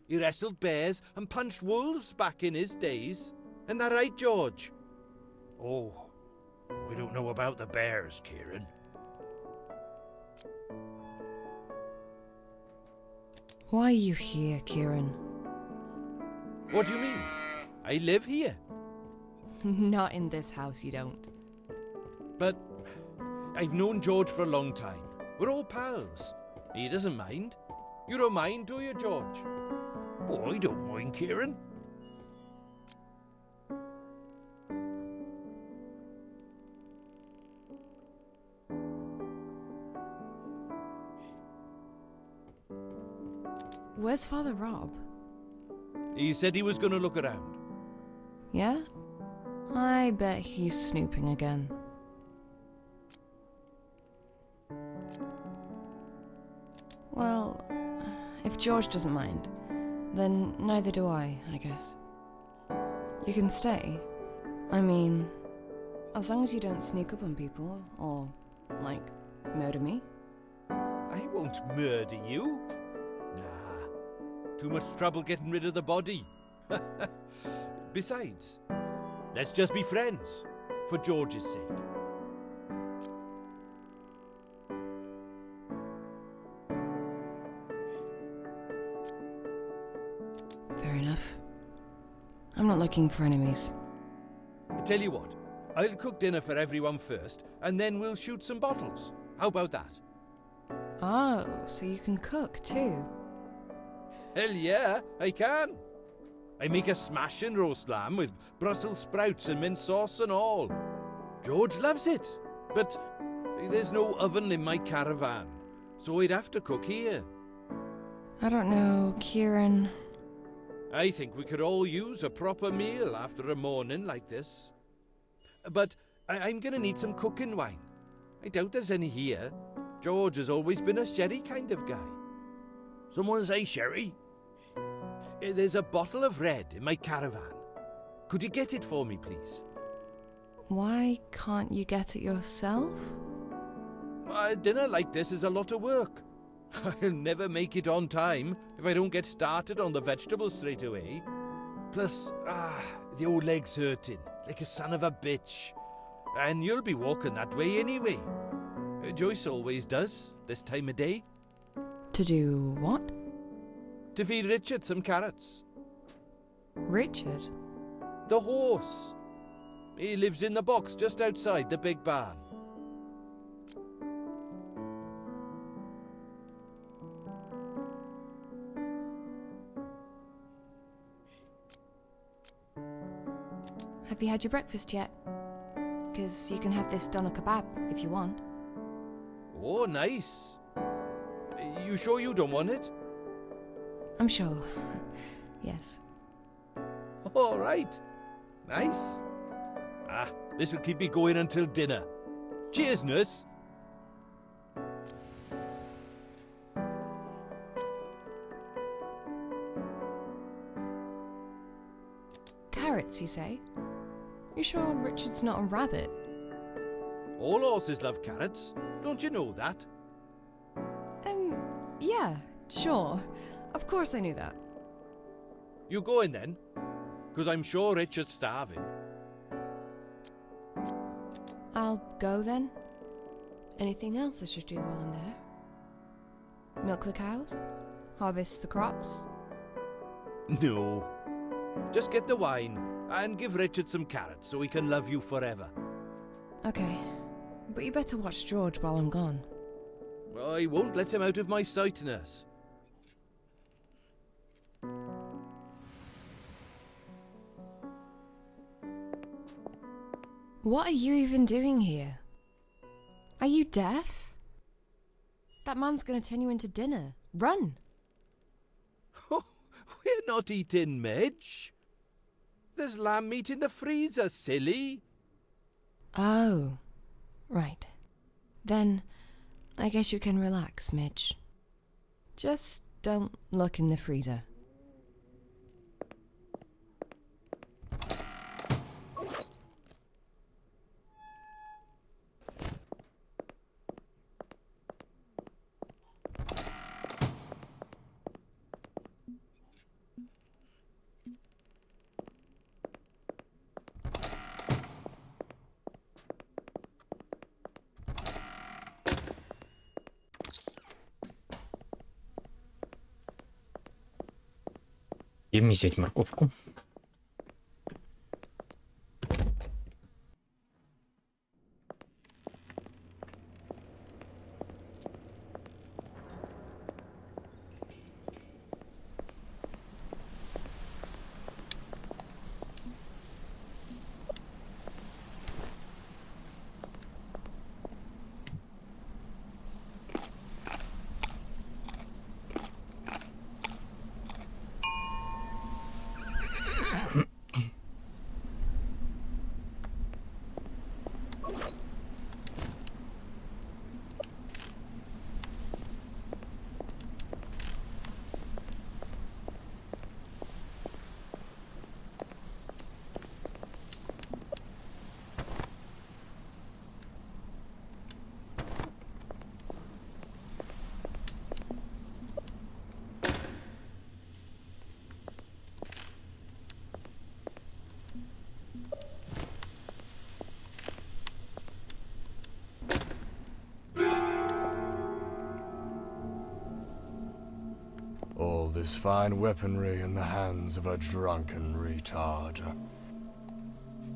He wrestled bears and punched wolves back in his days. Isn't that right, George? Oh, we don't know about the bears, Kieran. Why are you here, Kieran? What do you mean? I live here. Not in this house, you don't. But I've known George for a long time. We're all pals. He doesn't mind. You don't mind, do you, George? Oh, I don't mind, Kieran. Where's Father Rob? He said he was going to look around. Yeah? I bet he's snooping again. Well, if George doesn't mind, then neither do I guess. You can stay. I mean, as long as you don't sneak up on people, or, like, murder me. I won't murder you. Nah, too much trouble getting rid of the body. Besides, let's just be friends, for George's sake. Fair enough. I'm not looking for enemies. I tell you what, I'll cook dinner for everyone first, and then we'll shoot some bottles. How about that? Oh, so you can cook too? Hell yeah, I can. I make a smashing roast lamb with Brussels sprouts and mint sauce and all. George loves it, but there's no oven in my caravan, so I'd have to cook here. I don't know, Kieran. I think we could all use a proper meal after a morning like this. But I'm gonna need some cooking wine. I doubt there's any here. George has always been a sherry kind of guy. Someone say sherry? There's a bottle of red in my caravan. Could you get it for me, please? Why can't you get it yourself? A dinner like this is a lot of work. I'll never make it on time if I don't get started on the vegetables straight away. Plus, the old leg's hurting, like a son of a bitch. And you'll be walking that way anyway. Joyce always does, this time of day. To do what? To feed Richard some carrots. Richard? The horse. He lives in the box just outside the big barn. Have you had your breakfast yet? Because you can have this doner kebab if you want. Oh, nice. You sure you don't want it? I'm sure. Yes. All right. Nice. This'll keep me going until dinner. Cheers, nurse. Carrots, you say? You sure Richard's not a rabbit? All horses love carrots. Don't you know that? Yeah, sure. Of course I knew that. You go in then, because I'm sure Richard's starving. I'll go then. Anything else I should do while I'm there? Milk the cows? Harvest the crops? No. Just get the wine and give Richard some carrots so he can love you forever. Okay. But you better watch George while I'm gone. I won't let him out of my sight, nurse. What are you even doing here? Are you deaf? That man's gonna turn you into dinner. Run! We're not eating Midge. There's lamb meat in the freezer, silly. Oh, right. Then I guess you can relax, Midge. Just don't look in the freezer. Где мне взять морковку? All this fine weaponry in the hands of a drunken retard.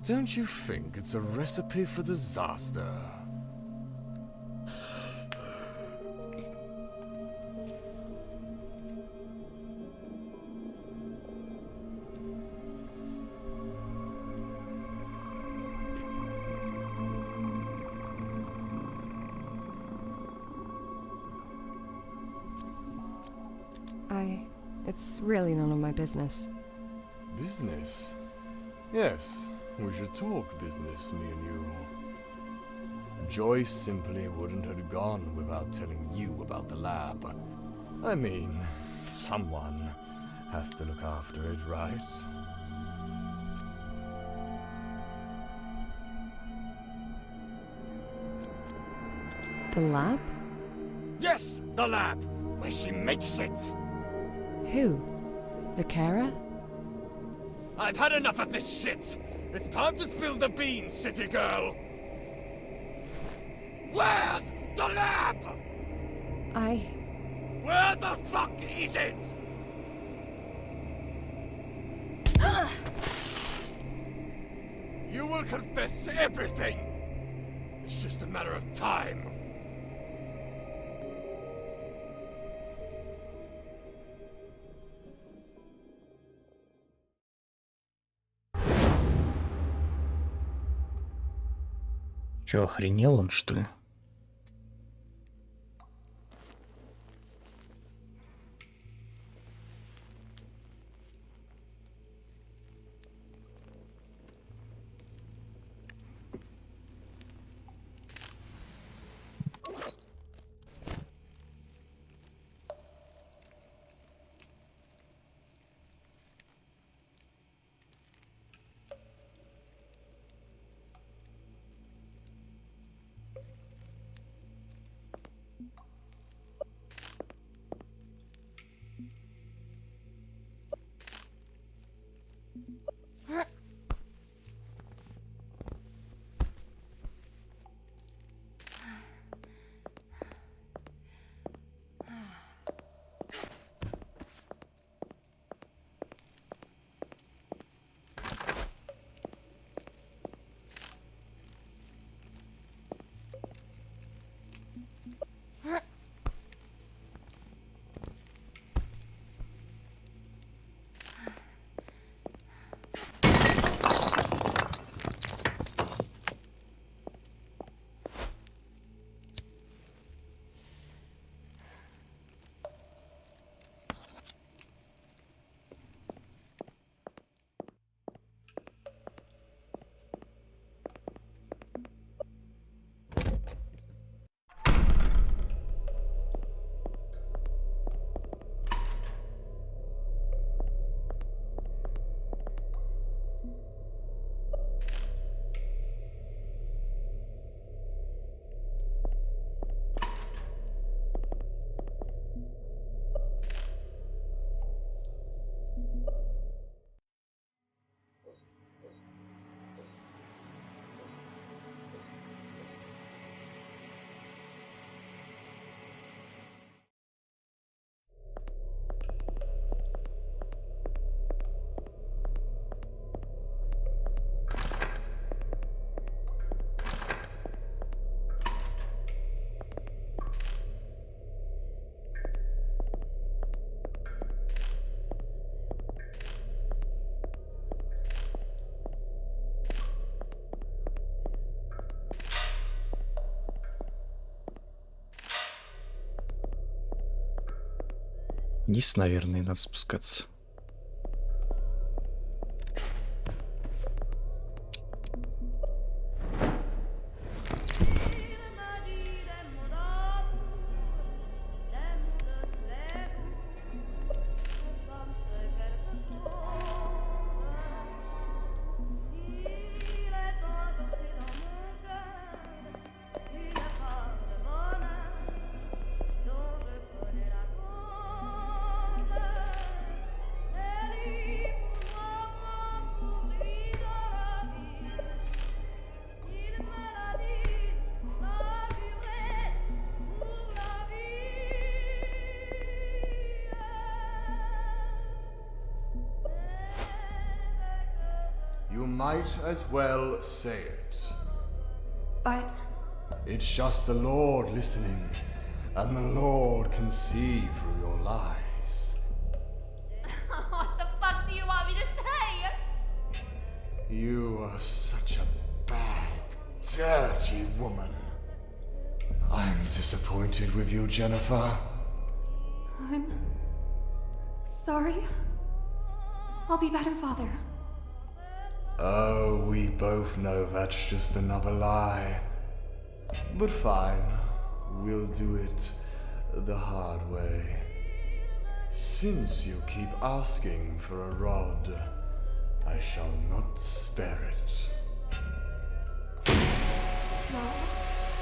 Don't you think it's a recipe for disaster? It's really none of my business. Business? Yes, we should talk business, me and you. Joyce simply wouldn't have gone without telling you about the lab. I mean, someone has to look after it, right? The lab? Yes, the lab, where she makes it. Who? The carer? I've had enough of this shit. It's time to spill the beans, city girl. Where's the lab? Where the fuck is it? You will confess everything. It's just a matter of time. Че, охренел он, что ли? Вниз, наверное, надо спускаться. You might as well say it. But... It's just the Lord listening, and the Lord can see through your lies. What the fuck do you want me to say? You are such a bad, dirty woman. I'm disappointed with you, Jennifer. I'm... sorry. I'll be better, Father. Oh, we both know that's just another lie. But fine, we'll do it the hard way. Since you keep asking for a rod, I shall not spare it. No.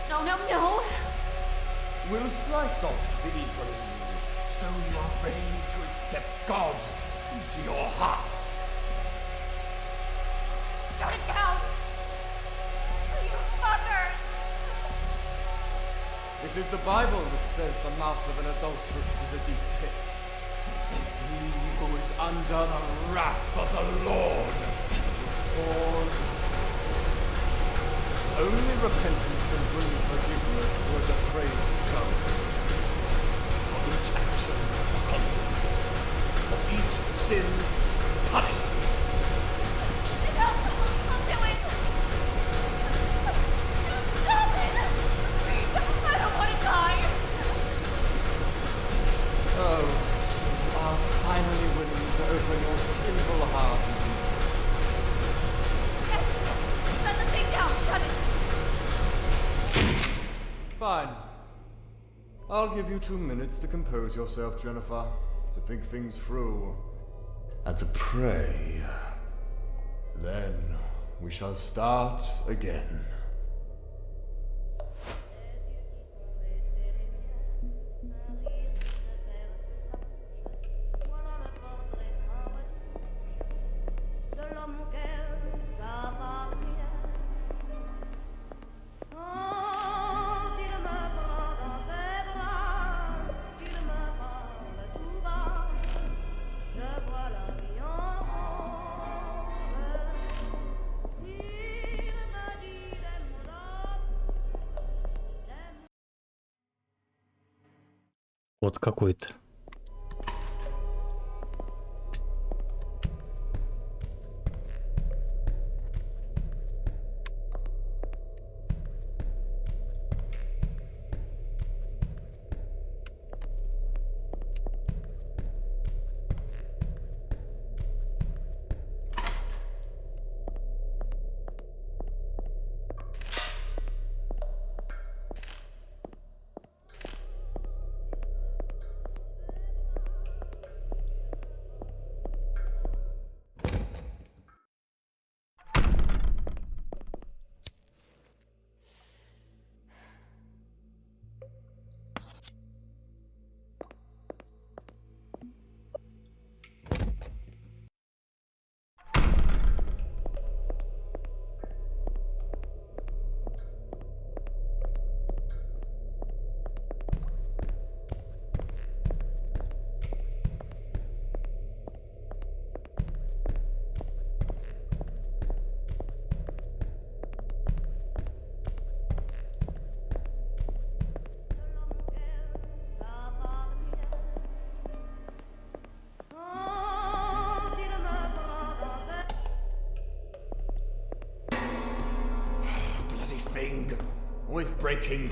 No, no, no! We'll slice off the evil in you, so you are ready to accept God into your heart. Shut it down! You fucker! It is the Bible that says the mouth of an adulteress is a deep pit. He who is under the wrath of the Lord will Only repentance can bring forgiveness to a depraved soul. For each action, a consequence. For each sin, punishment. I'll do it! Stop it! I don't want to die! Oh, so you are finally willing to open your sinful heart. Yes! Shut the thing down! Shut it! Fine. I'll give you 2 minutes to compose yourself, Jennifer. To think things through. and to pray. Then we shall start again. Вот какой-то. Always breaking.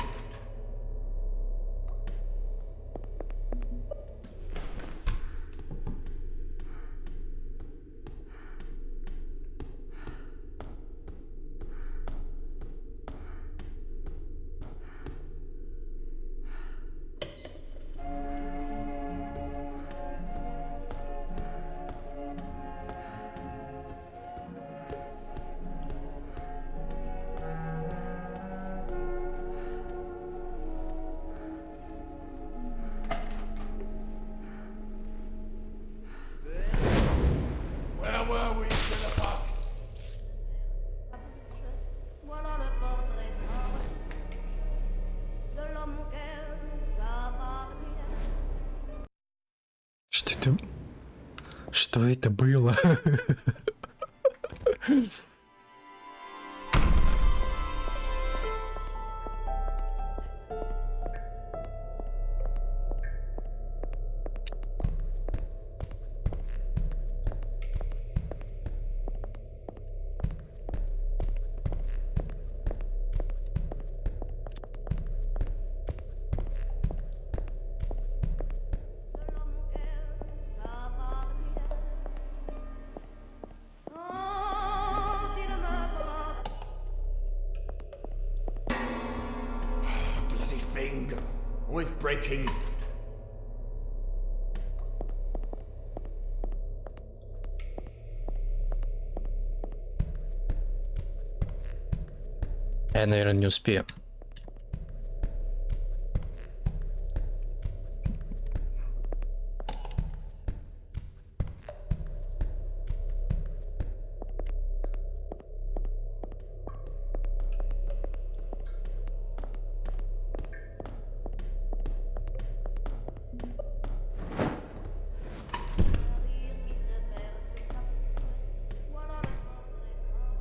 Что это было? Bloody thing. Always breaking. Я, наверное, не успею.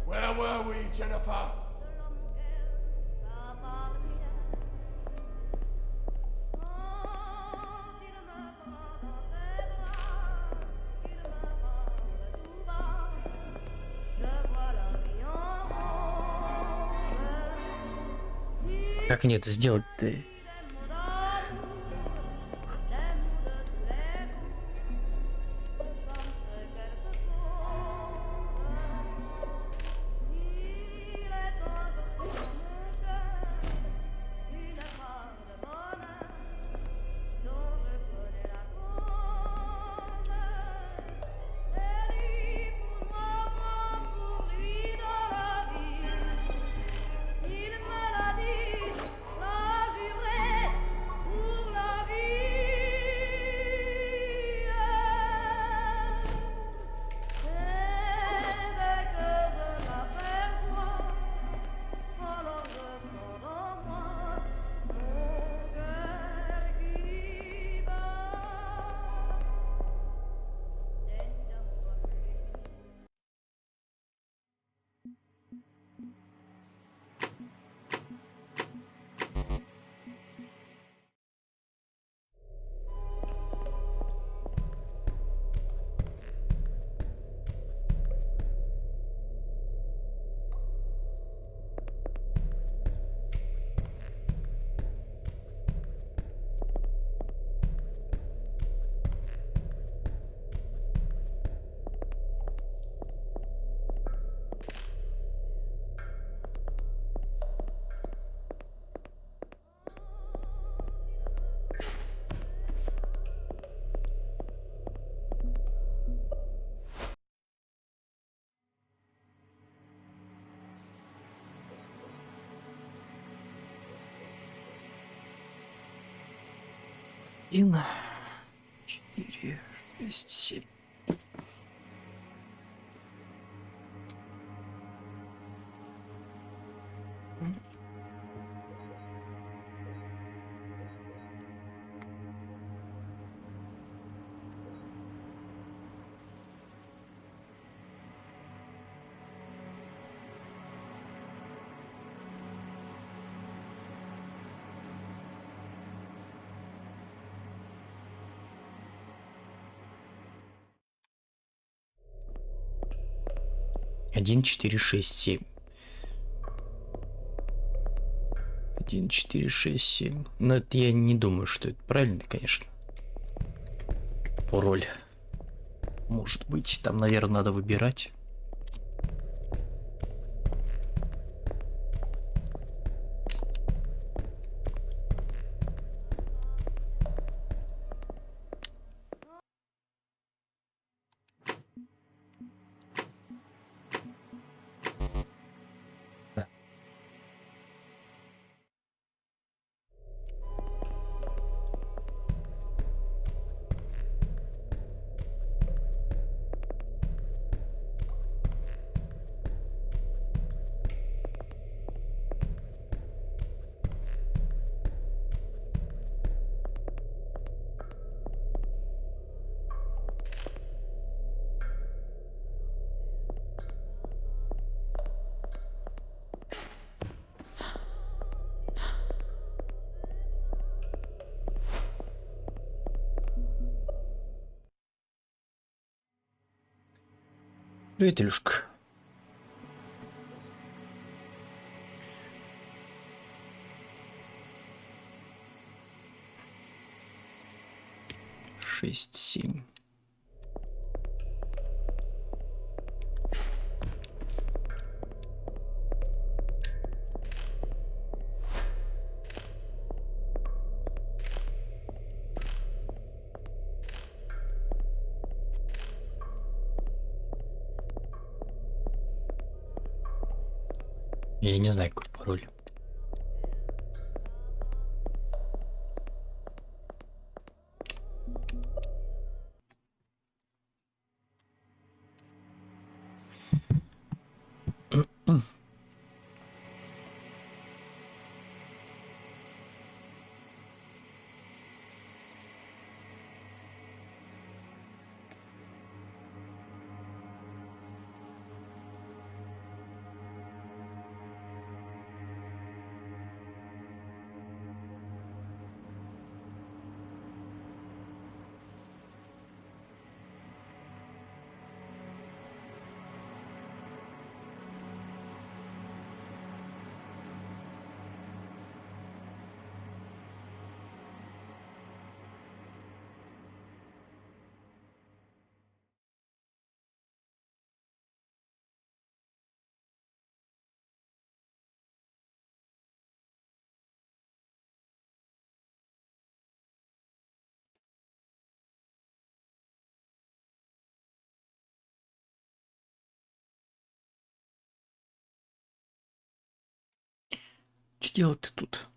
Where were we, Jennifer? Как мне это сделать-то? Один, 4, 6, 7. Один, 4, 6, 7. 1, 4, 6, 7. Но это я не думаю, что это правильно, конечно. Пароль. Может быть, там, наверное, надо выбирать. Привет, Илюшка. Шесть, 7. Я не знаю, какой пароль. Что делать ты тут?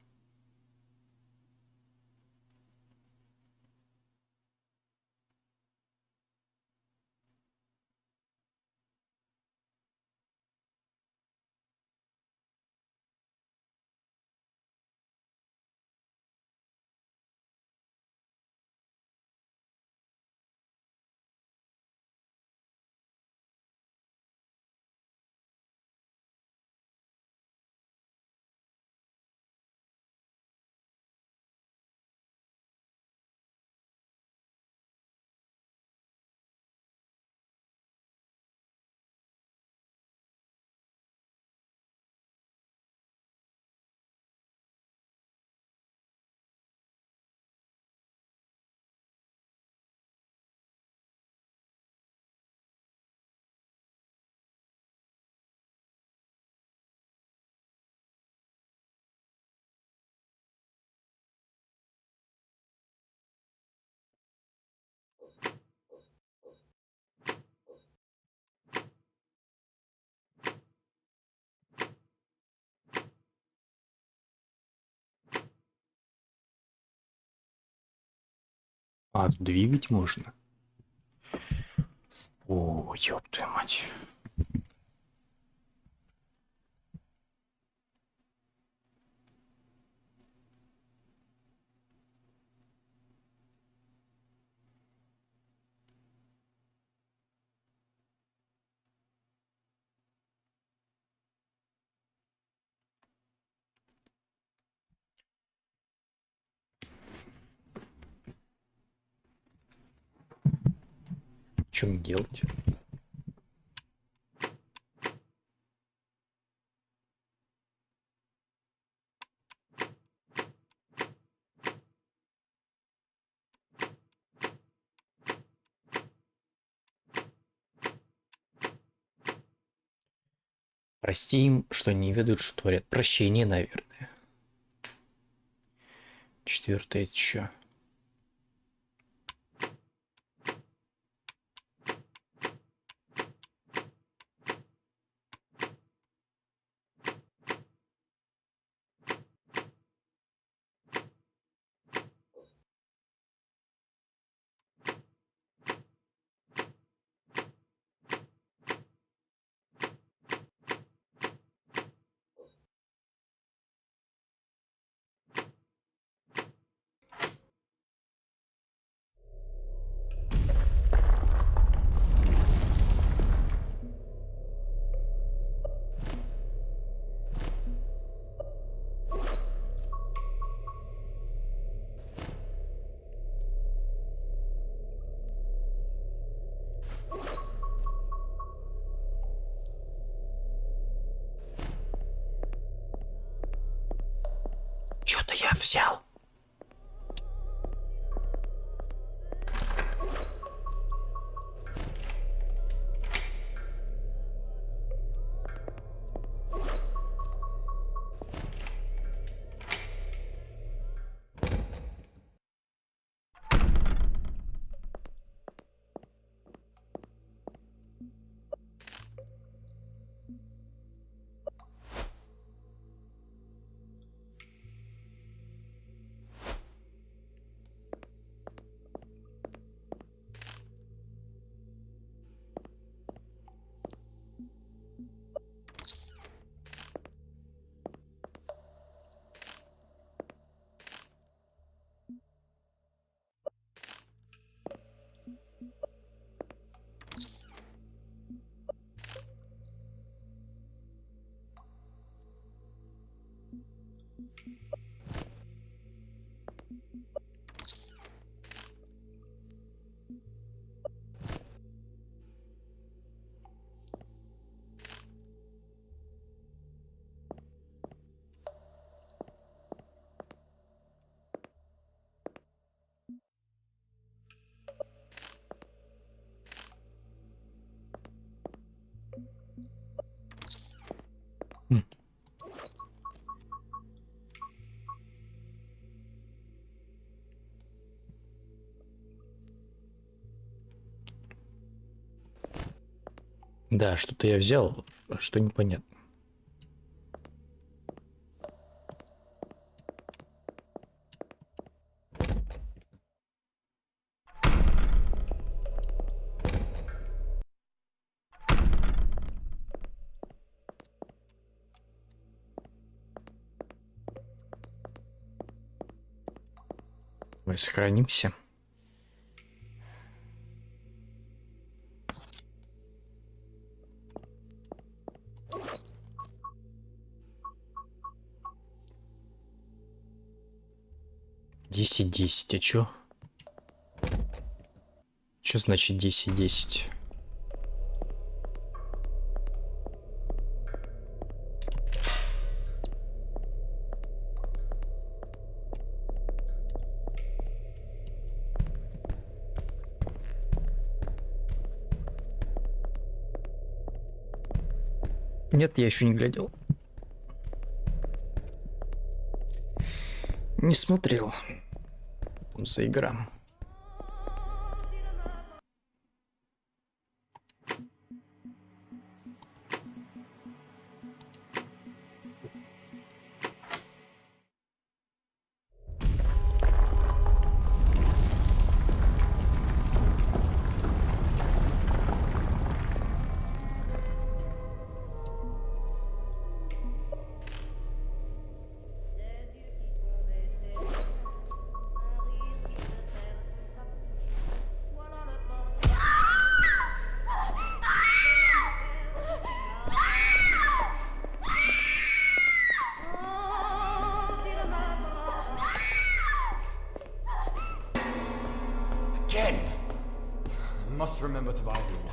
А, тут двигать можно. О, ёб твою мать. Что мне делать? Прости им, что не ведают, что творят. Прощение, наверное. Четвертое это что? Что-то я взял. Да, что-то я взял, что непонятно. Мы сохранимся. Десять, а чё? Чё значит 10-10? Нет, я еще не глядел. Не смотрел. Там за игра. Must remember to buy everyone.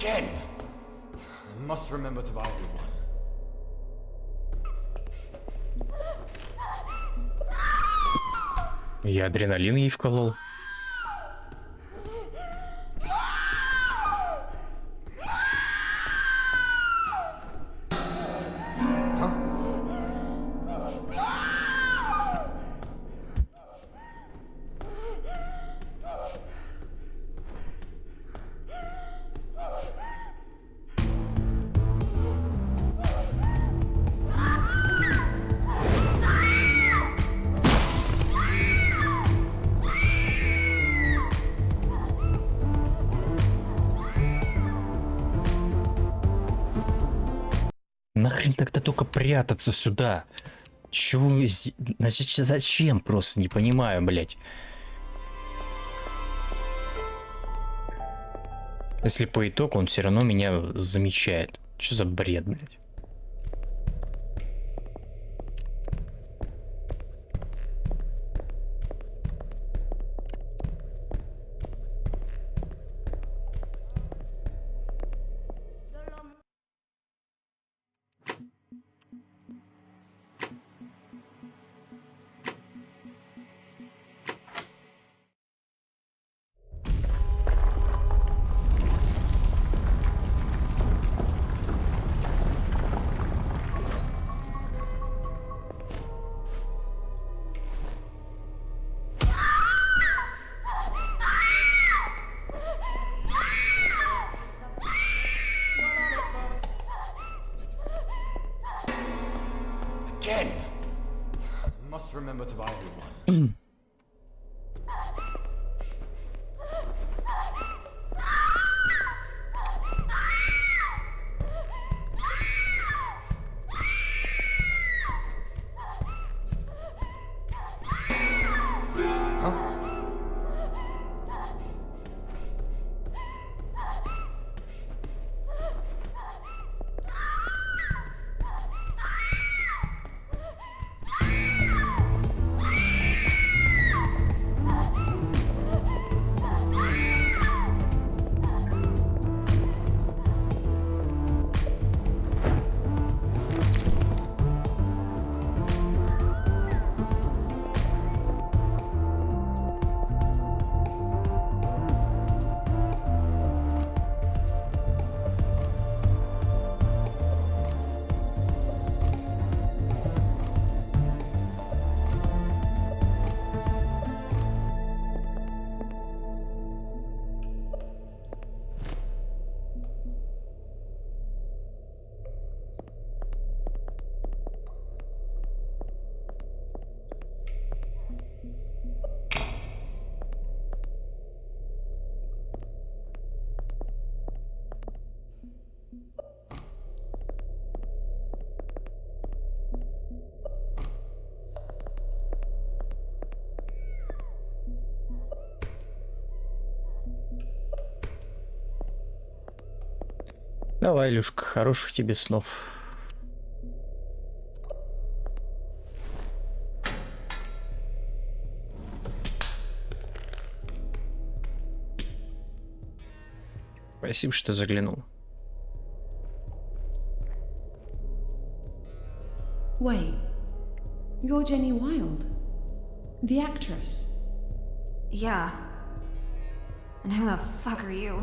Again! I must remember to buy everyone. Я адреналин ей вколол. Нахрен тогда только прятаться сюда? Чего вы зачем? Просто не понимаю, блять. Если по итогу он все равно меня замечает. Что за бред, блять? Remember to buy everyone. Давай, Илюшка, хороших тебе снов. Спасибо, что заглянул. Wait, you're Jenny Wilde, the actress. Yeah. And who the fuck are you?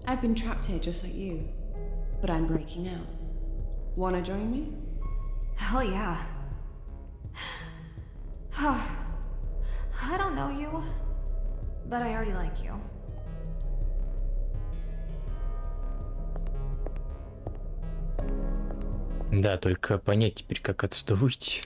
I've been trapped here just like you, but I'm breaking out. Wanna join me? Hell yeah. I don't know you, but I already like you. Да, только понять теперь, как отсюда выйти.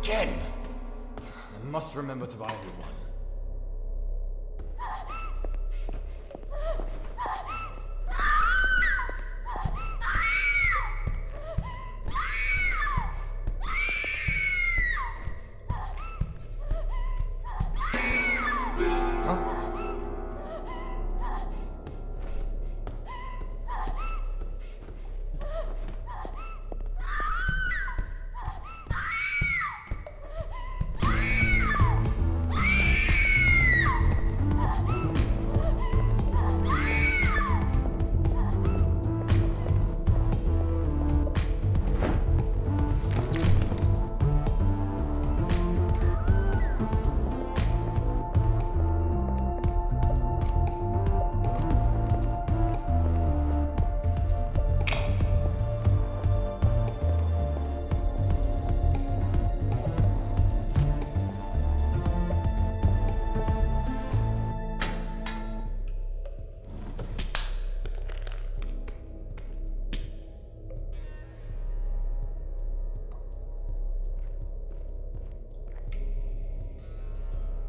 Again! I must remember to buy everyone.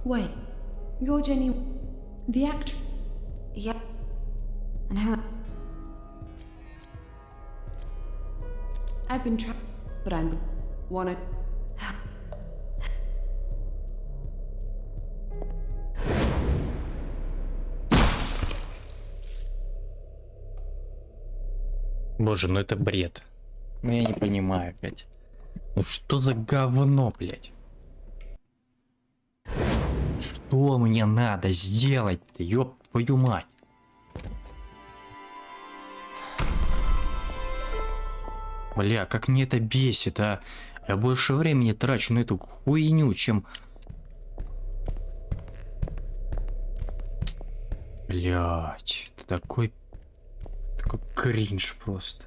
Wait, you're Jenny, the actress? Yep. And who? I've been trying, but I'm wanna. Боже, ну это бред. Ну я не понимаю, блядь. Ну что за говно, блядь? Что мне надо сделать-то, ёб твою мать? Бля, как мне это бесит, а? Я больше времени трачу на эту хуйню, чем... Блять, это такой кринж просто.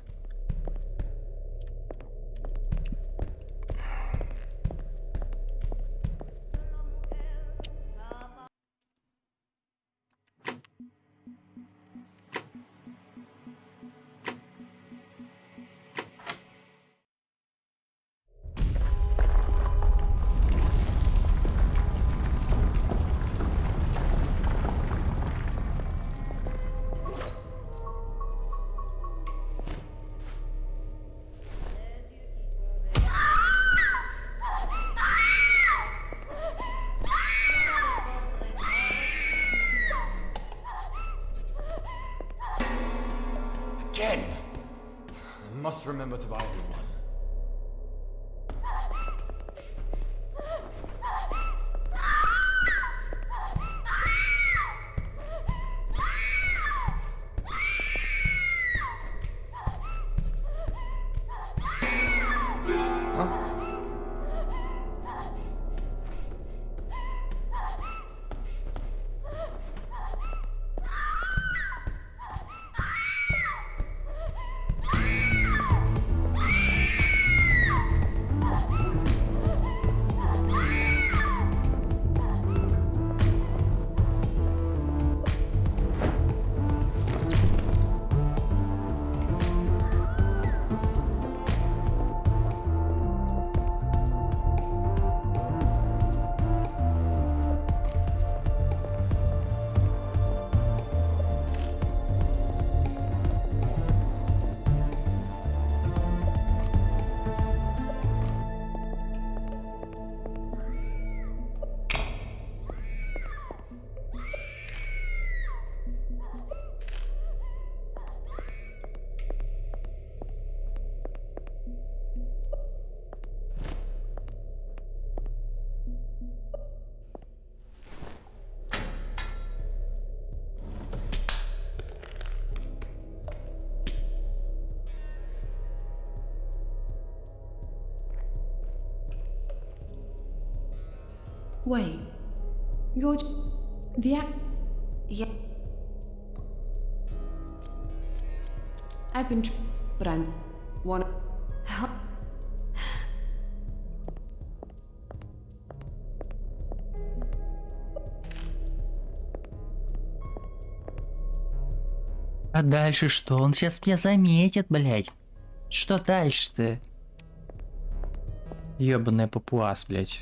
Again! I must remember to buy everyone. Wait, you're the Yep. I've been but I'm wanna. А дальше что? Он сейчас меня заметит, блядь. Что дальше-то? Ёбаная папуас, блядь.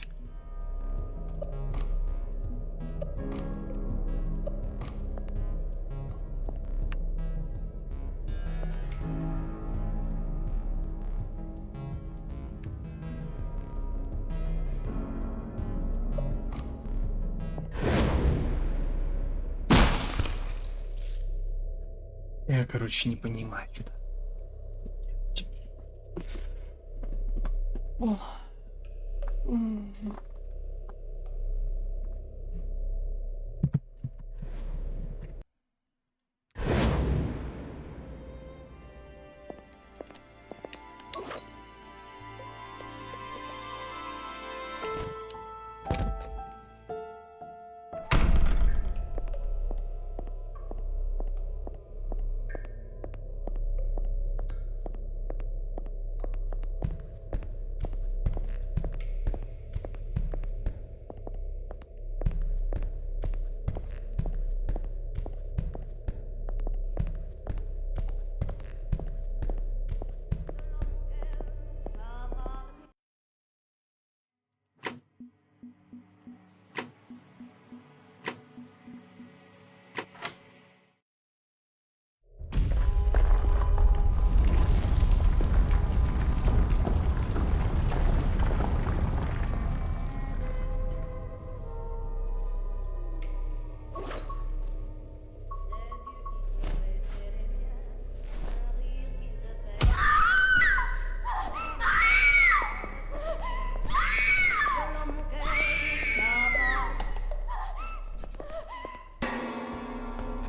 Я, короче, не понимаю, что-то.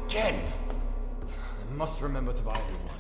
Jen! I must remember to buy you one.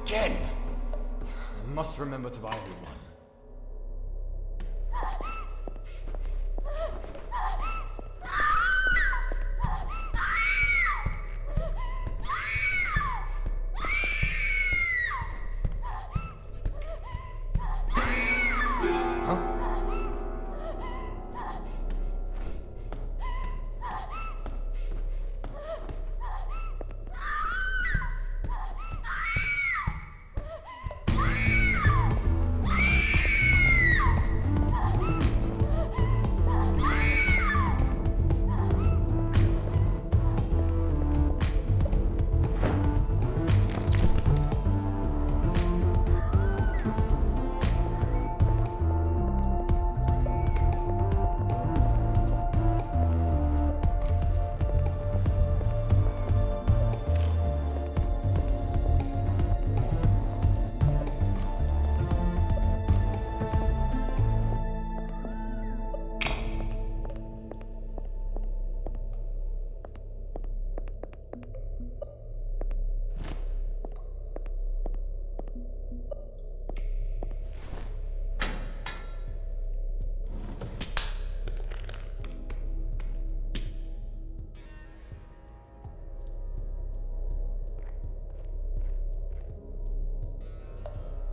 Jen! I must remember to buy you one.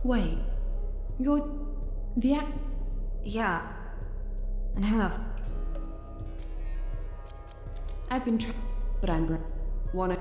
Wait, you're the Yeah. And who the I've been trying, but I'm wanna.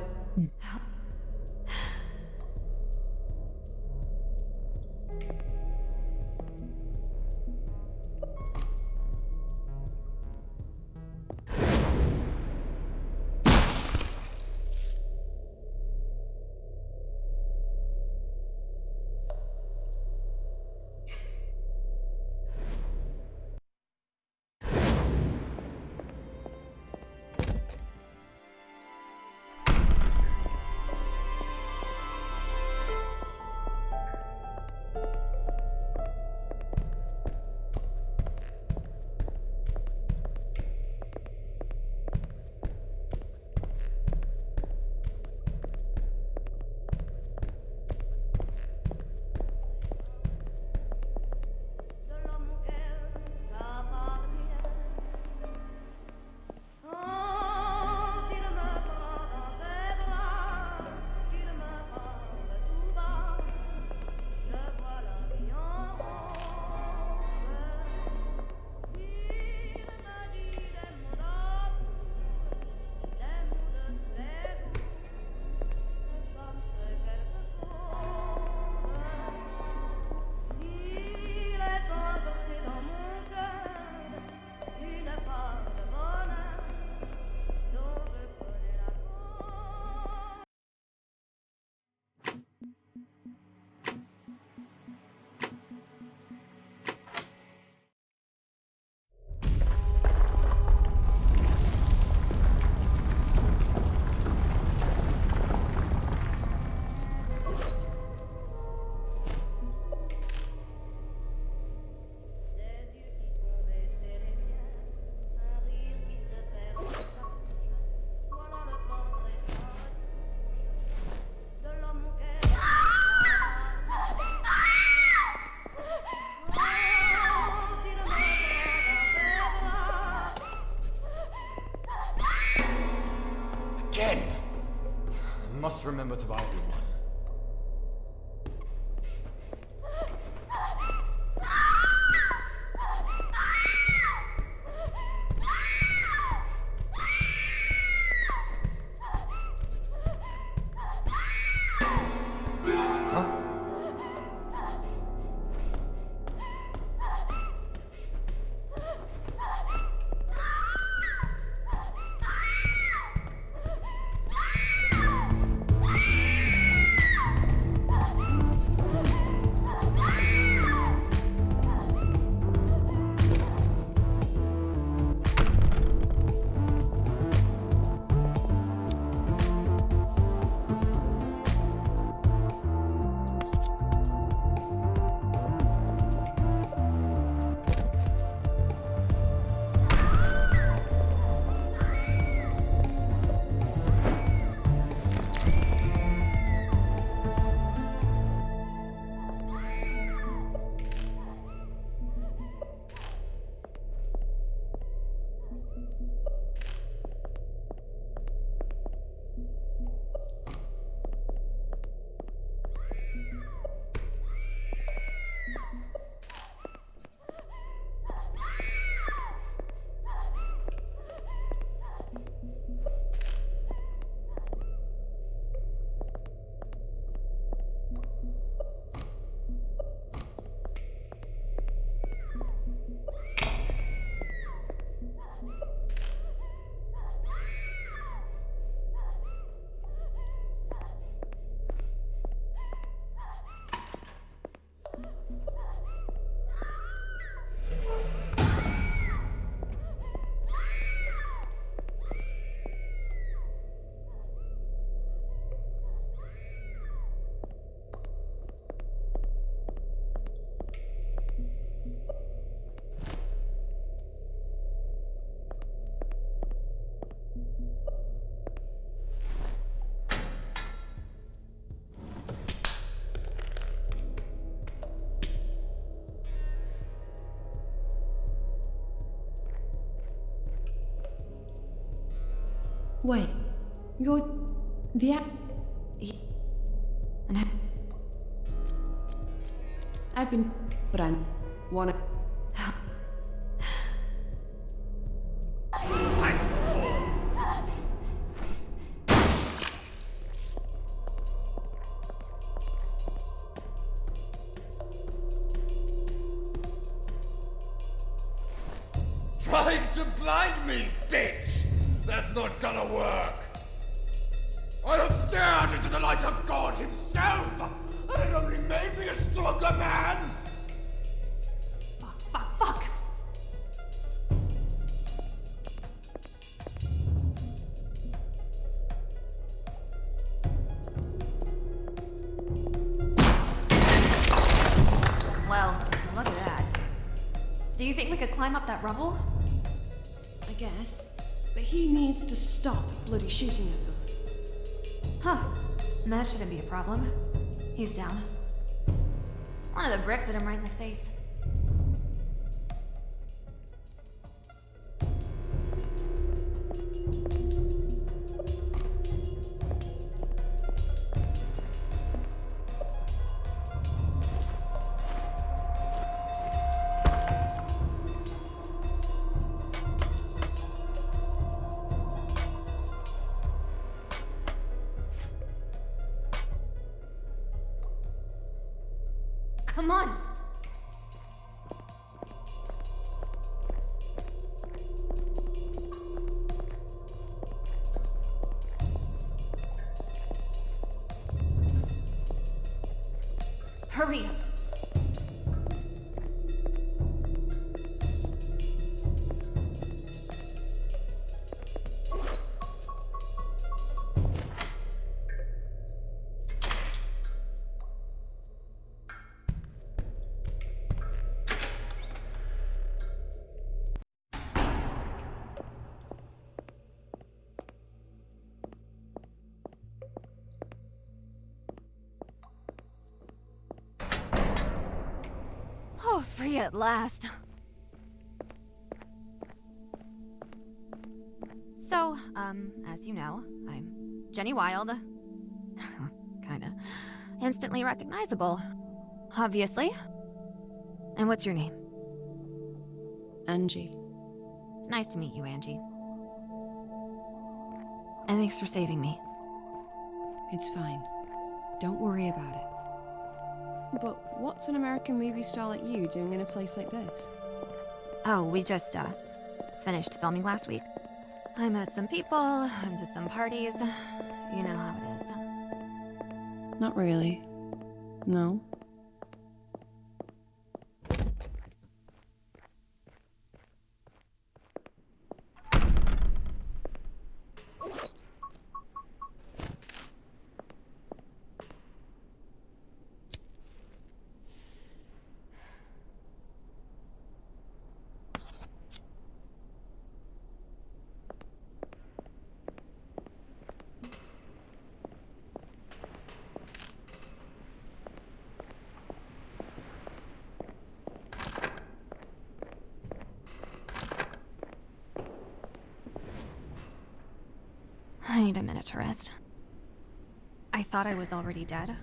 Again! I must remember to buy a new one. Wait, you're the And I've been... but I wanna... Trying to blind me, bitch! That's not gonna work! I have stared into the light of God himself, and it only made me a stronger man! Fuck! Well, look at that. Do you think we could climb up that rubble? I guess. But he needs to stop bloody shooting at us. Huh. That shouldn't be a problem. He's down. One of the bricks hit him right in the face. Come on! Hurry up! Oh, free at last. So, as you know, I'm Jenny Wild. Kinda. Instantly recognizable. Obviously. And what's your name? Angie. It's nice to meet you, Angie. And thanks for saving me. It's fine. Don't worry about it. But what's an American movie star like you doing in a place like this? Oh, we just, finished filming last week. I met some people, went to some parties. You know how it is. Not really. No. I need a minute to rest. I thought I was already dead.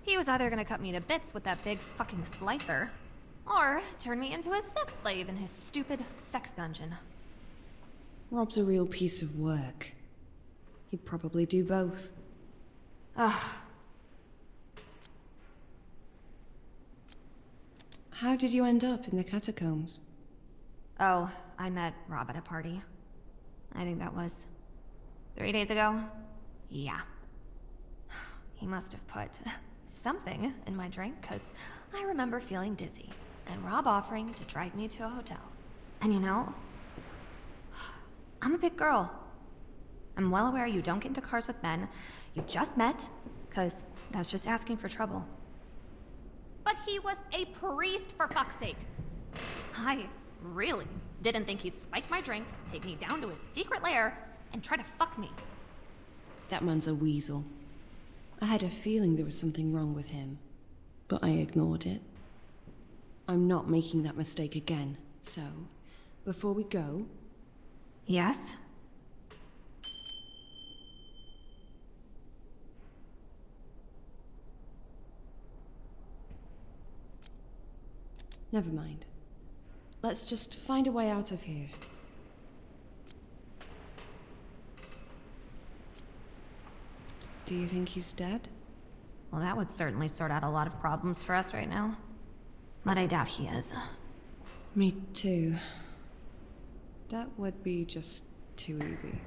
He was either gonna cut me to bits with that big fucking slicer, or turn me into a sex slave in his stupid sex dungeon. Rob's a real piece of work. He'd probably do both. Ugh. How did you end up in the catacombs? Oh, I met Rob at a party. I think that was 3 days ago? Yeah. He must have put something in my drink, because I remember feeling dizzy, and Rob offering to drive me to a hotel. And you know, I'm a big girl. I'm well aware you don't get into cars with men you just met, because that's just asking for trouble. But he was a priest, for fuck's sake! I really didn't think he'd spike my drink, take me down to his secret lair, and try to fuck me. That man's a weasel. I had a feeling there was something wrong with him, but I ignored it. I'm not making that mistake again, so before we go... Yes? Never mind. Let's just find a way out of here. Do you think he's dead? Well, that would certainly sort out a lot of problems for us right now. But I doubt he is. Me too. That would be just too easy.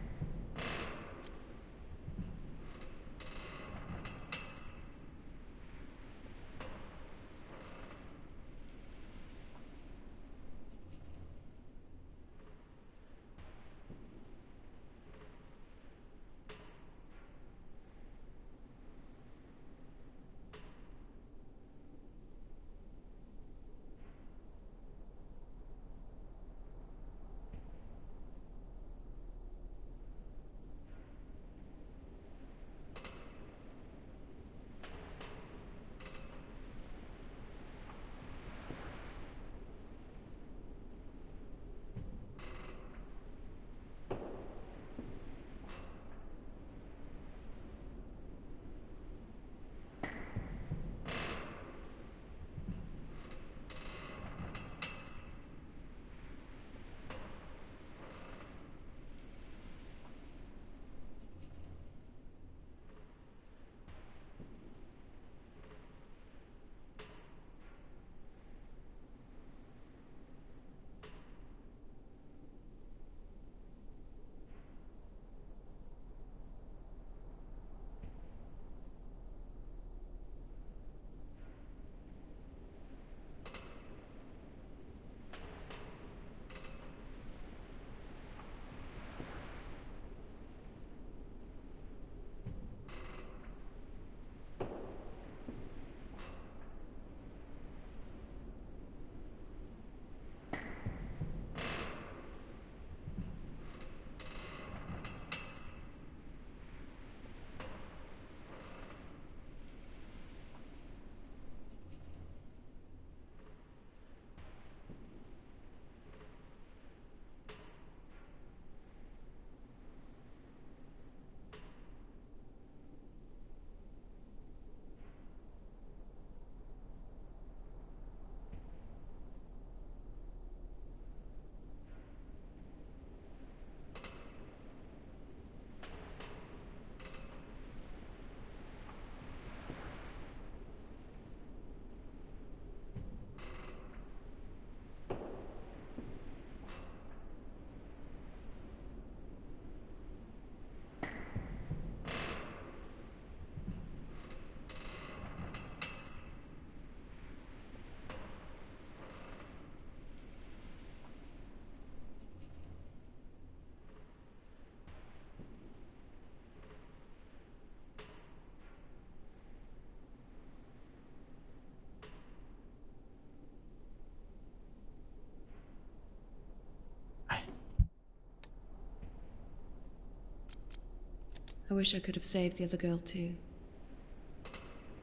I wish I could have saved the other girl too.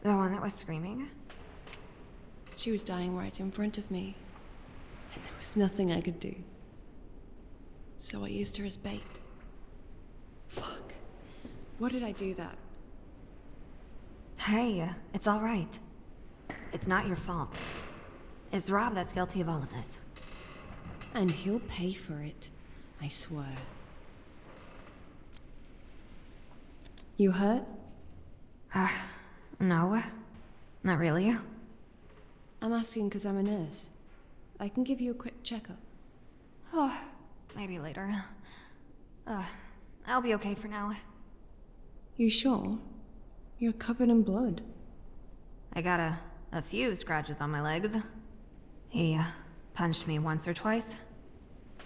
The one that was screaming? She was dying right in front of me, and there was nothing I could do. So I used her as bait. Fuck. Why did I do that? Hey, it's all right. It's not your fault. It's Rob that's guilty of all of this. And he'll pay for it, I swear. You hurt? No. Not really. I'm asking because I'm a nurse. I can give you a quick checkup. Oh, maybe later. I'll be okay for now. You sure? You're covered in blood. I got a few scratches on my legs. He punched me once or twice.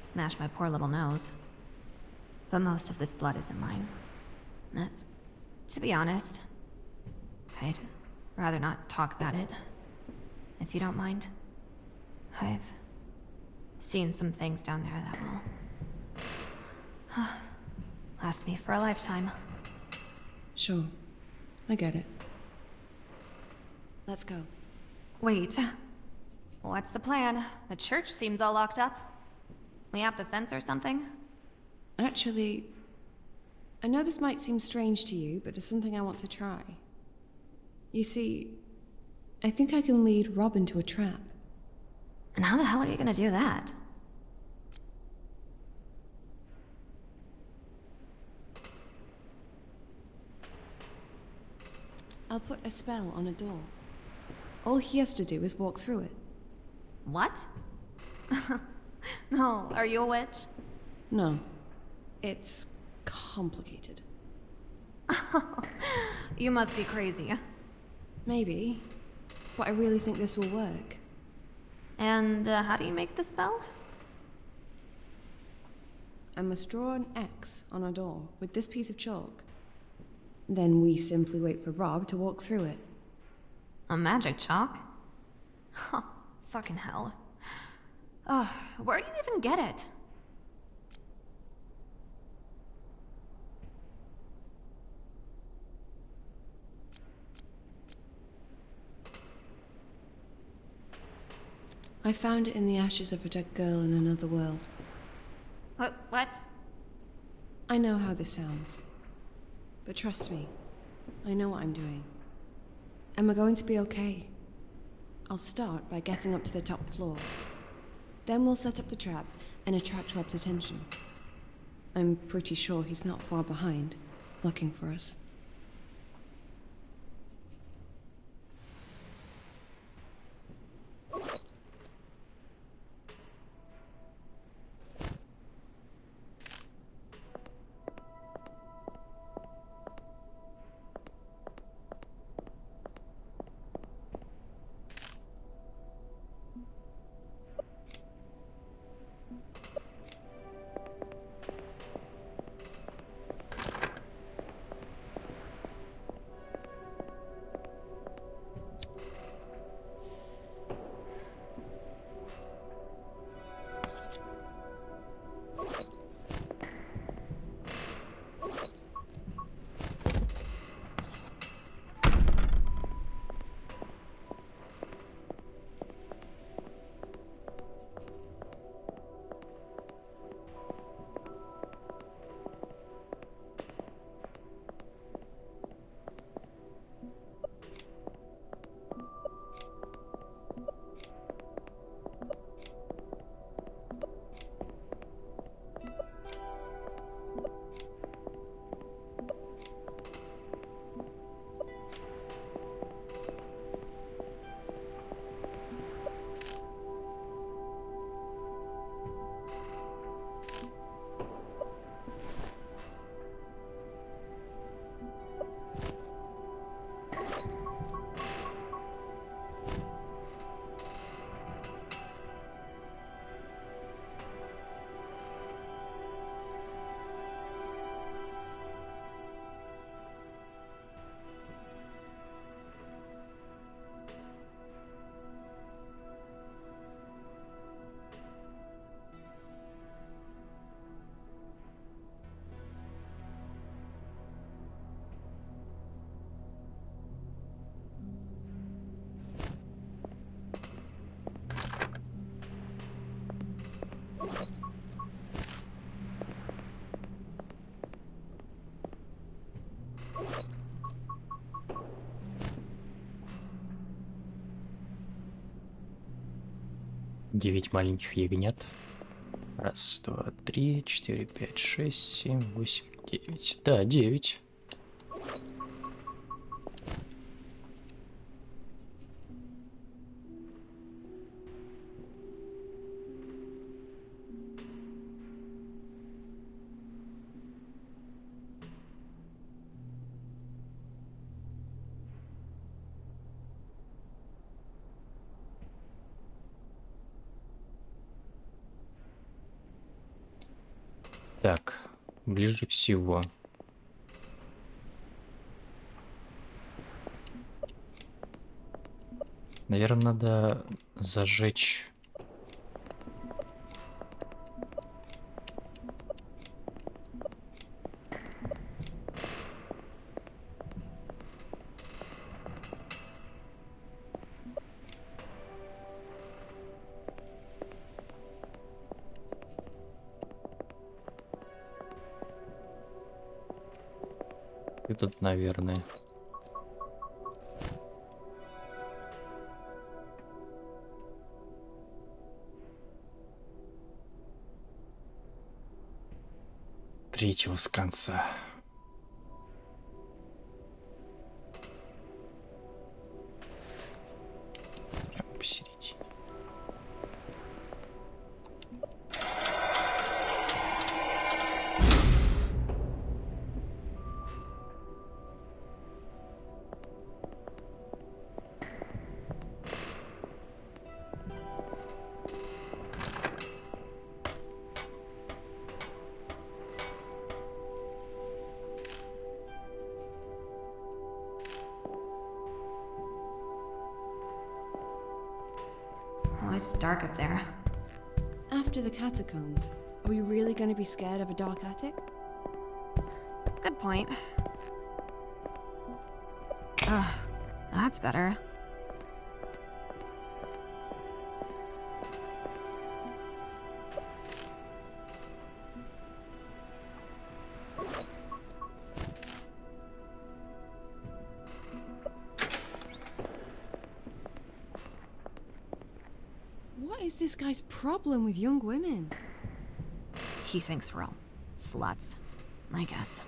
Smashed my poor little nose. But most of this blood isn't mine. That's... to be honest, I'd rather not talk about it. If you don't mind. I've seen some things down there that will last me for a lifetime. Sure. I get it. Let's go. Wait. What's the plan? The church seems all locked up. We have the fence or something? Actually, I know this might seem strange to you, but there's something I want to try. You see, I think I can lead Rob into a trap. And how the hell are you gonna do that? I'll put a spell on a door. All he has to do is walk through it. What? No, are you a witch? No. It's complicated. You must be crazy. Maybe. But I really think this will work. And how do you make the spell? I must draw an X on a door with this piece of chalk. Then we simply wait for Rob to walk through it. A magic chalk? Huh, fucking hell. Where do you even get it? I found it in the ashes of a dead girl in another world. What? I know how this sounds. But trust me, I know what I'm doing. And we're going to be okay. I'll start by getting up to the top floor. Then we'll set up the trap and attract Rob's attention. I'm pretty sure he's not far behind, looking for us. Девять маленьких ягнят. Раз, два, три, четыре, пять, шесть, семь, восемь, девять. Да, 9. Так, ближе всего. Наверное, надо зажечь. И тут, наверное. Третьего с конца. Прямо посередине. It's dark up there. After the catacombs, are we really going to be scared of a dark attic? Good point. Ugh, that's better. What is this guy's problem with young women? He thinks we're all sluts, I guess.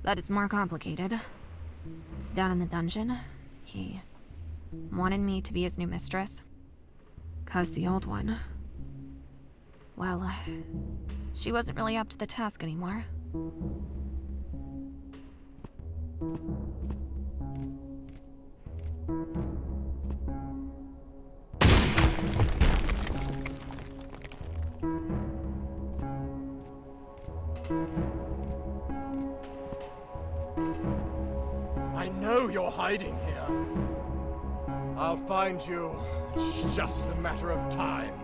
But it's more complicated. Down in the dungeon, he wanted me to be his new mistress. 'Cause the old one, well, she wasn't really up to the task anymore. I know you're hiding here. I'll find you. It's just a matter of time.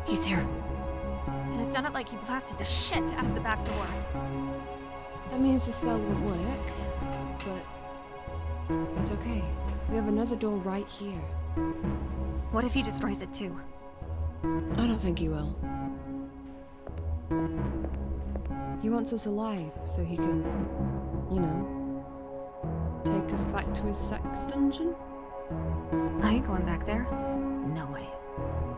He's here. And it sounded like he blasted the shit out of the back door. That means the spell won't work, but it's okay. We have another door right here. What if he destroys it too? I don't think he will. He wants us alive so he can, you know, take us back to his sex dungeon? I ain't going back there. No way.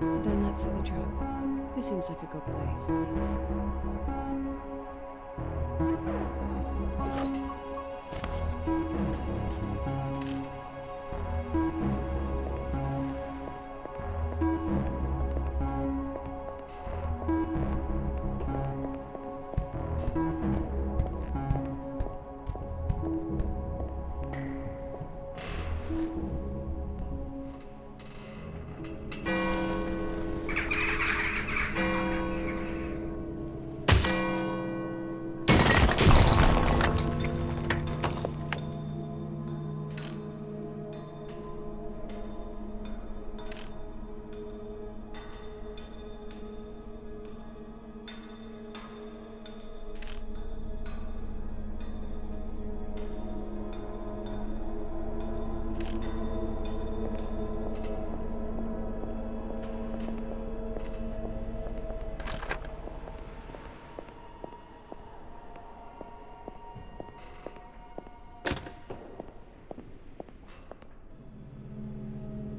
Then let's set the trap. This seems like a good place.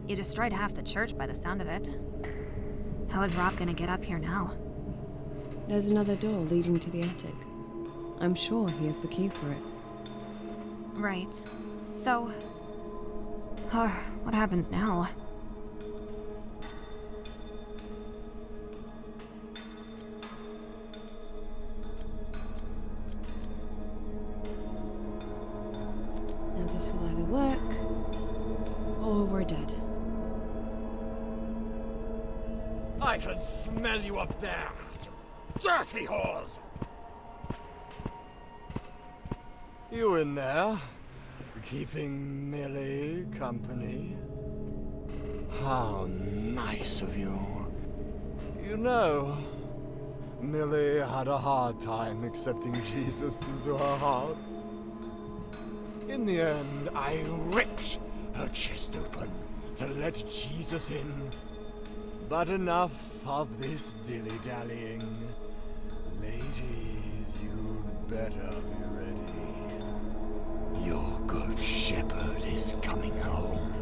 You destroyed half the church by the sound of it. How is Rob gonna get up here now? There's another door leading to the attic. I'm sure he has the key for it. Right. So... what happens now? Now this will either work, or we're dead. I can smell you up there, you dirty whores! You in there, keeping Millie company? How nice of you. You know, Millie had a hard time accepting Jesus into her heart. In the end, I ripped her chest open to let Jesus in. But enough of this dilly-dallying. Ladies, you'd better be ready. Your good shepherd is coming home.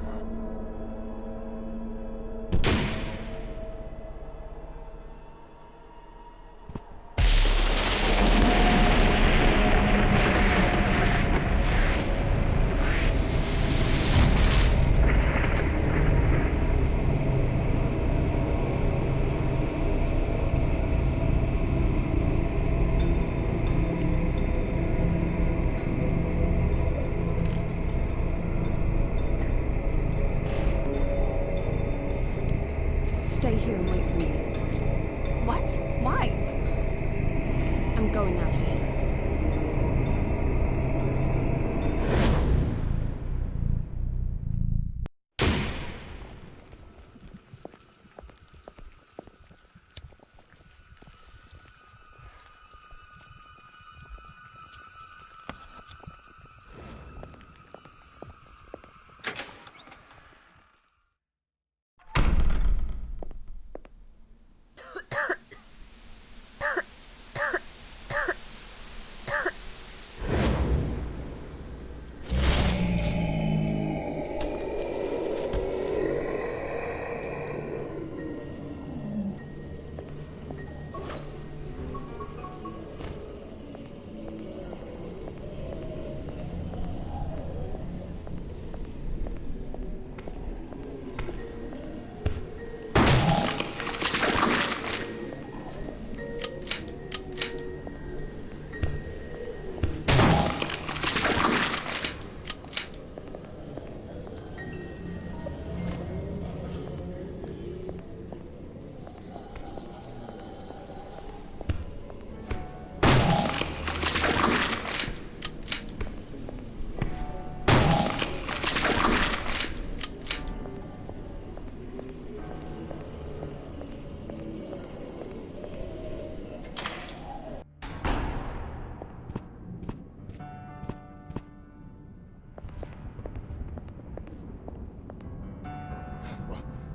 stay here and wait for me. What? Why? I'm going after him.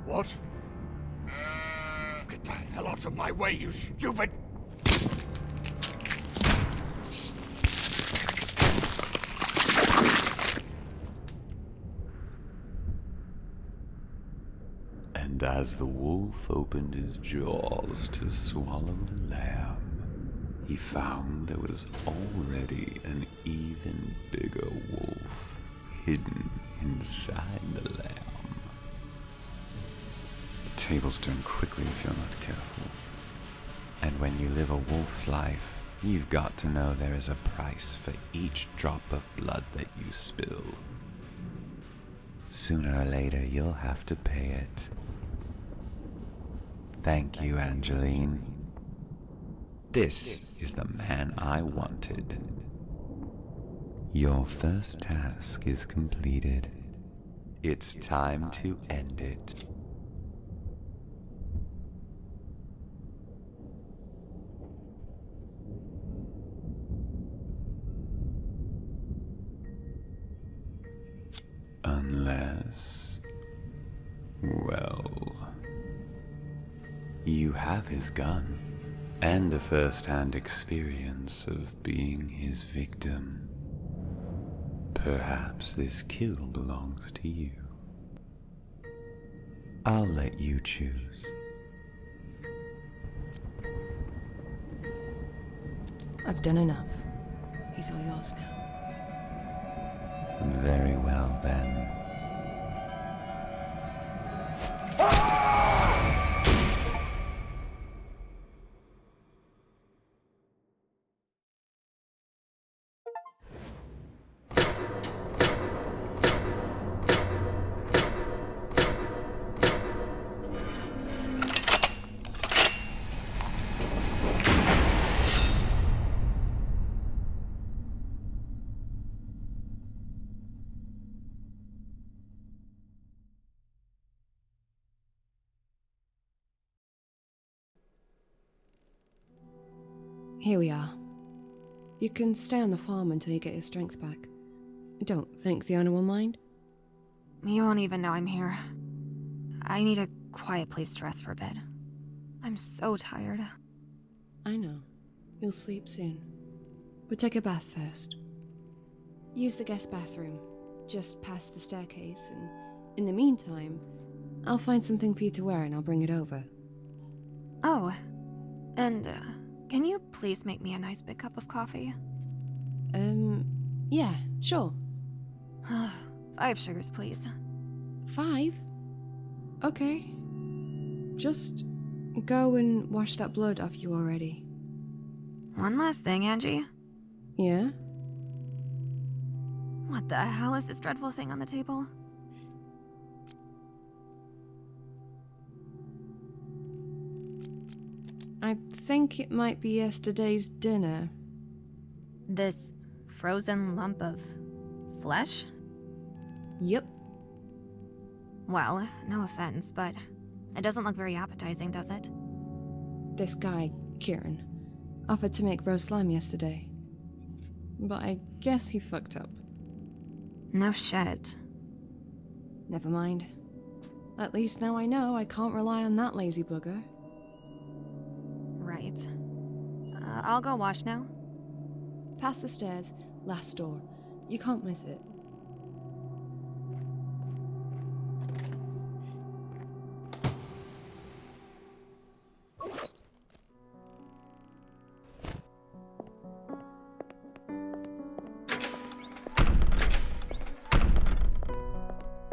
What? Get the hell out of my way, you stupid! And as the wolf opened his jaws to swallow the lamb, he found there was already an even bigger wolf hidden inside the lamb. The tables turn quickly if you're not careful. And when you live a wolf's life, you've got to know there is a price for each drop of blood that you spill. Sooner or later, you'll have to pay it. Thank you, Angeline. This is the man I wanted. Your first task is completed. It's time to end it. Unless... well... you have his gun, and a first-hand experience of being his victim. Perhaps this kill belongs to you. I'll let you choose. I've done enough. He's all yours now. Very well, then. Here we are. You can stay on the farm until you get your strength back. Don't think the owner will mind. You won't even know I'm here. I need a quiet place to rest for a bit. I'm so tired. I know. You'll sleep soon. But take a bath first. Use the guest bathroom, just past the staircase, and in the meantime, I'll find something for you to wear and I'll bring it over. Oh, and can you please make me a nice big cup of coffee? Yeah, sure. 5 sugars, please. 5? Okay. Just go and wash that blood off you already. One last thing, Angie. Yeah? What the hell is this dreadful thing on the table? I think it might be yesterday's dinner. This frozen lump of flesh? Yep. Well, no offense, but it doesn't look very appetizing, does it? This guy, Kieran, offered to make roast lamb yesterday. But I guess he fucked up. No shit. Never mind. At least now I know I can't rely on that lazy bugger. Right. I'll go wash now. Past the stairs, last door. You can't miss it.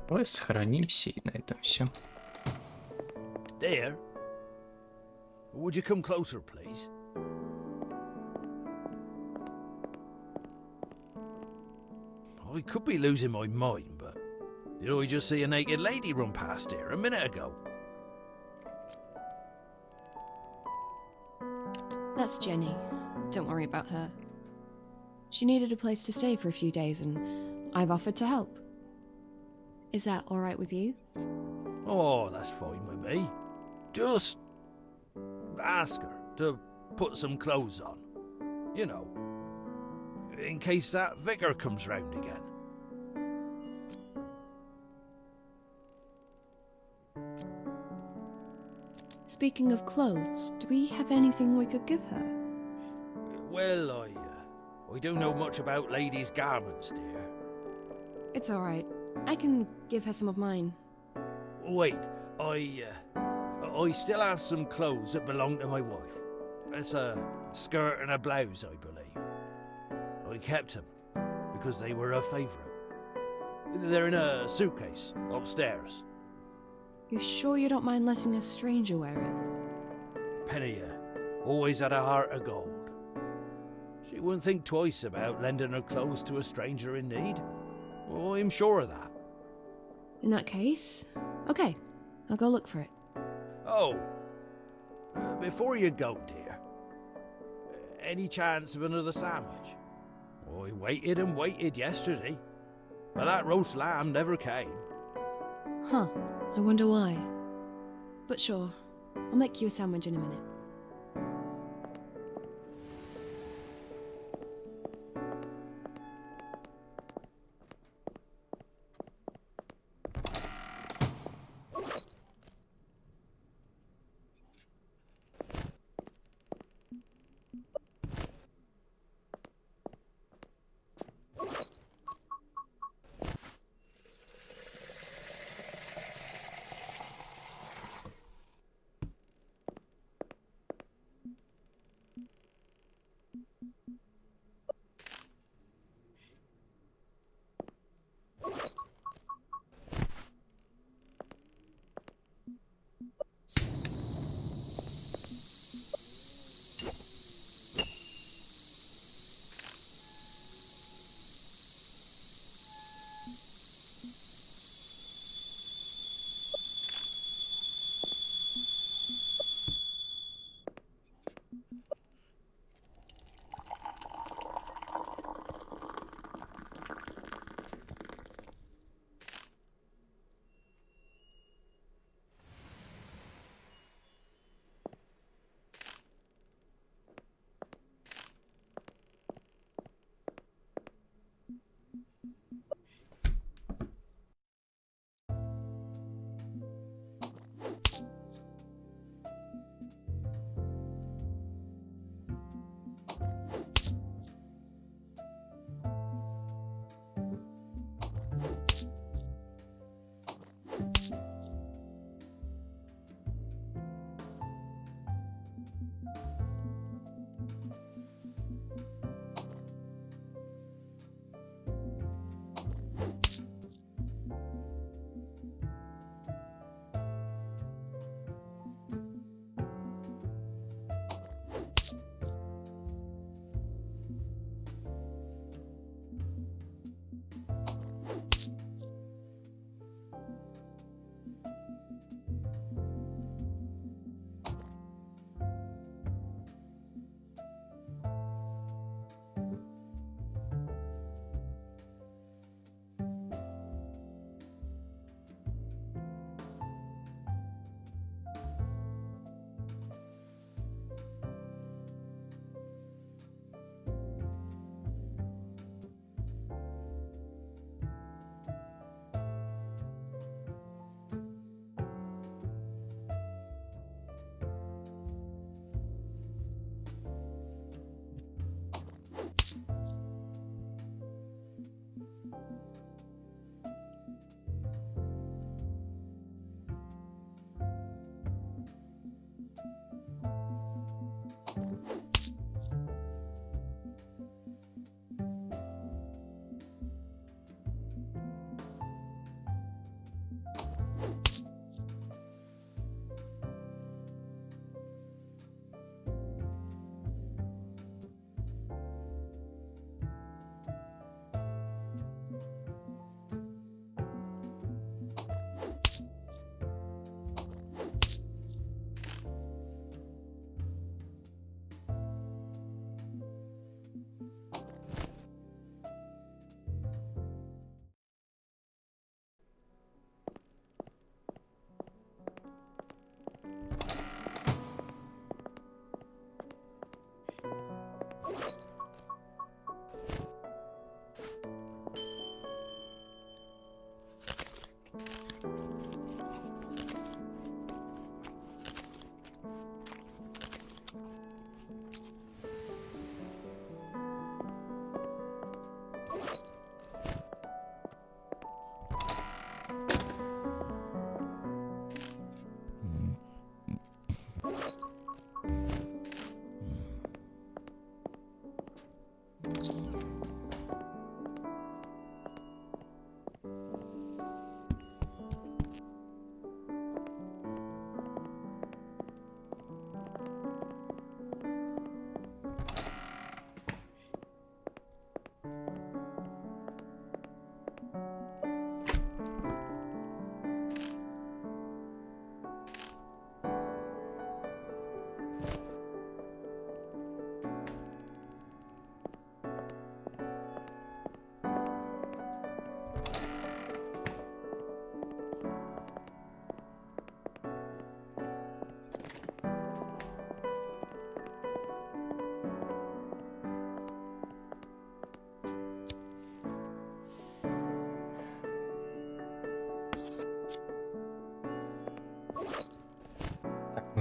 Давай сохранимся и на этом все. Dear, would you come closer, please? I could be losing my mind, but did I just see a naked lady run past here a minute ago? That's Jenny. Don't worry about her. She needed a place to stay for a few days, and I've offered to help. Is that alright with you? Oh, that's fine with me. Just ask her to put some clothes on. You know, in case that vicar comes round again. Speaking of clothes, do we have anything we could give her? Well, I don't know much about ladies' garments, dear. It's alright. I can give her some of mine. Wait, I still have some clothes that belong to my wife. It's a skirt and a blouse, I believe. I kept them because they were her favourite. They're in a suitcase upstairs. You sure you don't mind letting a stranger wear it? Penny always had a heart of gold. She wouldn't think twice about lending her clothes to a stranger in need. Oh, I'm sure of that. In that case, okay, I'll go look for it. Oh, before you go, dear, any chance of another sandwich? Oh, I waited and waited yesterday, but that roast lamb never came. Huh, I wonder why. But sure, I'll make you a sandwich in a minute.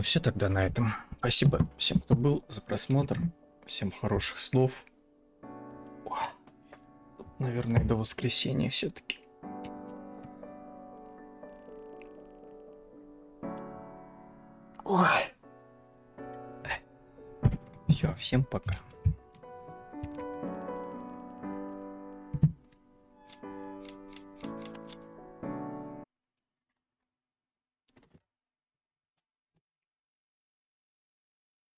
Ну все тогда на этом. Спасибо всем, кто был, за просмотр. Всем хороших снов. Наверное, до воскресенья все-таки. Все, всем пока.